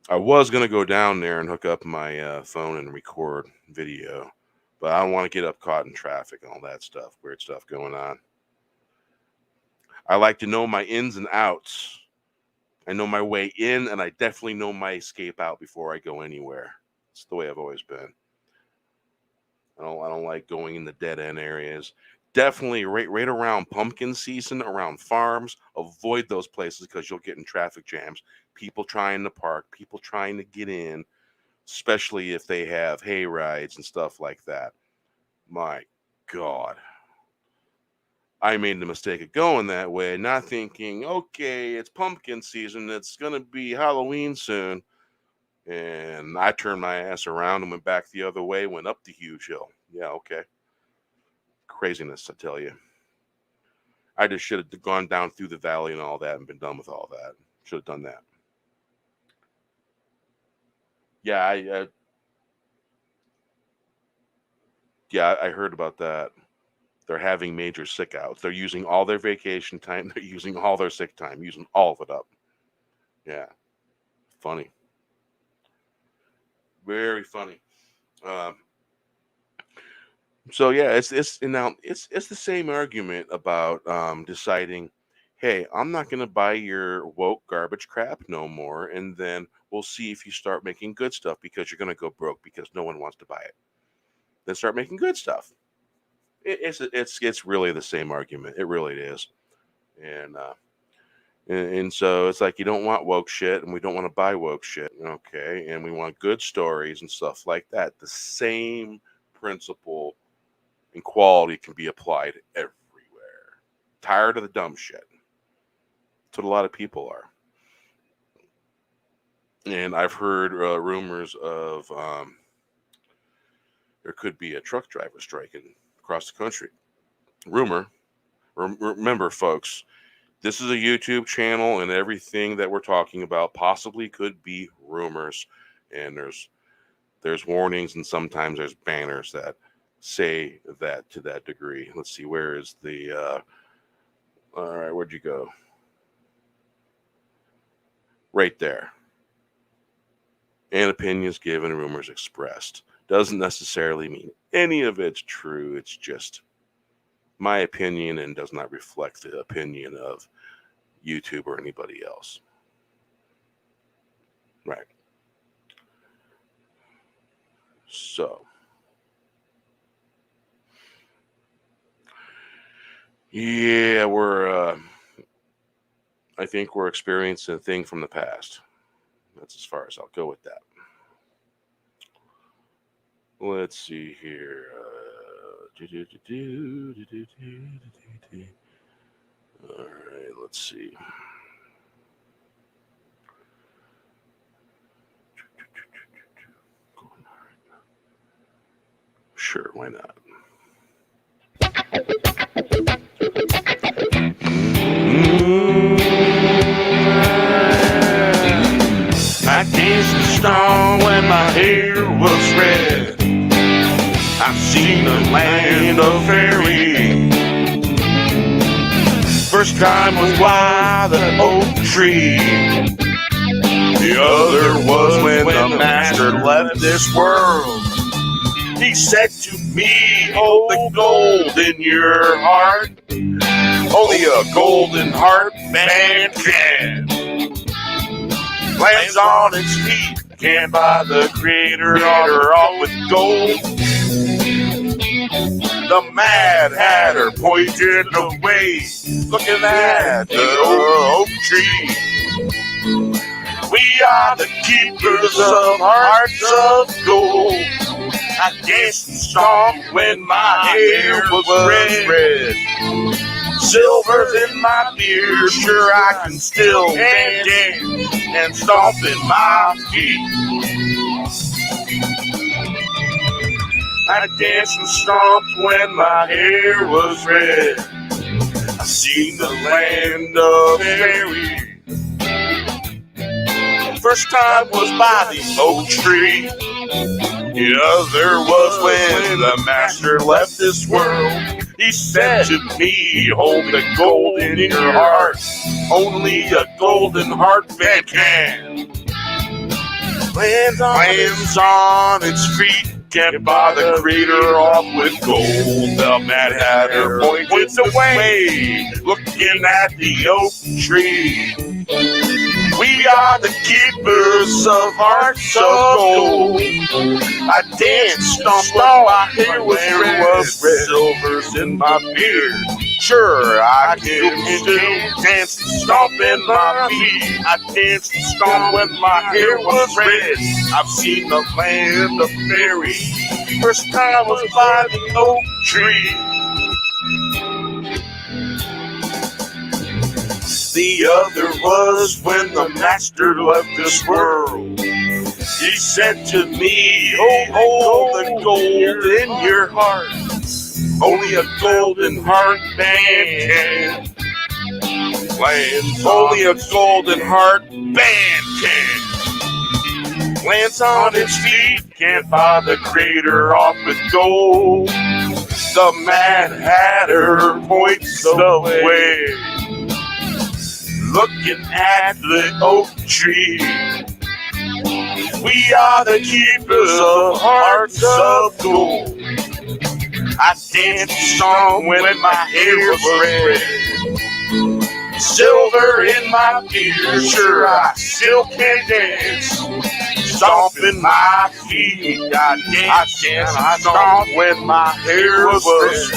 I was gonna go down there and hook up my phone and record video, but I don't want to get up caught in traffic and all that stuff, weird stuff going on. I like to know my ins and outs. I know my way in, and I definitely know my escape out before I go anywhere. It's the way I've always been. I don't like going in the dead end areas. Definitely right around pumpkin season, around farms. Avoid those places because you'll get in traffic jams. People trying to park, people trying to get in, especially if they have hay rides and stuff like that. My God. I made the mistake of going that way, not thinking, okay, it's pumpkin season, it's going to be Halloween soon. And I turned my ass around and went back the other way, went up the huge hill. Yeah, okay. Craziness, I tell you. I just should have gone down through the valley and all that and been done with all that. Should have done that. Yeah, I heard about that. They're having major sick outs. They're using all their vacation time. They're using all their sick time, using all of it up. Yeah. Funny. Very funny. So yeah, it's the same argument about deciding, hey, I'm not gonna buy your woke garbage crap no more, and then we'll see if you start making good stuff because you're gonna go broke because no one wants to buy it. Then start making good stuff. It's really the same argument. It really is. And so it's like you don't want woke shit, and we don't want to buy woke shit, okay? And we want good stories and stuff like that. The same principle and quality can be applied everywhere. Tired of the dumb shit. That's what a lot of people are. And I've heard rumors of there could be a truck driver striking across the country. Rumor. Remember, folks, this is a YouTube channel, and everything that we're talking about possibly could be rumors. And there's warnings, and sometimes there's banners that say that to that degree. Let's see, where is the all right, where'd you go? Right there. And opinions given, rumors expressed. Doesn't necessarily mean any of it's true. It's just my opinion and does not reflect the opinion of YouTube or anybody else. Right. So, yeah, I think we're experiencing a thing from the past. That's as far as I'll go with that. Let's see here. All right, let's see. Sure, why not? I danced the storm when my hair was red. I've seen the land of fairy. First time was by the oak tree. The other was when the master left this world. He said to me, oh, the gold in your heart, only a golden heart man can. Lands on its feet, can't buy the creator off with gold. The Mad Hatter pointed away, looking at the oak tree. We are the keepers of hearts of gold. I danced and stomped when my hair was red. Silver's in my beard, sure I can still dance and stomp in my feet. I danced and stomped when my hair was red. I seen the land of fairy. First time was by the oak tree. The other was when the master left this world. He said to me, hold the gold in your heart. Only a golden heart man can. Lands on its feet, can't buy the creator off with gold. The Mad Hatter points away, looking at the oak tree. We are the keepers of hearts of gold. I danced, stomped, my hair was red. Silver's in my beard. Sure, I can still dance and stomp in my feet. I danced and stomped when my hair was red. I've seen the land of fairy. First time was by the oak tree. The other was when the master left this world. He said to me, hold the gold in your heart. Only a golden heart man can. Only a golden heart band can. Lands on its feet, can't buy the crater off with gold. The Mad Hatter points the way, looking at the oak tree. We are the keepers of hearts of gold. I danced a song when my hair was red, silver in my beard. Sure, I still can dance, stomping my feet. I danced a song when my hair was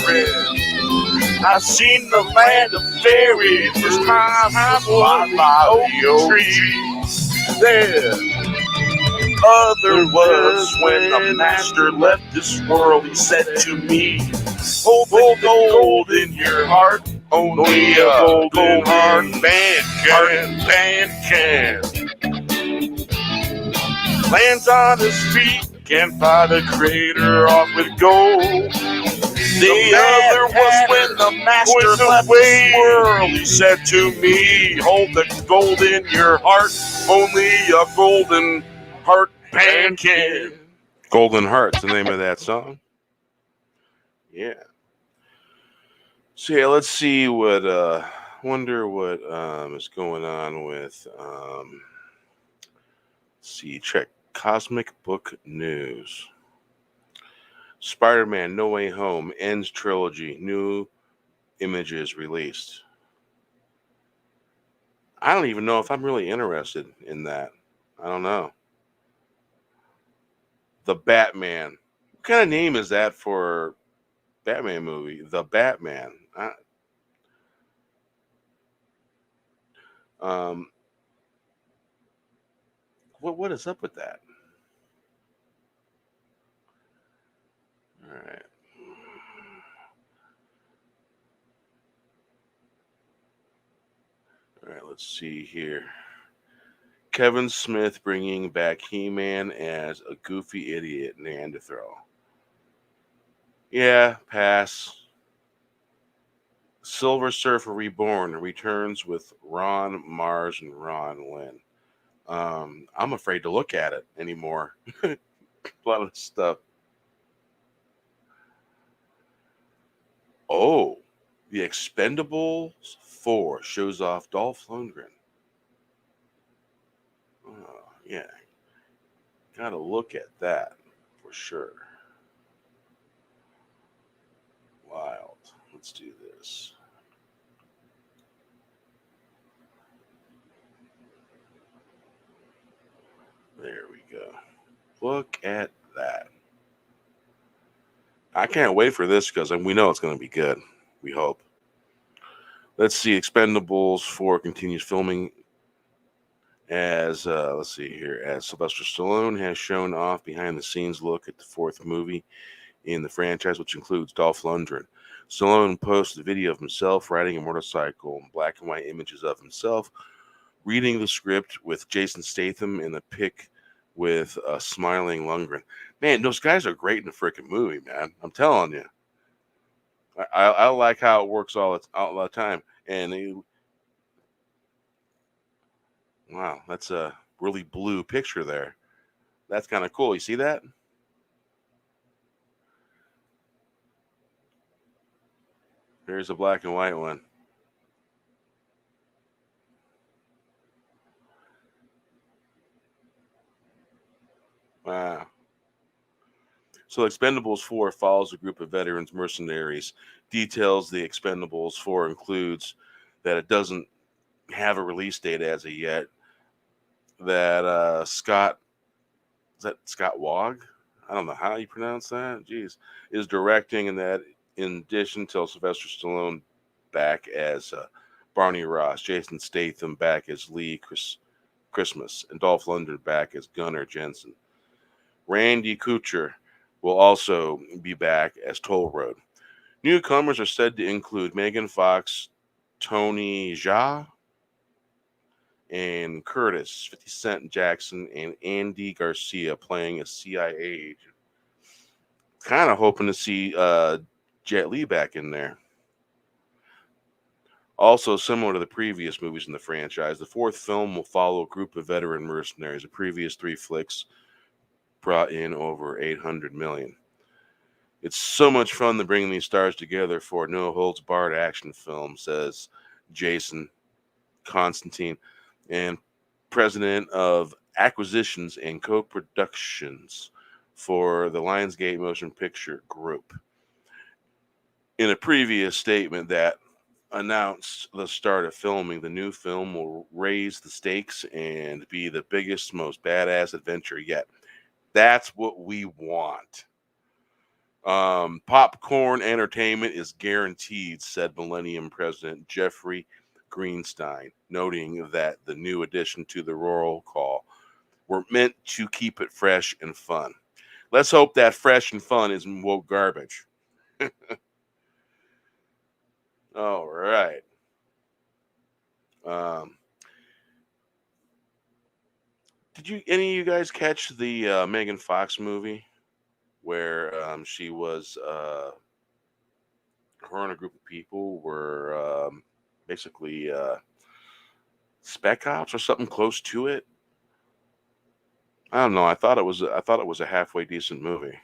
red. I seen the land of fairies first time I was by the oak tree. There. Other was when the master left this world. He said to me, hold the gold in your heart. Only a golden heart man can. Lands on his feet, can't buy the crater off with gold. The other was when the master left this world. He said to me, hold the gold in your heart. Only a golden heart man can. Golden Heart's the name of that song. Yeah. So yeah, let's see what wonder what is going on with let's see, check Cosmic Book News. Spider-Man No Way Home ends trilogy. New images released. I don't even know if I'm really interested in that. I don't know. The Batman. What kind of name is that for Batman movie? The Batman. What is up with that? All right. All right, let's see here. Kevin Smith bringing back He-Man as a goofy idiot Neanderthal. Yeah, pass. Silver Surfer Reborn returns with Ron Mars and Ron Lynn. I'm afraid to look at it anymore. A lot of stuff. Oh, The Expendables 4 shows off Dolph Lundgren. Oh, yeah. Gotta look at that for sure. Wild. Let's do this. There we go. Look at that. I can't wait for this because we know it's going to be good. We hope. Let's see. Expendables 4 continues filming as, let's see here, as Sylvester Stallone has shown off behind the scenes look at the fourth movie in the franchise, which includes Dolph Lundgren. Stallone posted a video of himself riding a motorcycle, black and white images of himself reading the script with Jason Statham in the pic with a smiling Lundgren. Man, those guys are great in the freaking movie, man. I'm telling you. I like how it works all the time. And wow, that's a really blue picture there. That's kind of cool. You see that? Here's a black and white one. Wow. So Expendables 4 follows a group of veterans mercenaries. Details the Expendables 4 includes that it doesn't have a release date as of yet. That Scott Wag? I don't know how you pronounce that. Jeez, is directing, and that in addition to Sylvester Stallone back as Barney Ross, Jason Statham back as Lee Christmas, and Dolph Lundgren back as Gunnar Jensen. Randy Couture will also be back as Toll Road. Newcomers are said to include Megan Fox, Tony Jaa, and Curtis, 50 Cent Jackson, and Andy Garcia playing a CIA agent. Kind of hoping to see Jet Li back in there. Also, similar to the previous movies in the franchise, the fourth film will follow a group of veteran mercenaries. The previous 3 flicks brought in over $800 million. It's so much fun to bring these stars together for a no-holds-barred action film, says Jason Constantine, and president of acquisitions and co-productions for the Lionsgate Motion Picture Group. In a previous statement that announced the start of filming, the new film will raise the stakes and be the biggest, most badass adventure yet. That's what we want. Popcorn entertainment is guaranteed, said Millennium President Jeffrey Greenstein, noting that the new addition to the roll call were meant to keep it fresh and fun. Let's hope that fresh and fun isn't woke garbage. All right. Did any of you guys catch the Megan Fox movie where she was her and a group of people were basically spec ops or something close to it? I don't know. I thought it was a halfway decent movie.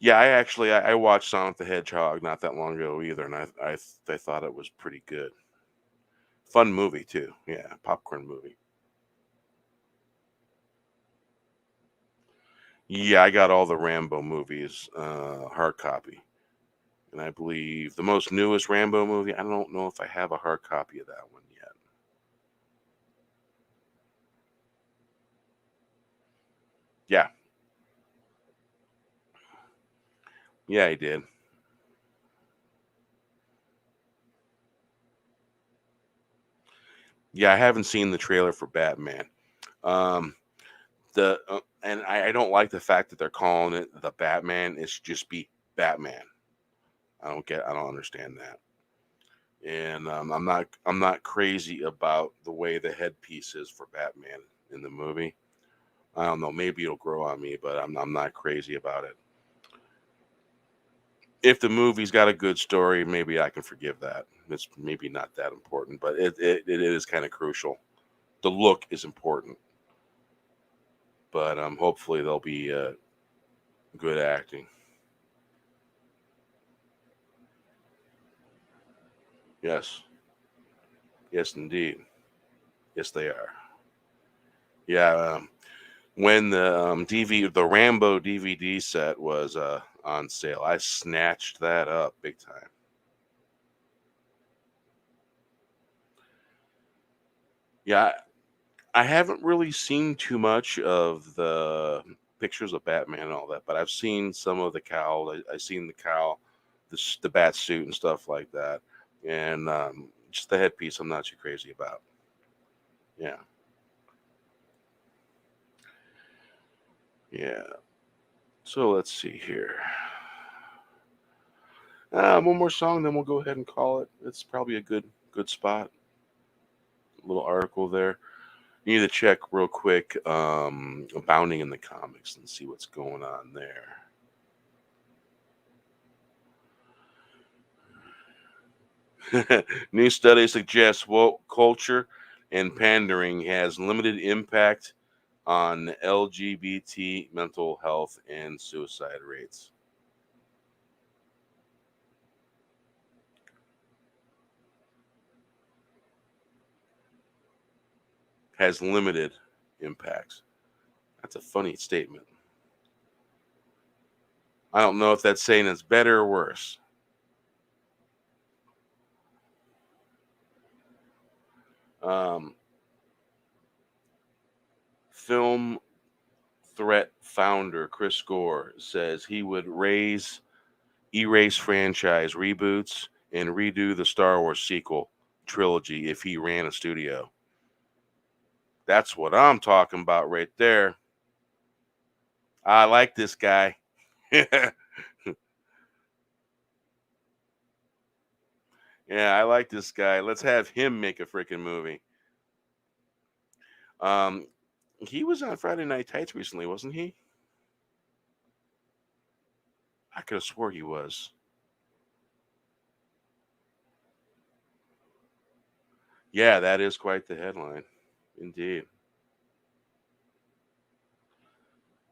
Yeah, I watched Sonic the Hedgehog not that long ago either, and I thought it was pretty good. Fun movie too. Yeah, popcorn movie. Yeah, I got all the Rambo movies, hard copy. And I believe the most newest Rambo movie, I don't know if I have a hard copy of that one yet. Yeah. Yeah, I did. Yeah, I haven't seen the trailer for Batman. And I don't like the fact that they're calling it the Batman. It should just be Batman. I don't understand that. And I'm not crazy about the way the headpiece is for Batman in the movie. I don't know, maybe it'll grow on me, but I'm not crazy about it. If the movie's got a good story, maybe I can forgive that. It's maybe not that important, but it is kind of crucial. The look is important, but hopefully there'll be good acting. Yes, yes, indeed. Yes, they are. Yeah, when the Rambo DVD set was on sale, I snatched that up big time. Yeah, I haven't really seen too much of the pictures of Batman and all that, but I've seen some of the cowl. I've seen the cowl, the bat suit and stuff like that, and just the headpiece. I'm not too crazy about. Yeah, yeah. So let's see here. One more song, then we'll go ahead and call it. It's probably a good spot. A little article there. You need to check real quick Abounding in the Comics and see what's going on there. New study suggests woke culture and pandering has limited impact on LGBT mental health and suicide rates. Has limited impacts. That's a funny statement. I don't know if that's saying it's better or worse. Film Threat founder Chris Gore says he would erase franchise reboots and redo the Star Wars sequel trilogy if he ran a studio. That's what I'm talking about right there. I like this guy. Yeah, I like this guy. Let's have him make a freaking movie. He was on Friday Night Tights recently, wasn't he? I could have swore he was. Yeah, that is quite the headline. Indeed.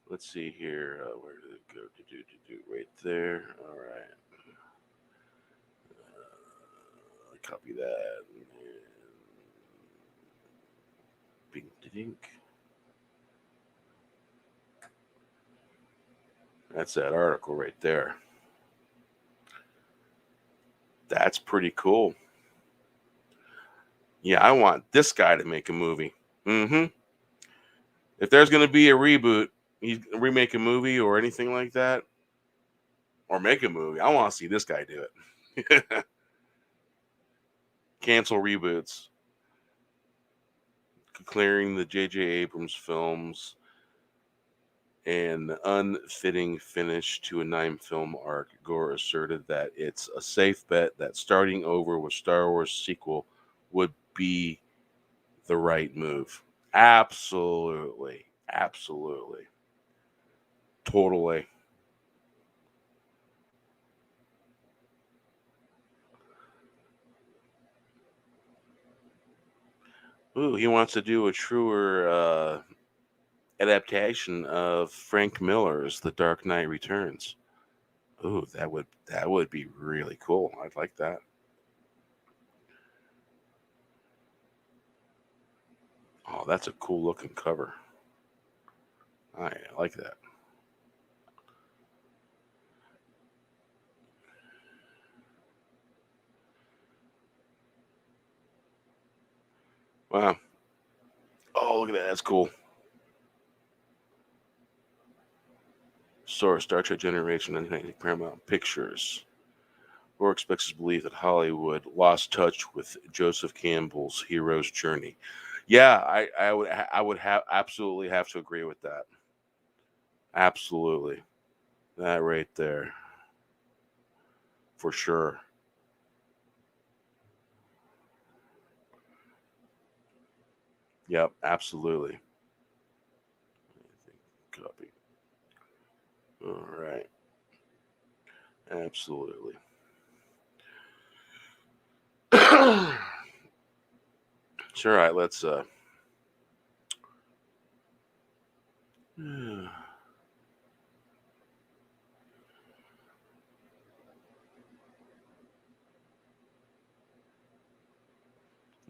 Let's see here. Where did it go? Right there. All right. Copy that. Bing, dink. That's that article right there. That's pretty cool. Yeah, I want this guy to make a movie. If there's going to be a reboot, remake a movie or anything like that, or make a movie, I want to see this guy do it. Cancel reboots. Clearing the J.J. Abrams films and the unfitting finish to a 9-film arc. Gore asserted that it's a safe bet that starting over with Star Wars sequel would be the right move. Absolutely. Absolutely. Totally. Ooh, he wants to do a truer adaptation of Frank Miller's The Dark Knight Returns. Ooh, that would be really cool. I'd like that. Oh, that's a cool looking cover. I like that. Wow. Oh, look at that. That's cool. Source, Star Trek Generation, 1990, Paramount Pictures. Gore expects us to believe that Hollywood lost touch with Joseph Campbell's hero's journey. Yeah, I would have absolutely have to agree with that. Absolutely. That right there. For sure. Yep, absolutely. Copy. All right. Absolutely. Sure, all right, let's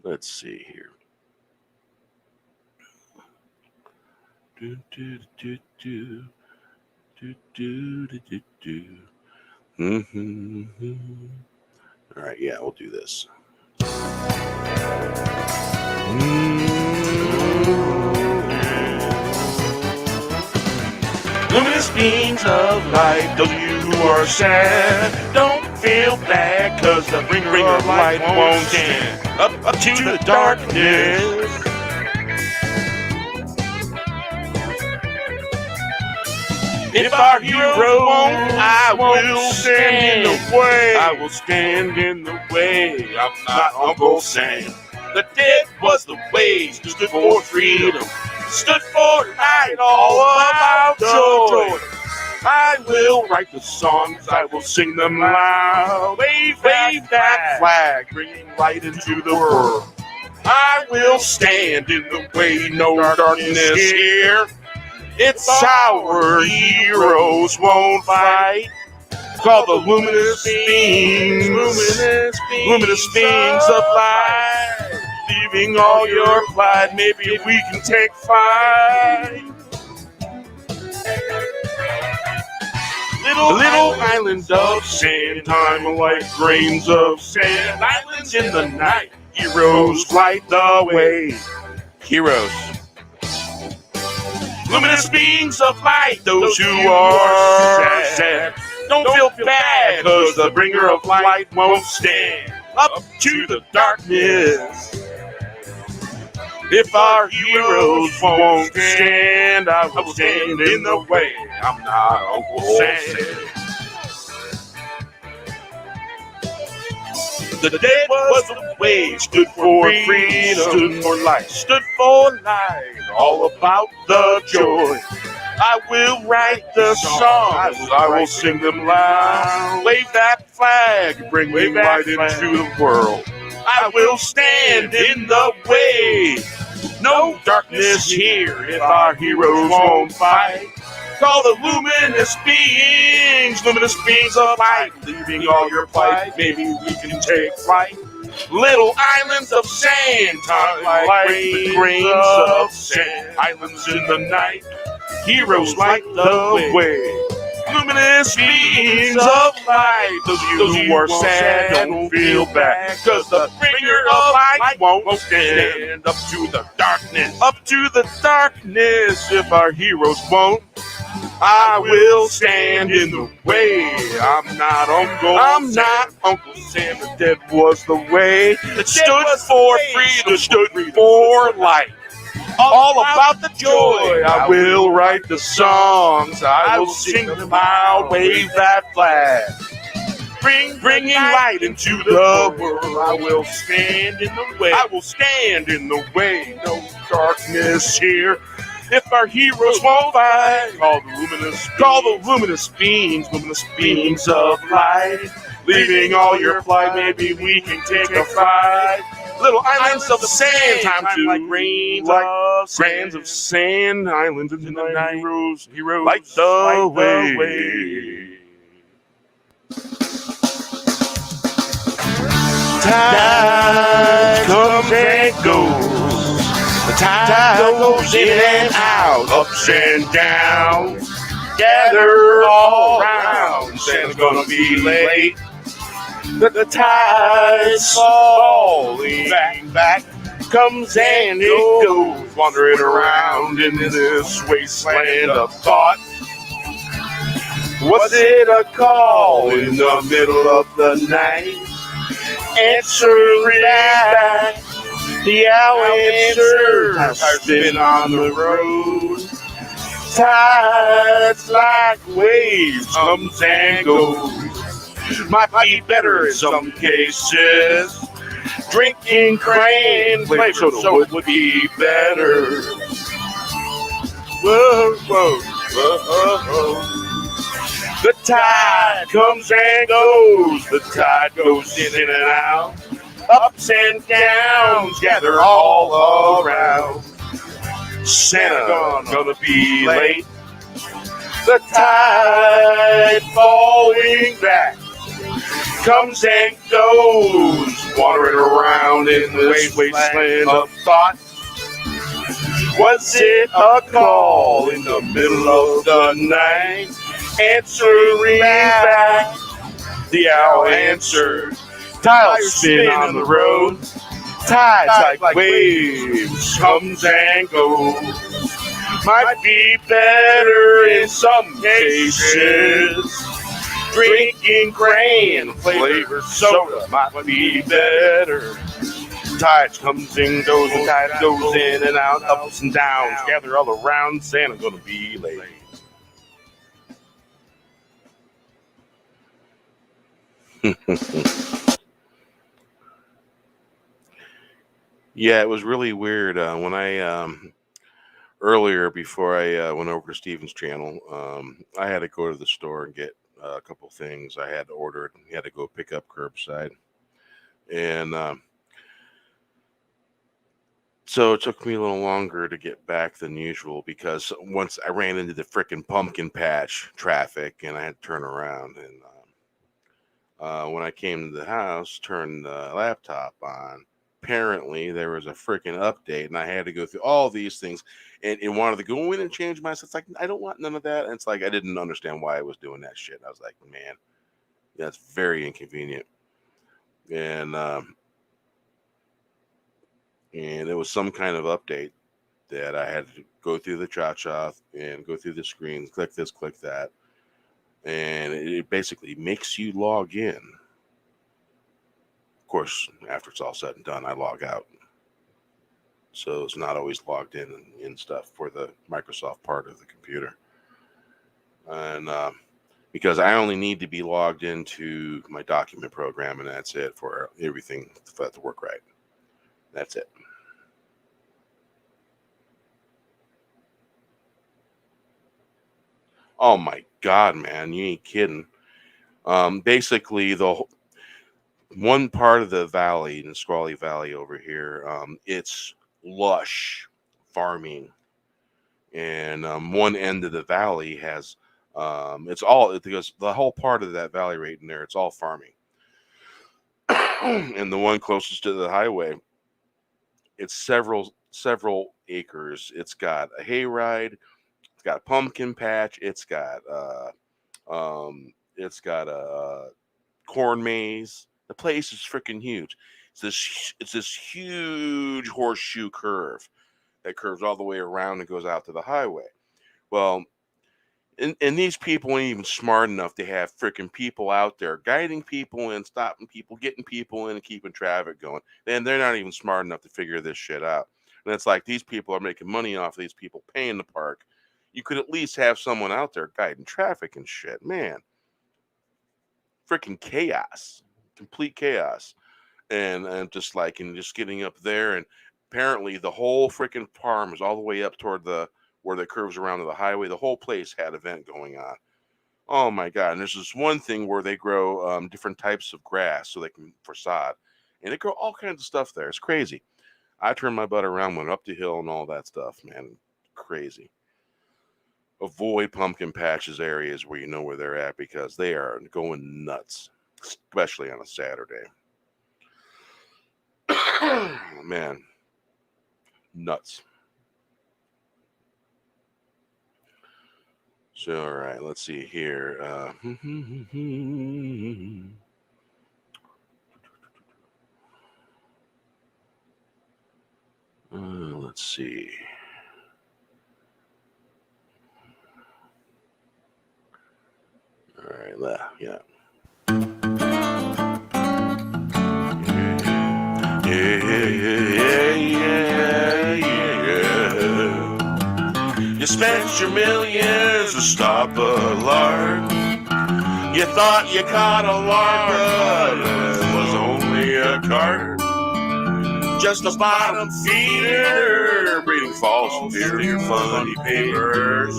let's see here. Do, do, do, do, do, do, do, do, do. All right, yeah, we'll do this. Luminous beams of light, those of you who are sad, don't feel bad, cause the bringer of light won't stand up to the darkness. If our hero won't, I will stand in the way. I will stand in the way. I'm not Uncle Sam. The dead was the way. Stood for freedom. Stood for light. All about joy. I will write the songs. I will sing them loud. Wave that flag, bringing light into the world. I will stand in the way. No darkness here. It's our heroes won't fight. Called the luminous beams, luminous beams of light. Leaving all your pride, maybe we can take flight. Little island of sand, time like grains of sand. Islands in the night, heroes light the way. Heroes. Luminous beings of light, those who are sad. Don't feel bad, cause the bringer of light won't stand up to the darkness. If our heroes won't stand, I will stand in the way. I'm not Uncle Sam. The dead was the way, stood for freedom, stood for life, stood for life, all about the joy. I will write the songs, I will sing them loud. Wave that flag, bring light into the world. I will stand in the way. No darkness here if our heroes won't fight. Call the luminous beings of light, leaving all your plight. Maybe we can take flight. Little islands of sand, time like the grains of sand. Islands in the night, heroes light the way. Luminous beings of light, those of you who are sad, don't feel bad, cause the bringer of light won't stand up to the darkness. Up to the darkness, if our heroes won't, I will stand in the way. I'm not Uncle Sam. The dead was the way that stood for freedom, stood for light. All about the joy. I will write the songs. I will sing them loud. Wave that flag. Bringing light into the world. I will stand in the way. I will stand in the way. No darkness here. If our heroes won't fight, call the luminous beings of light. Leaving all your plight, maybe we can take a fight. Little islands of sand, time to like grains of sand. Islands in the night, heroes light the way. Tide comes and goes. The tide goes in and out, ups and downs. Gather all around. Santa's gonna be late. The tide's falling back, comes and it goes, wandering around in this wasteland of thought. Was it a call in the middle of the night? Answering back, the owl answered, I've been on the road. Tides like waves, comes and goes. Might be better in some cases. Drinking crayon flavored soda would be better. Whoa, whoa, whoa, whoa. The tide comes and goes. The tide goes in and out. Ups and downs gather all around. Santa gonna be late. The tide falling back, comes and goes, wandering around in this wasteland of thought. Was it a call in the middle of the night? Answering back, the owl answered. Tides spin on the road. Tides like waves, comes and goes. Might be better in some cases. Drinking crayon flavored soda might be better. Tides comes and goes, and tide goes in and out, ups and downs, gather all around. Santa's gonna be late. Yeah, it was really weird when I earlier before I went over to Steven's channel. I had to go to the store and get a couple things I had ordered. He had to go pick up curbside, and so it took me a little longer to get back than usual because once I ran into the frickin' pumpkin patch traffic and I had to turn around. And when I came to the house, turned the laptop on. Apparently, there was a freaking update, and I had to go through all these things and wanted to go in and change my. It's like I don't want none of that. And it's like I didn't understand why I was doing that shit. I was like, man, that's very inconvenient. And it was some kind of update that I had to go through the cha-cha and go through the screens, click this, click that, and it basically makes you log in. Of course, after it's all said and done, I log out. So it's not always logged in stuff for the Microsoft part of the computer. And because I only need to be logged into my document program, and that's it for everything for that to work right. That's it. Oh my God, man, you ain't kidding. Basically, one part of the valley, in Squally Valley over here, it's lush farming, and one end of the valley has because the whole part of that valley right in there, it's all farming. And the one closest to the highway, it's several acres. It's got a hayride, it's got a pumpkin patch, it's got a corn maze. The place is freaking huge. It's this huge horseshoe curve that curves all the way around and goes out to the highway. Well, and these people ain't even smart enough to have freaking people out there guiding people and stopping people, getting people in and keeping traffic going. And they're not even smart enough to figure this shit out. And it's like these people are making money off of these people paying the park. You could at least have someone out there guiding traffic and shit. Man, freaking chaos, complete chaos. And just getting up there, and apparently the whole freaking farm is all the way up toward where the curves around to the highway. The whole place had an event going on. Oh my God. And there's this one thing where they grow different types of grass so they can for sod, and they grow all kinds of stuff there. It's crazy. I turned my butt around, went up the hill and all that stuff, man. Crazy. Avoid pumpkin patches areas where you know where they're at, because they are going nuts, especially on a Saturday. Man, nuts. So, all right, let's see here. Let's see. All right, yeah. You spent your millions to stop a lark. You thought you caught a lark, but it was only a carp. Just a bottom feeder, breeding false fear, funny papers.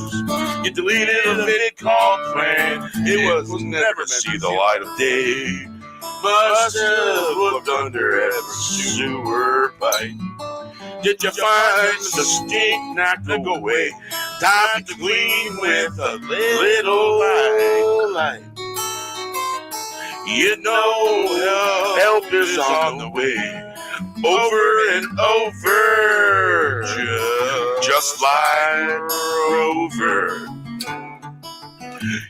You deleted a video called Plan. It was never to see the light of day. Must have looked under every sewer pipe. Did you find the stink? Not go away. Time to clean with a little light. You know help is on the way. Over and over, just like Rover.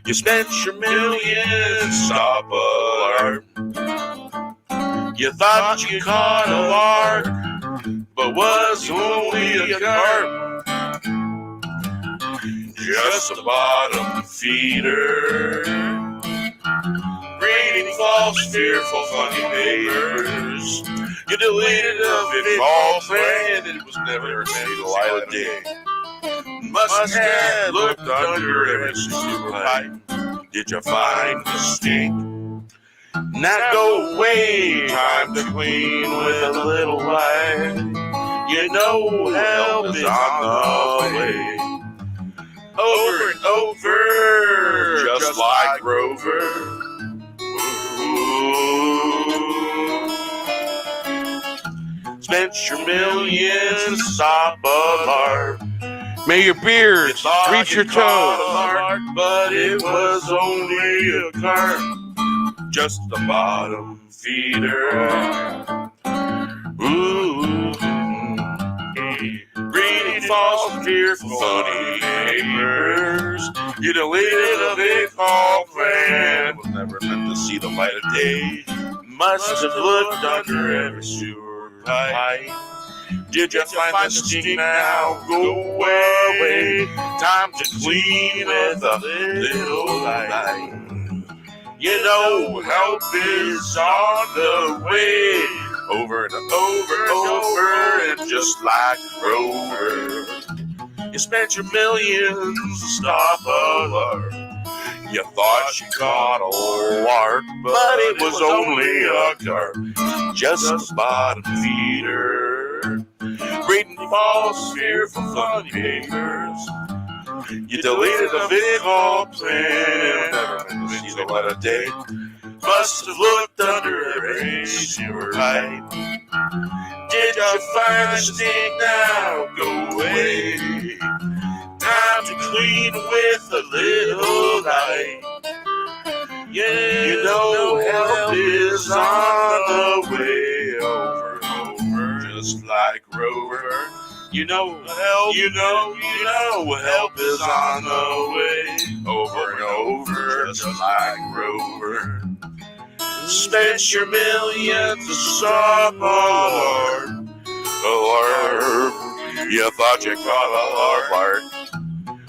You spent your millions, stop a lark. You thought you caught a lark, but was only a carp. Just a bottom feeder, reading false, fearful, funny papers. You deleted a video all planned, it was never to see the light of day. Must have looked under every sewer pipe. Did you find the stink? Not go away, time to clean with a little light. You know help is on the way. Over and over, just like Rover. Spent your millions, stop a lark. May your beards reach your toes, but it was only a carp. Just a bottom feeder. Ooh, reading false, fearful, funny papers. You deleted a big call plan. Was never meant to see the light of day. Must have looked under every sewer pipe. Did you find the stink now? Go away. Time to clean with a little light. You know help is on the way. Over and over and over, and just like Rover. You spent your millions to stop a lark. You thought you caught a lark, but it was only a carp, just a bottom feeder, breeding false fear for funny papers. You deleted a video called Plan, never meant to see the light of day. Must have looked under her face, you were right. Did you find the stink now? Go away. Time to clean with a little light. Yeah, you know help is on the way over and over, just like Rover. You know help is on the way over and over, just like Rover. Spent your millions to softball alert. You thought you caught a lark,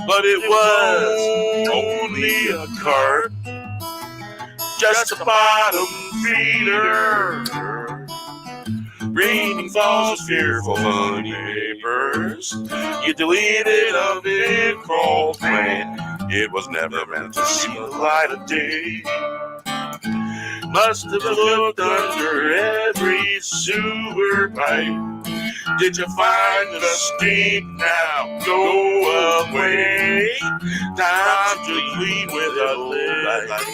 but it was only a carp, just a bottom feeder, breeding false fearful funny papers. You deleted a vid called Plan, it was never meant to see the light of day. Must have looked under every sewer pipe. Did you find the steam now? Go away. Time to clean with a light.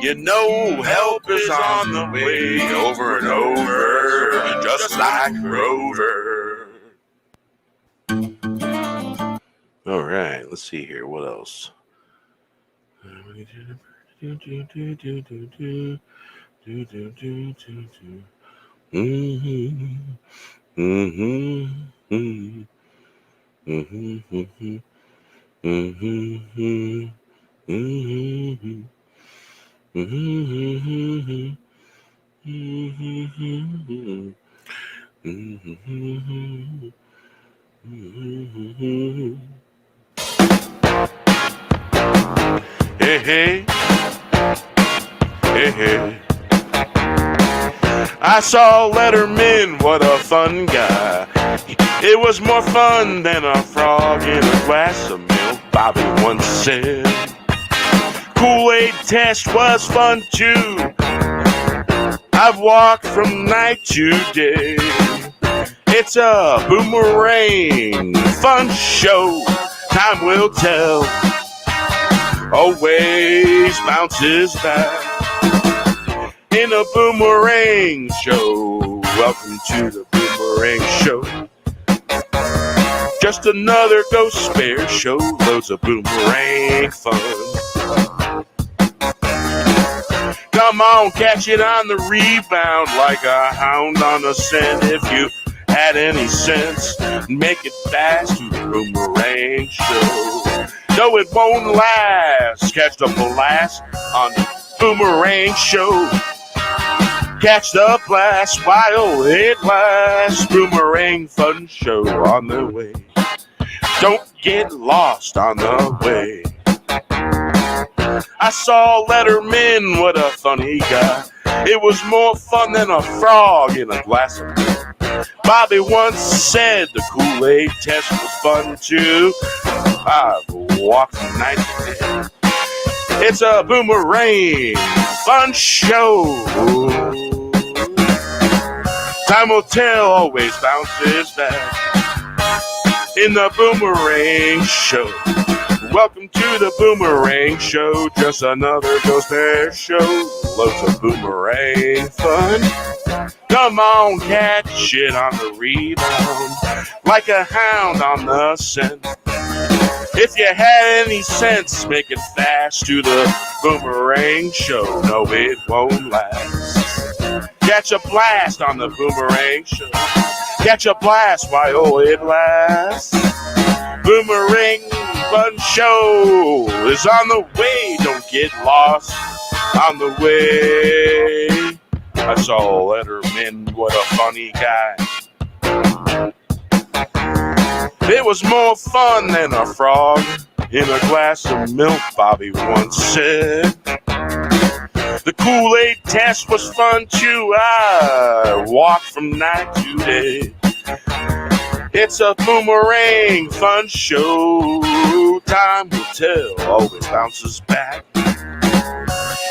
You know help is on the way over and over, just like Rover. All right, let's see here. What else? Hey, hey. Hey, hey. I saw Letterman, what a fun guy. It was more fun than a frog in a glass of milk, Bobby once said. Kool-Aid test was fun too. I've walked from night to day. It's a boomerang fun show, time will tell. Always bounces back in a boomerang show. Welcome to the Boomerang Show. Just another Ghost Bear show, loads of boomerang fun. Come on, catch it on the rebound like a hound on the scent. If you had any sense, make it fast to the Boomerang Show. No, it won't last. Catch the blast on the Boomerang Show. Catch the blast while it lasts. Boomerang fun show on the way. Don't get lost on the way. I saw Letterman, what a funny guy. It was more fun than a frog in a glass of milk. Bobby once said the Kool-Aid test was fun too. I've walked from night to day. It's a boomerang fun show. Time will tell, always bounces back in the Boomerang Show. Welcome to the Boomerang Show, just another Ghost Bear show. Loads of boomerang fun. Come on, catch it on the rebound like a hound on the scent. If you had any sense, make it fast to the Boomerang Show. No, it won't last. Catch a blast on the Boomerang Show. Catch a blast while it lasts. Boomerang Fun Show is on the way. Don't get lost on the way. I saw Letterman, what a funny guy. It was more fun than a frog in a glass of milk, Bobby once said. The Kool-Aid test was fun too. I walked from night to day. It's a boomerang fun show. time will tell, always bounces back.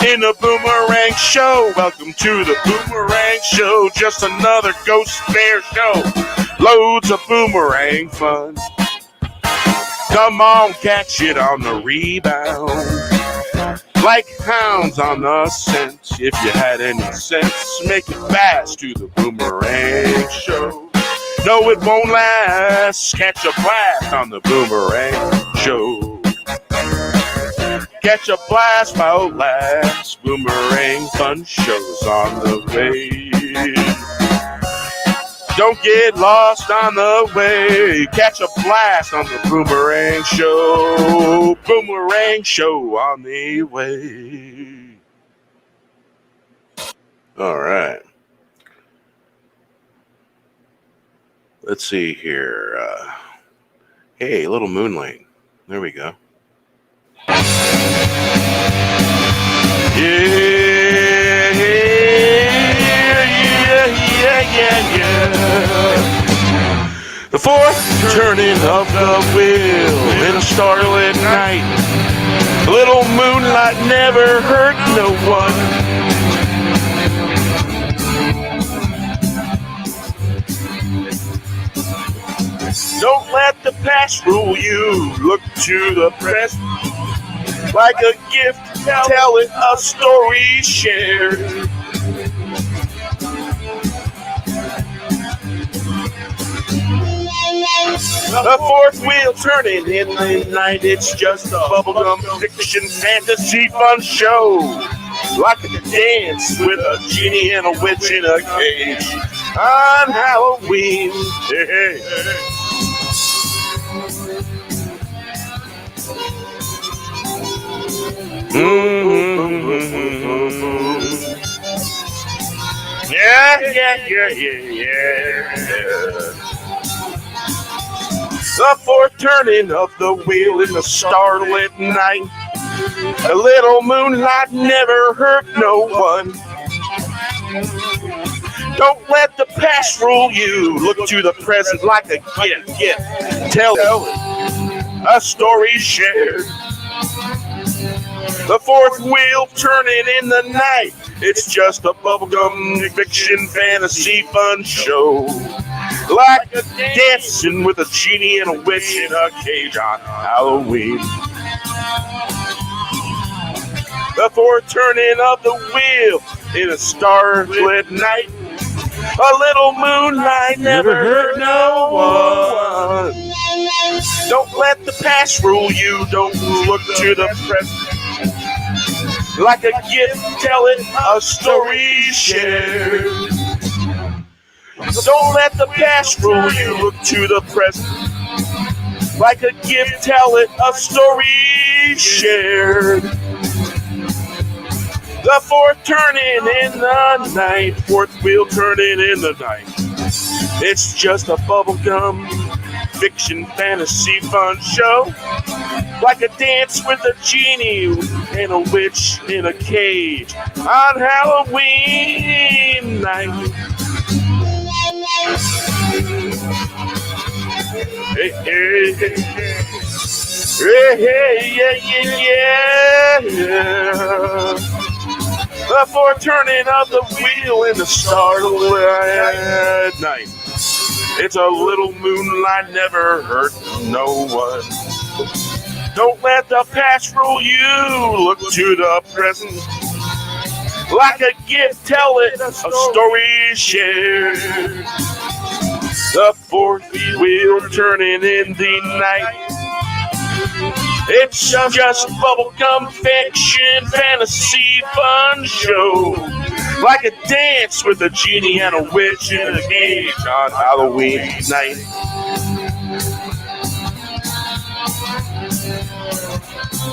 In the Boomerang Show, welcome to the Boomerang Show. Just another Ghost Bear show. Loads of boomerang fun. Come on, catch it on the rebound. Like hounds on the scent. If you had any sense, make it fast to the Boomerang Show. No, it won't last. Catch a blast on the Boomerang Show. Catch a blast while it lasts. Boomerang fun shows on the way. Don't get lost on the way. Catch a blast on the Boomerang Show. Boomerang Show on the way. All right. Let's see here. Hey, little moonlight. There we go. Yeah. The fourth turning of the wheel in a starlit night. A little moonlight never hurt no one. Don't let the past rule you. Look to the present like a gift. Tell it a story shared. The fourth wheel turning in the night. It's just a bubblegum fiction fantasy fun show. Like a dance with a genie and a witch in a cage on Halloween. Hey. Yeah. The fourth turning of the wheel in the starlit night. A little moonlight never hurt no one. Don't let the past rule you. Look to the present like a gift. Tell it a story shared. The fourth wheel turning in the night. It's just a bubblegum fiction fantasy fun show. Like a dancing with a genie and a witch in a cage on Halloween. The fourth turning of the wheel in a starlit night. A little moonlight never hurt no one. Don't let the past rule you. Don't look to the present. Like a gift, tell it a story shared. Don't let the past rule you. Look to the present. Like a gift, tell it a story shared. The fourth turning in the night. Fourth wheel turning in the night. It's just a bubblegum fiction fantasy fun show. Like a dance with a genie and a witch in a cage on Halloween night. Hey, hey, hey, yeah. The fourth turning of the wheel in the starlit night. It's a little moonlight never hurt no one. Don't let the past rule you. Look to the present. Like a gift, tell it a story shared. The fourth wheel turning in the night. It's just bubblegum fiction fantasy fun show. Like a dance with a genie and a witch in a cage on Halloween night.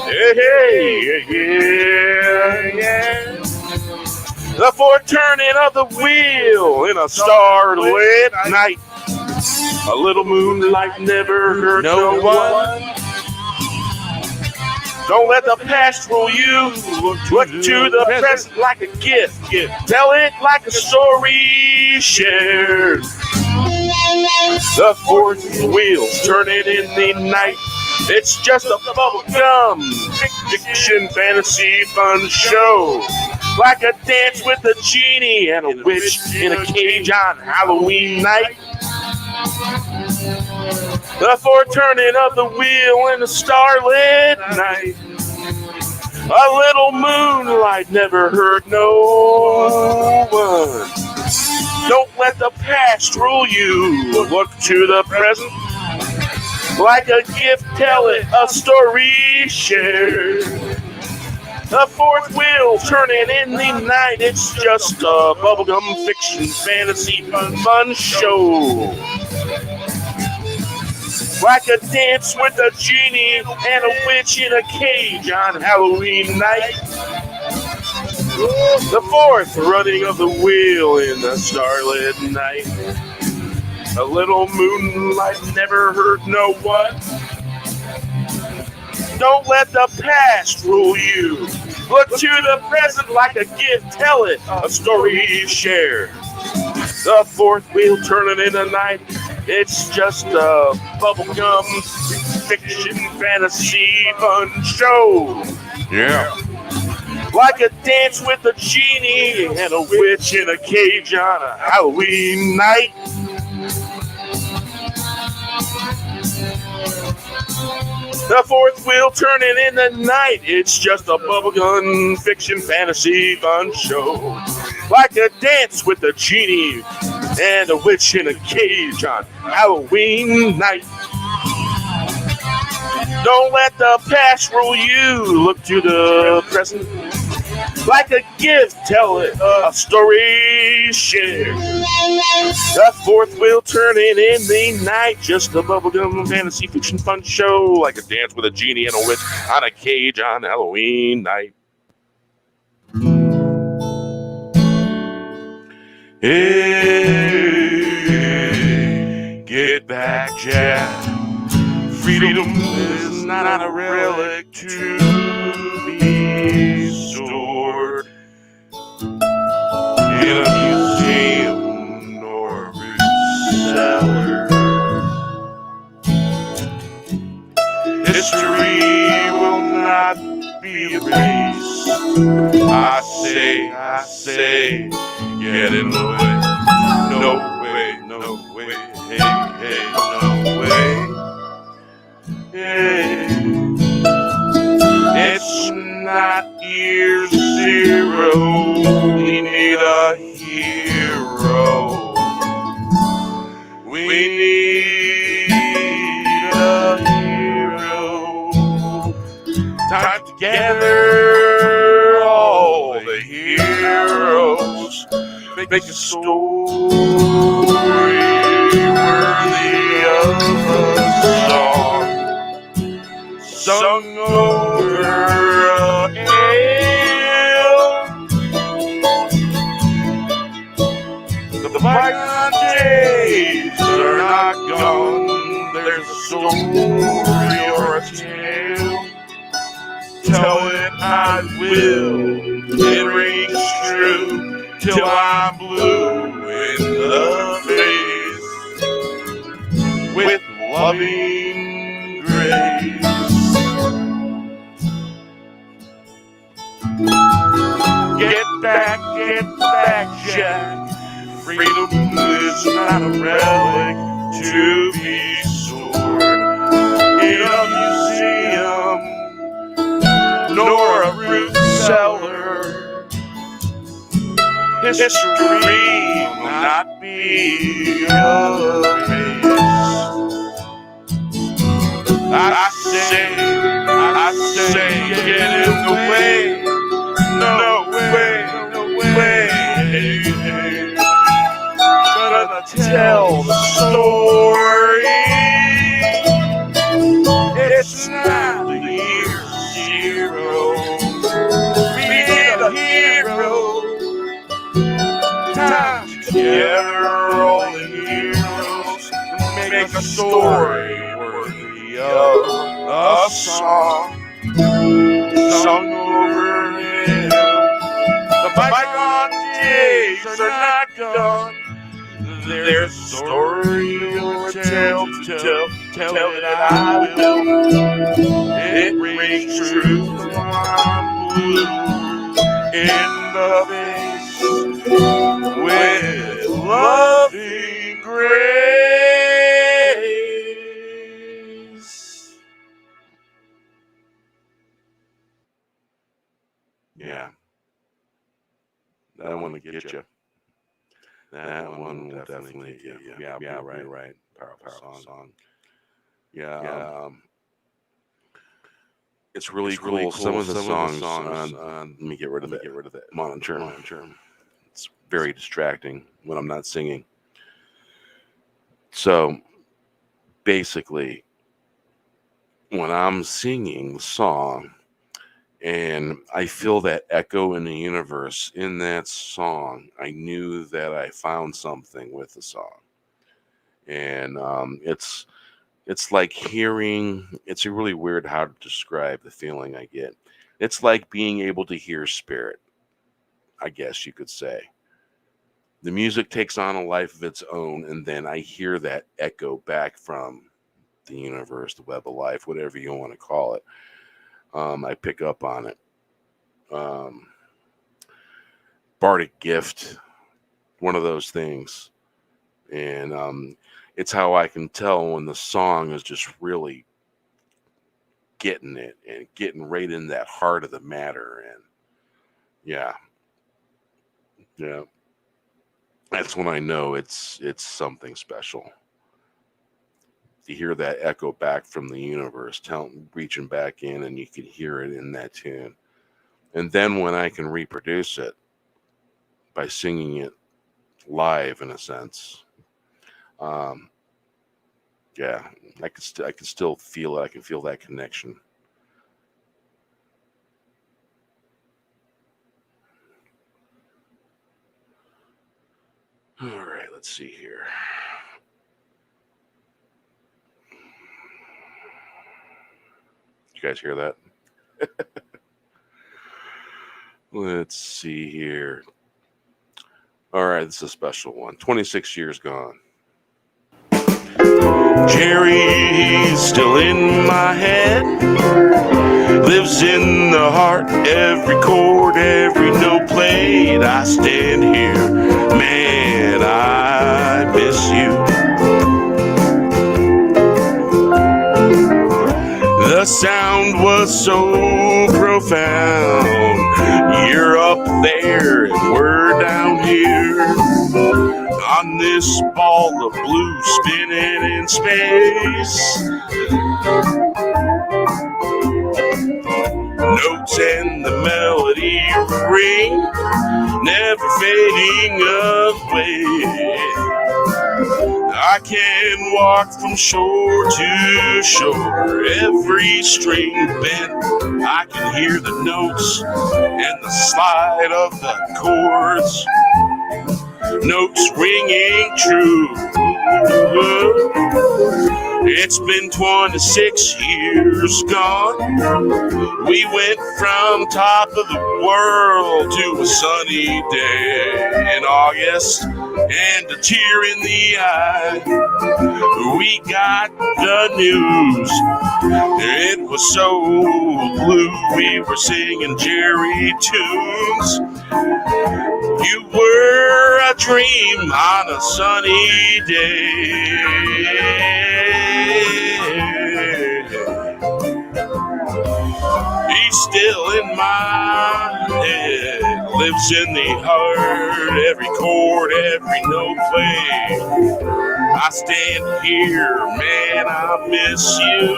Hey, yeah. The fourth turning of the wheel in a starlit night. A little moonlight never hurt no one. Don't let the past rule you. Look to the present like a gift. Tell it like a story shared. The fourth wheel's turning in the night. It's just a bubblegum fiction fantasy fun show. Like a dance with a genie and a witch in a cage on Halloween night. The foreturning of the wheel in a starlit night. A little moonlight never hurt no one. Don't let the past rule you. Look to the present. Like a gift, tell it, a story share. The fourth wheel turning in the night. It's just a bubblegum fiction fantasy fun show. Like a dance with a genie and a witch in a cage on Halloween night. The fourth running of the wheel in the starlit night. A little moonlight never hurt no one. Don't let the past rule you. Look to the present like a gift. Tell it, a story share. The fourth wheel turning in the night. It's just a bubblegum fiction fantasy fun show. Yeah. Like a dance with a genie and a witch in a cage on a Halloween night. The fourth wheel turning in the night. It's just a bubblegum fiction fantasy fun show. Like a dance with a genie and a witch in a cage on Halloween night. Don't let the past rule you. Look to the present. Like a gift, tell it, a story share. The fourth wheel turning in the night. Just a bubblegum fantasy fiction fun show. Like a dance with a genie and a witch on a cage on Halloween night. Hey, get back, Jack. Freedom is not a relic to be stored in a museum or a root cellar. History will not be erased. I say, get in the way. No way, hey, no way. Hey. It's not year zero. We need a hero. We need a hero. Time together, all the heroes make a story worthy of a song. Sung over a hill. The bygone days are not gone. There's a story or a tale. Tell it I will. It rings true till I'm blue in the face with loving grace. Get back, Jack. Freedom is not a relic to be stored in a museum nor a root cellar. History will not be erased. I say, get in the way. No way. Gonna tell the story. It's not the year zero. We need a hero. Time together, all the heroes make a story worthy of a song. Sung over him. The bygone days are not gone. There's a story or a tell it I will. It rings true. I'm blue in the face with loving grace. Yeah. That one will get you. That one will definitely get you. Yeah, right. Powerful song. Yeah. It's really cool. Some of the songs on let me get rid of that monitor. It's very distracting when I'm not singing. So basically, when I'm singing the song and I feel that echo in the universe in that song, I knew that I found something with the song. And it's like hearing, it's really weird how to describe the feeling I get. It's like being able to hear spirit, I guess you could say. The music takes on a life of its own, and then I hear that echo back from the universe, the web of life, whatever you want to call it. I pick up on it. Bardic gift, one of those things. And it's how I can tell when the song is just really getting it and getting right in that heart of the matter. And yeah, that's when I know it's something special. To hear that echo back from the universe, reaching back in, and you can hear it in that tune. And then when I can reproduce it by singing it live, in a sense, yeah, I can still feel it. I can feel that connection. All right, let's see here. You guys hear that? Let's see here. All right, this is a special one. 26 years gone. Jerry's still in my head. Lives in the heart, every chord, every note played. I stand here, man, I miss you. The sound was so profound. You're up there and we're down here on this ball of blue spinning in space. Notes and the melody ring, never fading away. I can walk from shore to shore, every string bent. I can hear the notes and the slide of the chords. Notes ringing true. It's been 26 years gone. We went from top of the world to a sunny day in August and a tear in the eye. We got the news. It was so blue. We were singing Jerry tunes. You were a dream on a sunny day. He's still in my head, lives in the heart, every chord, every note played. I stand here, man, I miss you.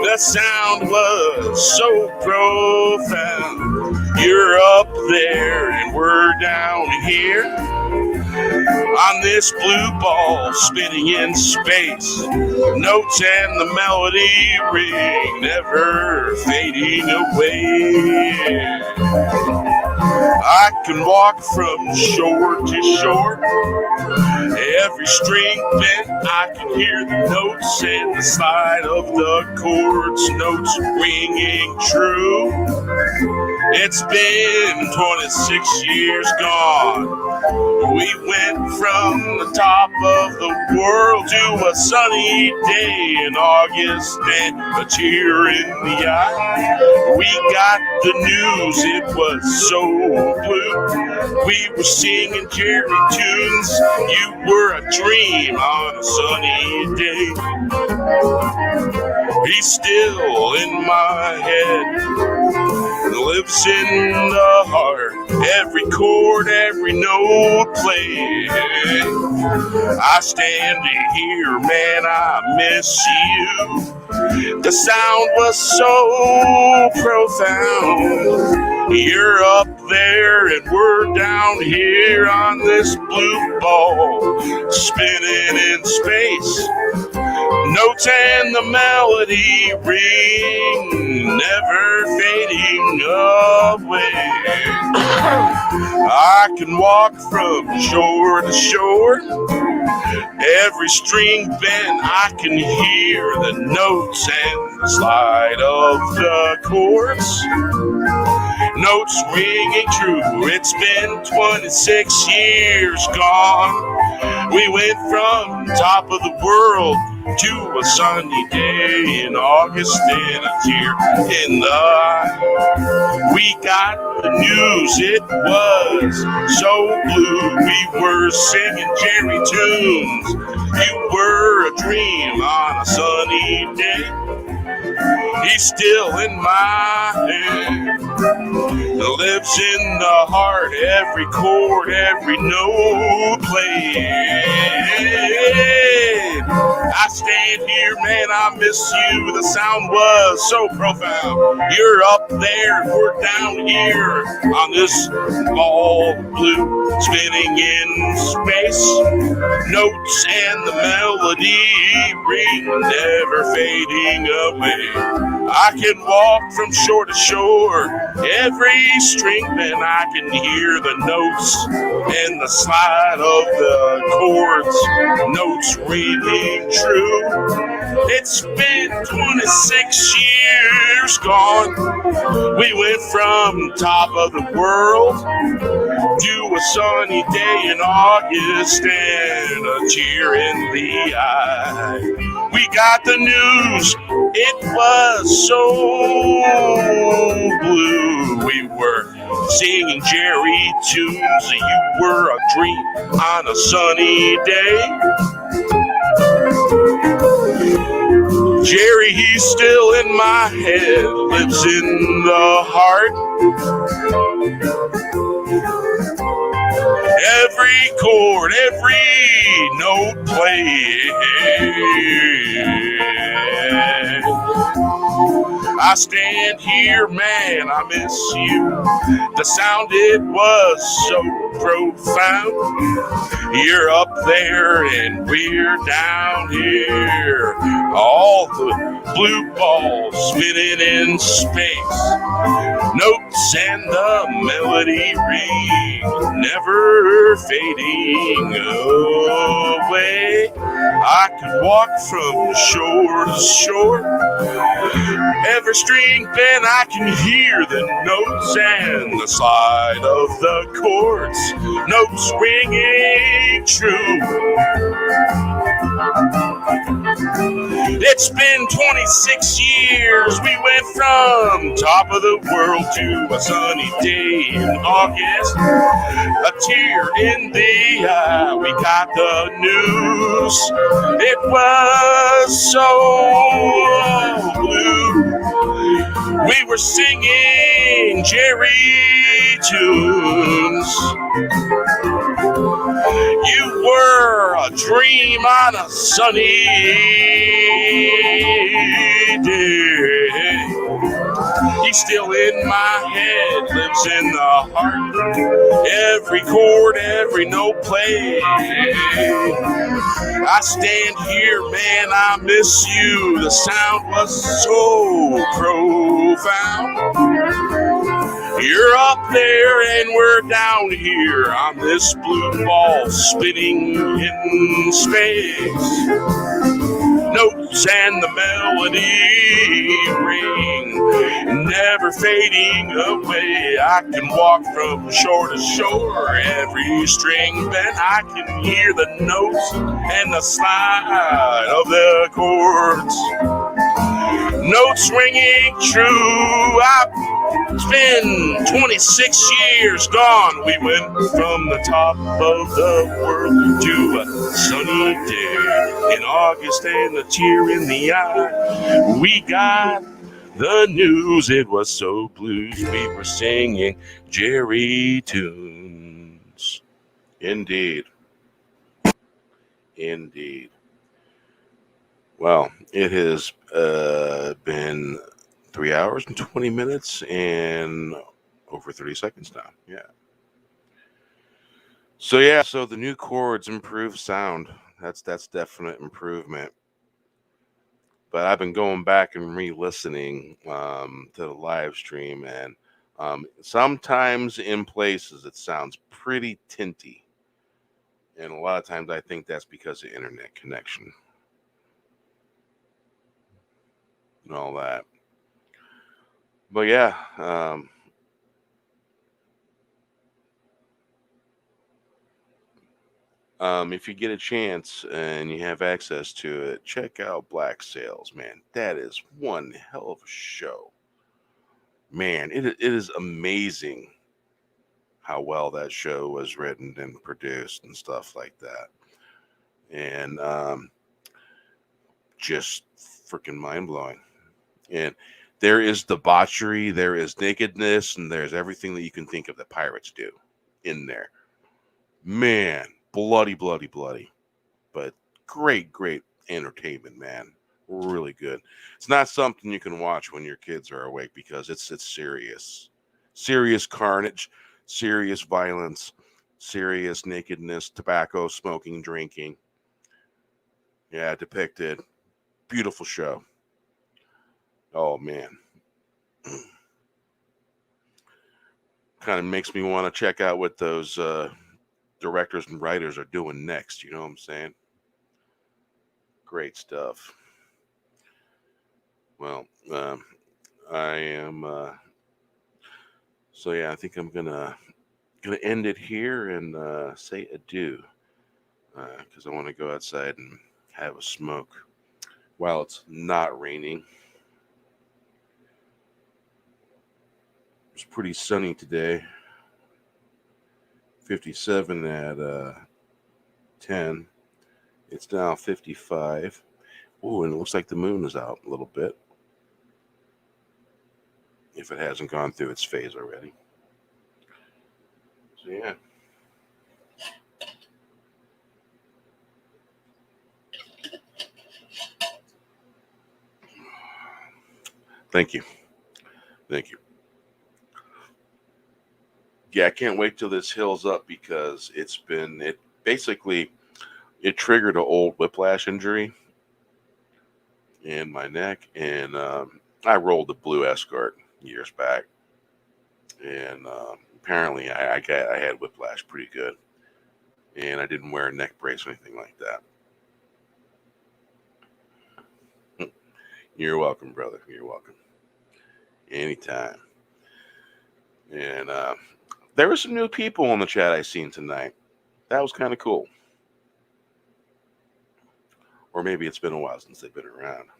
The sound was so profound. You're up there and we're down here on this blue ball spinning in space. Notes and the melody ring, never fading away. I can walk from shore to shore, every string bent. I can hear the notes and the slide of the chords. Notes ringing true. It's been 26 years gone. We went from the top of the world to a sunny day in August and a tear in the eye. We got the news, it was so blue. We were singing Jerry tunes. You were a dream on a sunny day. He's still in my head, lives in the heart, every chord, every note played. I stand here, man, I miss you. The sound was so profound. You're up there and we're down here on this blue ball, spinning in space. Notes and the melody ring, never fading away. I can walk from shore to shore, every string bend I can hear the notes and the slide of the chords. Notes ringing true, it's been 26 years gone. We went from top of the world to a sunny day in August and a tear in the eye. We got the news, it was so blue. We were singing Jerry tunes. You were a dream on a sunny day. He's still in my head, lives in the heart, every chord, every note played. I stand here, man, I miss you. The sound was so profound. You're up there and we're down here on this ball of blue, spinning in space. Notes and the melody ring, never fading away. I can walk from shore to shore, every string bend I can hear the notes and the slide of the chords, notes ringing true. It's been 26 years gone. We went from top of the world to a sunny day in August and a tear in the eye. We got the news, it was so blue. We were singing Jerry tunes. You were a dream on a sunny day. Jerry, he's still in my head, lives in the heart. Every chord, every note played. I stand here, man, I miss you. The sound, it was so profound. You're up there and we're down here. All the blue balls spinning in space. Notes and the melody ring, never fading away. I could walk from shore to shore, every string bend I can hear the notes and the slide of the chords, notes ringing true. It's been 26 years, we went from top of the world to a sunny day in August, a tear in the eye. We got the news, it was so blue. We were singing Jerry tunes. You were a dream on a sunny day. He's still in my head, lives in the heart. Every chord, every note played. I stand here, man, I miss you. The sound was so profound. You're up there and we're down here on this blue ball spinning in space. notes and the melody ring, never fading away. I can walk from shore to shore, every string bent. I can hear the notes and the slide of the chords. Notes ringing true. It's been 26 years gone. We went from the top of the world to a sunny day in August and a tear in the eye. We got the news. It was so blues. We were singing Jerry tunes. Indeed. Indeed. Well, it has been 3 hours and 20 minutes and over 30 seconds now. Yeah. So the new chords improve sound. That's definite improvement. But I've been going back and re-listening to the live stream, and sometimes in places it sounds pretty tinty. And a lot of times I think that's because of internet connection and all that. But yeah, if you get a chance and you have access to it, check out Black Sails, man. That is one hell of a show. Man, it is amazing how well that show was written and produced and stuff like that. And just freaking mind blowing. And there is debauchery, there is nakedness, and there's everything that you can think of that pirates do in there. Man, bloody, bloody, bloody. But great entertainment, man. Really good. It's not something you can watch when your kids are awake because it's serious. Serious carnage, serious violence, serious nakedness, tobacco, smoking, drinking. Yeah, depicted. Beautiful show. Oh man. Kind of makes me want to check out what those directors and writers are doing next. You know what I'm saying? Great stuff. Well, I am. So yeah, I think I'm gonna end it here and say adieu because I want to go outside and have a smoke while it's not raining. It's pretty sunny today. 57 at 10. It's now 55. Oh, and it looks like the moon is out a little bit. If it hasn't gone through its phase already. So yeah. Thank you. Yeah, I can't wait till this heals up because it triggered an old whiplash injury in my neck, and I rolled the Blue Escort years back, and apparently I had whiplash pretty good, and I didn't wear a neck brace or anything like that. You're welcome, brother. You're welcome. Anytime. And there were some new people in the chat I seen tonight. That was kind of cool. Or maybe it's been a while since they've been around. I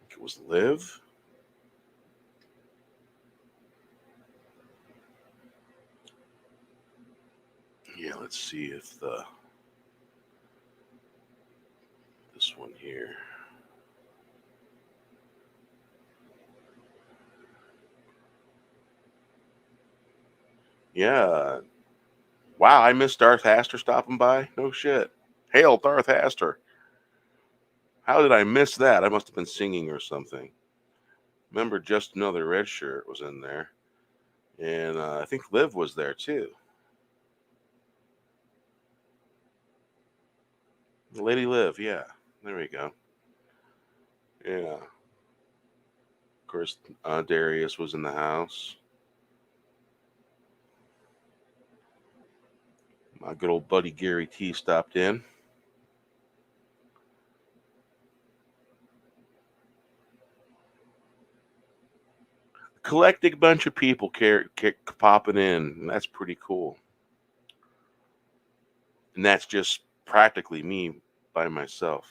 think it was Liv. Yeah, let's see if this one here. Yeah. Wow, I missed Darth Haster stopping by. No shit. Hail, Darth Haster. How did I miss that? I must have been singing or something. Remember, Just Another Red Shirt was in there. And I think Liv was there too. Lady Liv, yeah. There we go. Yeah. Of course, Darius was in the house. My good old buddy Gary T stopped in. Eclectic bunch of people popping in. And that's pretty cool. And that's just practically me by myself.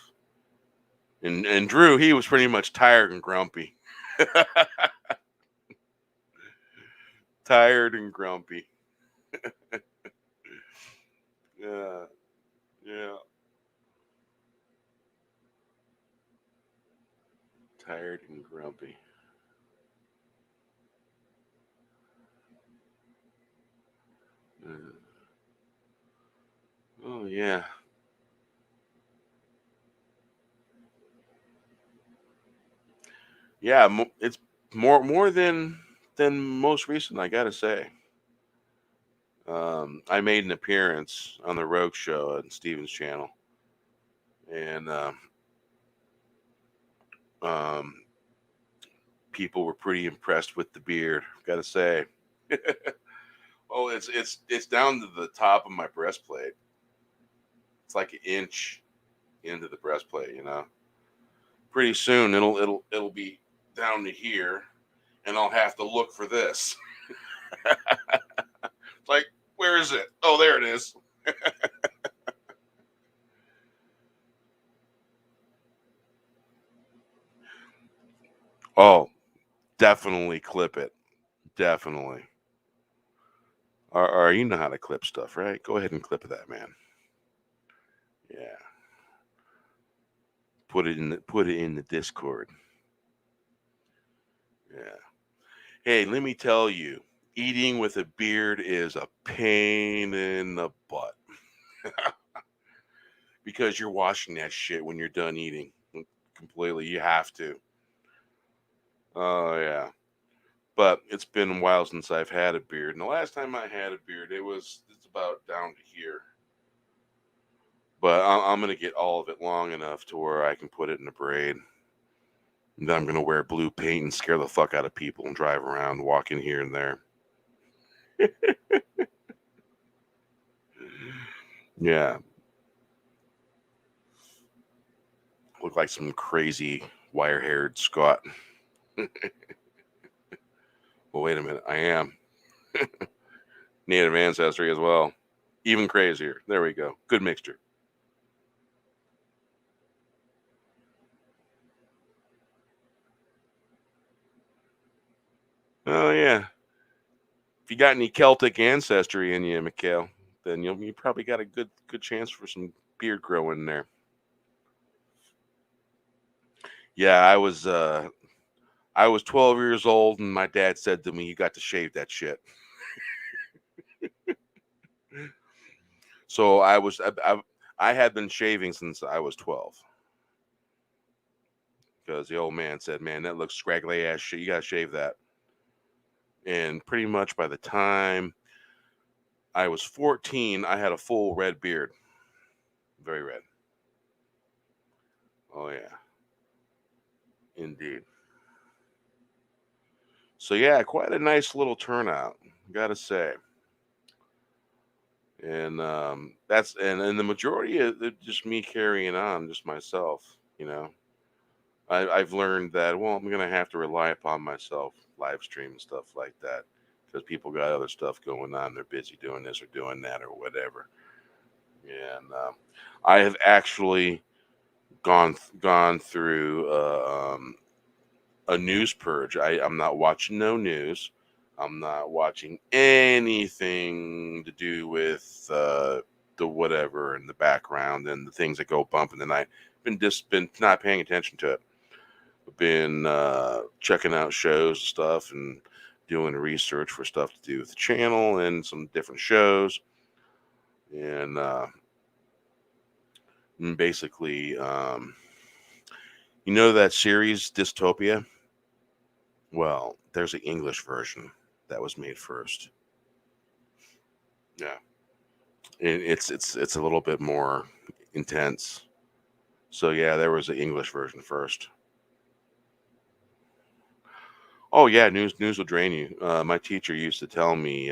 And Drew, he was pretty much tired and grumpy. Tired and grumpy. Yeah. Yeah. Tired and grumpy. Oh yeah. Yeah, it's more than most recent, I gotta say. I made an appearance on the Rogue Show on Steven's channel, and um, people were pretty impressed with the beard. Gotta say. Oh, it's down to the top of my breastplate. It's like an inch into the breastplate, you know. Pretty soon it'll be down to here, and I'll have to look for this. It's like, where is it? Oh, there it is. Oh, definitely clip it. Definitely. Or you know how to clip stuff, right? Go ahead and clip that, man. Yeah. Put it in the Discord. Yeah. Hey, let me tell you, eating with a beard is a pain in the butt. Because you're washing that shit when you're done eating. Completely. You have to. Oh yeah. But it's been a while since I've had a beard. And the last time I had a beard, it's about down to here. But I'm gonna get all of it long enough to where I can put it in a braid. And then I'm gonna wear blue paint and scare the fuck out of people and drive around, walk in here and there. Yeah. Look like some crazy wire-haired Scot. Well, wait a minute. I am native ancestry as well. Even crazier. There we go. Good mixture. Oh yeah. If you got any Celtic ancestry in you, Mikhail, then you probably got a good chance for some beard growing there. Yeah, I was 12 years old, and my dad said to me, "You got to shave that shit." So I had been shaving since I was 12, because the old man said, "Man, that looks scraggly ass shit. You got to shave that." And pretty much by the time I was 14, I had a full red beard, very red. Oh yeah, indeed. So yeah, quite a nice little turnout, gotta say. And and the majority of it just me carrying on, just myself. You know, I've learned that, well, I'm gonna have to rely upon myself, live stream and stuff like that, because people got other stuff going on. They're busy doing this or doing that or whatever. And I have actually gone through a news purge. I'm not watching no news. I'm not watching anything to do with the whatever in the background and the things that go bump in the night. Been not paying attention to it. Been checking out shows and stuff and doing research for stuff to do with the channel and some different shows. And basically, you know that series Dystopia? Well, there's an English version that was made first. Yeah, it's a little bit more intense. So yeah, there was an English version first. Oh yeah, news will drain you. My teacher used to tell me,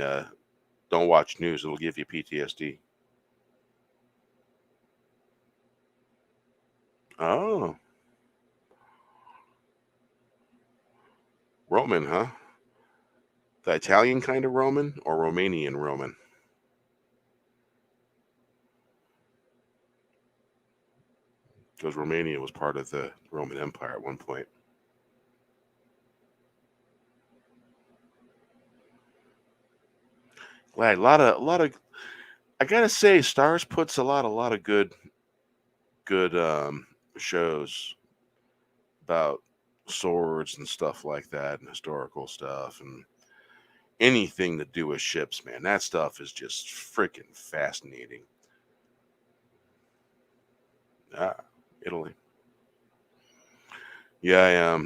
"Don't watch news; it'll give you PTSD." Oh, Roman, huh? The Italian kind of Roman or Romanian Roman? Because Romania was part of the Roman Empire at one point. Glad a lot of. I gotta say, Stars puts a lot of good shows about swords and stuff like that, and historical stuff, and anything to do with ships. Man, that stuff is just freaking fascinating. Italy. Yeah,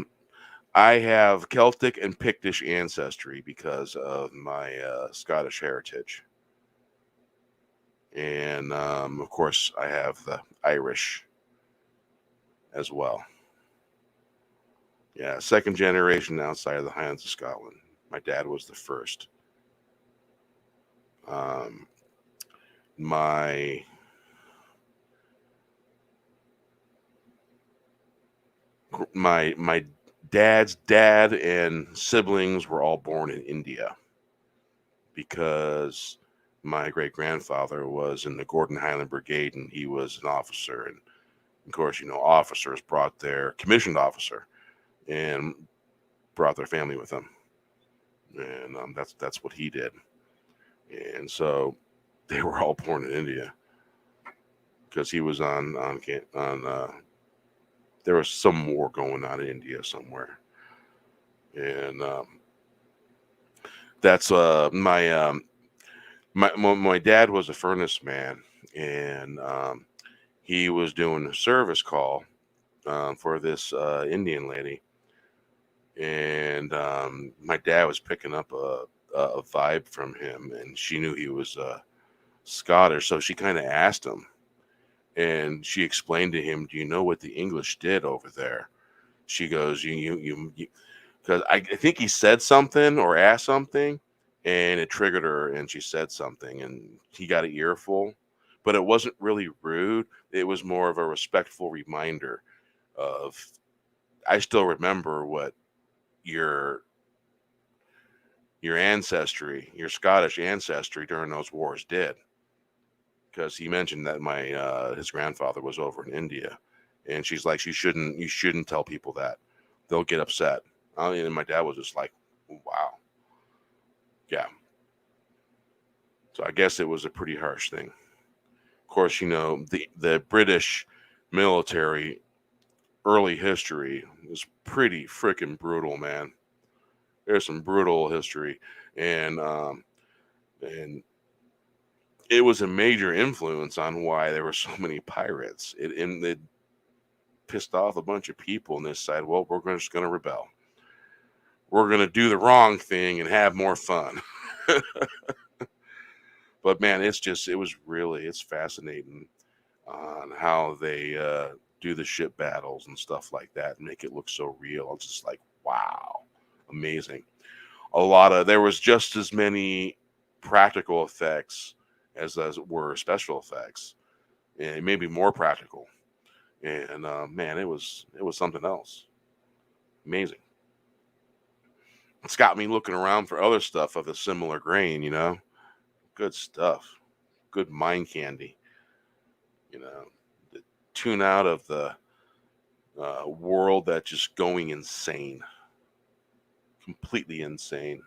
I have Celtic and Pictish ancestry because of my Scottish heritage. And of course, I have the Irish as well. Yeah, second generation outside of the Highlands of Scotland. My dad was the first. My my dad's dad and siblings were all born in India because my great grandfather was in the Gordon Highland Brigade and he was an officer. And of course, officers brought their commissioned officer and brought their family with them, and that's what he did. And so they were all born in India because he was on there was some war going on in India somewhere, and that's my dad was a furnace man, and he was doing a service call for this Indian lady, and my dad was picking up a vibe from him, and she knew he was Scottish, so she kind of asked him, and she explained to him, "Do you know what the English did over there?" She goes, "You," because I think he said something or asked something, and it triggered her, and she said something, and he got an earful, but it wasn't really rude. It was more of a respectful reminder of, I still remember what your ancestry, your Scottish ancestry during those wars did. Because he mentioned that his grandfather was over in India, and she's like, you shouldn't tell people that, they'll get upset. And my dad was just like, wow, yeah. So I guess it was a pretty harsh thing. Of course, the British military early history is pretty freaking brutal, man. There's some brutal history, and it was a major influence on why there were so many pirates. It pissed off a bunch of people on this side. Well, we're just going to rebel. We're going to do the wrong thing and have more fun. But man, it's fascinating on how they do the ship battles and stuff like that and make it look so real. It's just like, wow, amazing. There was just as many practical effects as were special effects, and maybe more practical. And man, it was something else. Amazing. It's got me looking around for other stuff of a similar grain. Good stuff, good mind candy. The tune out of the world that's just going insane, completely insane.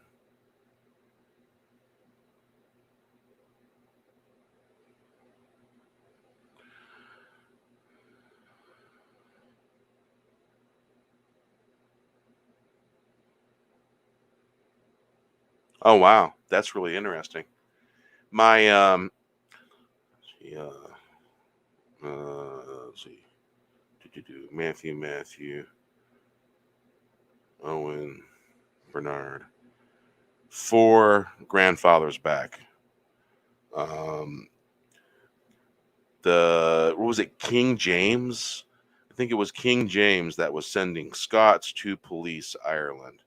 Oh wow, that's really interesting. My yeah, let's see, Matthew, Owen, Bernard, 4 grandfathers back. What was it, King James? I think it was King James that was sending Scots to police Ireland,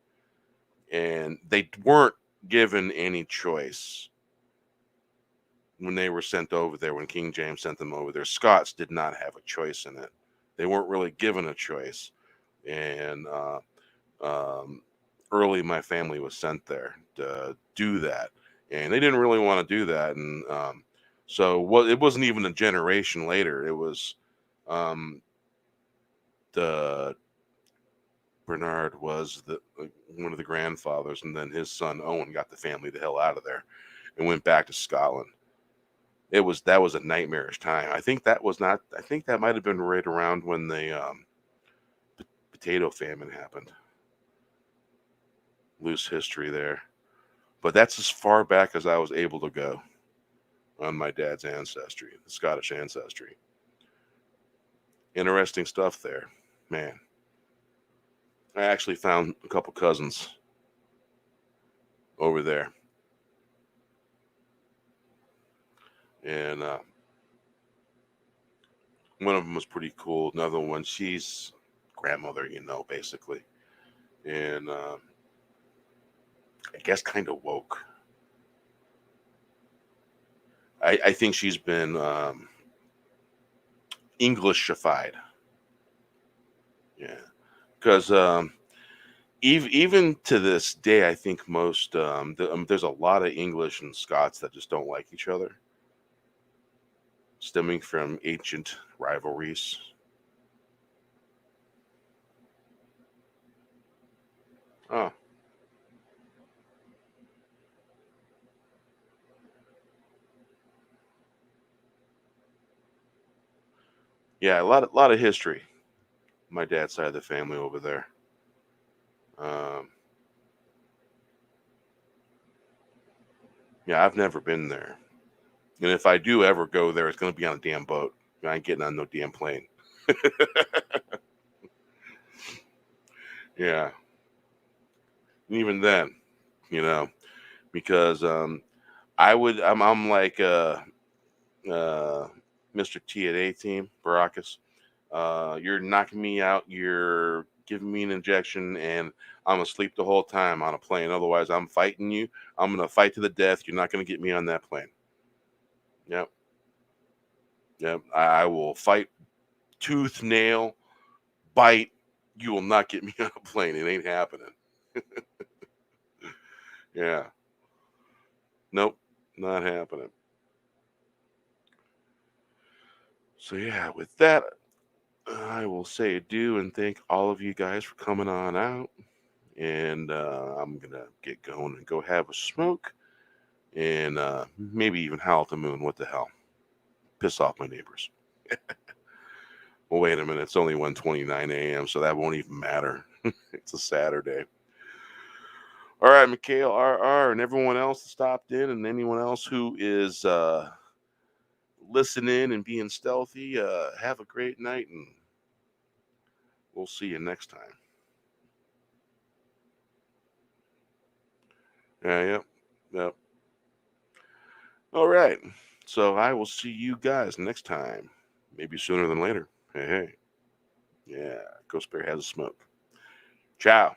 and they weren't given any choice when they were sent over there. When King James sent them over there, Scots did not have a choice in it. They weren't really given a choice, and early my family was sent there to do that, and they didn't really want to do that, and so it wasn't even a generation later. It was the Bernard was one of the grandfathers, and then his son Owen got the family the hell out of there and went back to Scotland. That was a nightmarish time. I think that might have been right around when the potato famine happened. Loose history there, but that's as far back as I was able to go on my dad's ancestry, the Scottish ancestry. Interesting stuff there, man. I actually found a couple cousins over there, and one of them was pretty cool. Another one, she's grandmother, basically, and I guess kind of woke. I think she's been Englishified. Yeah, because even to this day, I think most there's a lot of English and Scots that just don't like each other, stemming from ancient rivalries. Oh, yeah, a lot of history. My dad's side of the family over there. Um, yeah, I've never been there, and if I do ever go there, it's going to be on a damn boat. I ain't getting on no damn plane. Yeah, and even then, you know, because I'm like uh, Mr. T at A team, Baracus. You're knocking me out. You're giving me an injection, and I'm asleep the whole time on a plane. Otherwise, I'm fighting you. I'm gonna fight to the death. You're not gonna get me on that plane. Yep, yep. I will fight tooth, nail, bite. You will not get me on a plane. It ain't happening. Yeah, nope, not happening. So yeah, with that, I will say adieu and thank all of you guys for coming on out. And I'm gonna get going and go have a smoke, and maybe even howl at the moon. What the hell? Piss off my neighbors. Well, wait a minute. It's only 1:29 a.m., so that won't even matter. It's a Saturday. All right, Mikhail, RR, and everyone else that stopped in, and anyone else who is listening and being stealthy, have a great night, and we'll see you next time. Yeah, yep, yep. All right. So I will see you guys next time. Maybe sooner than later. Hey, hey. Yeah, Ghost Bear has a smoke. Ciao.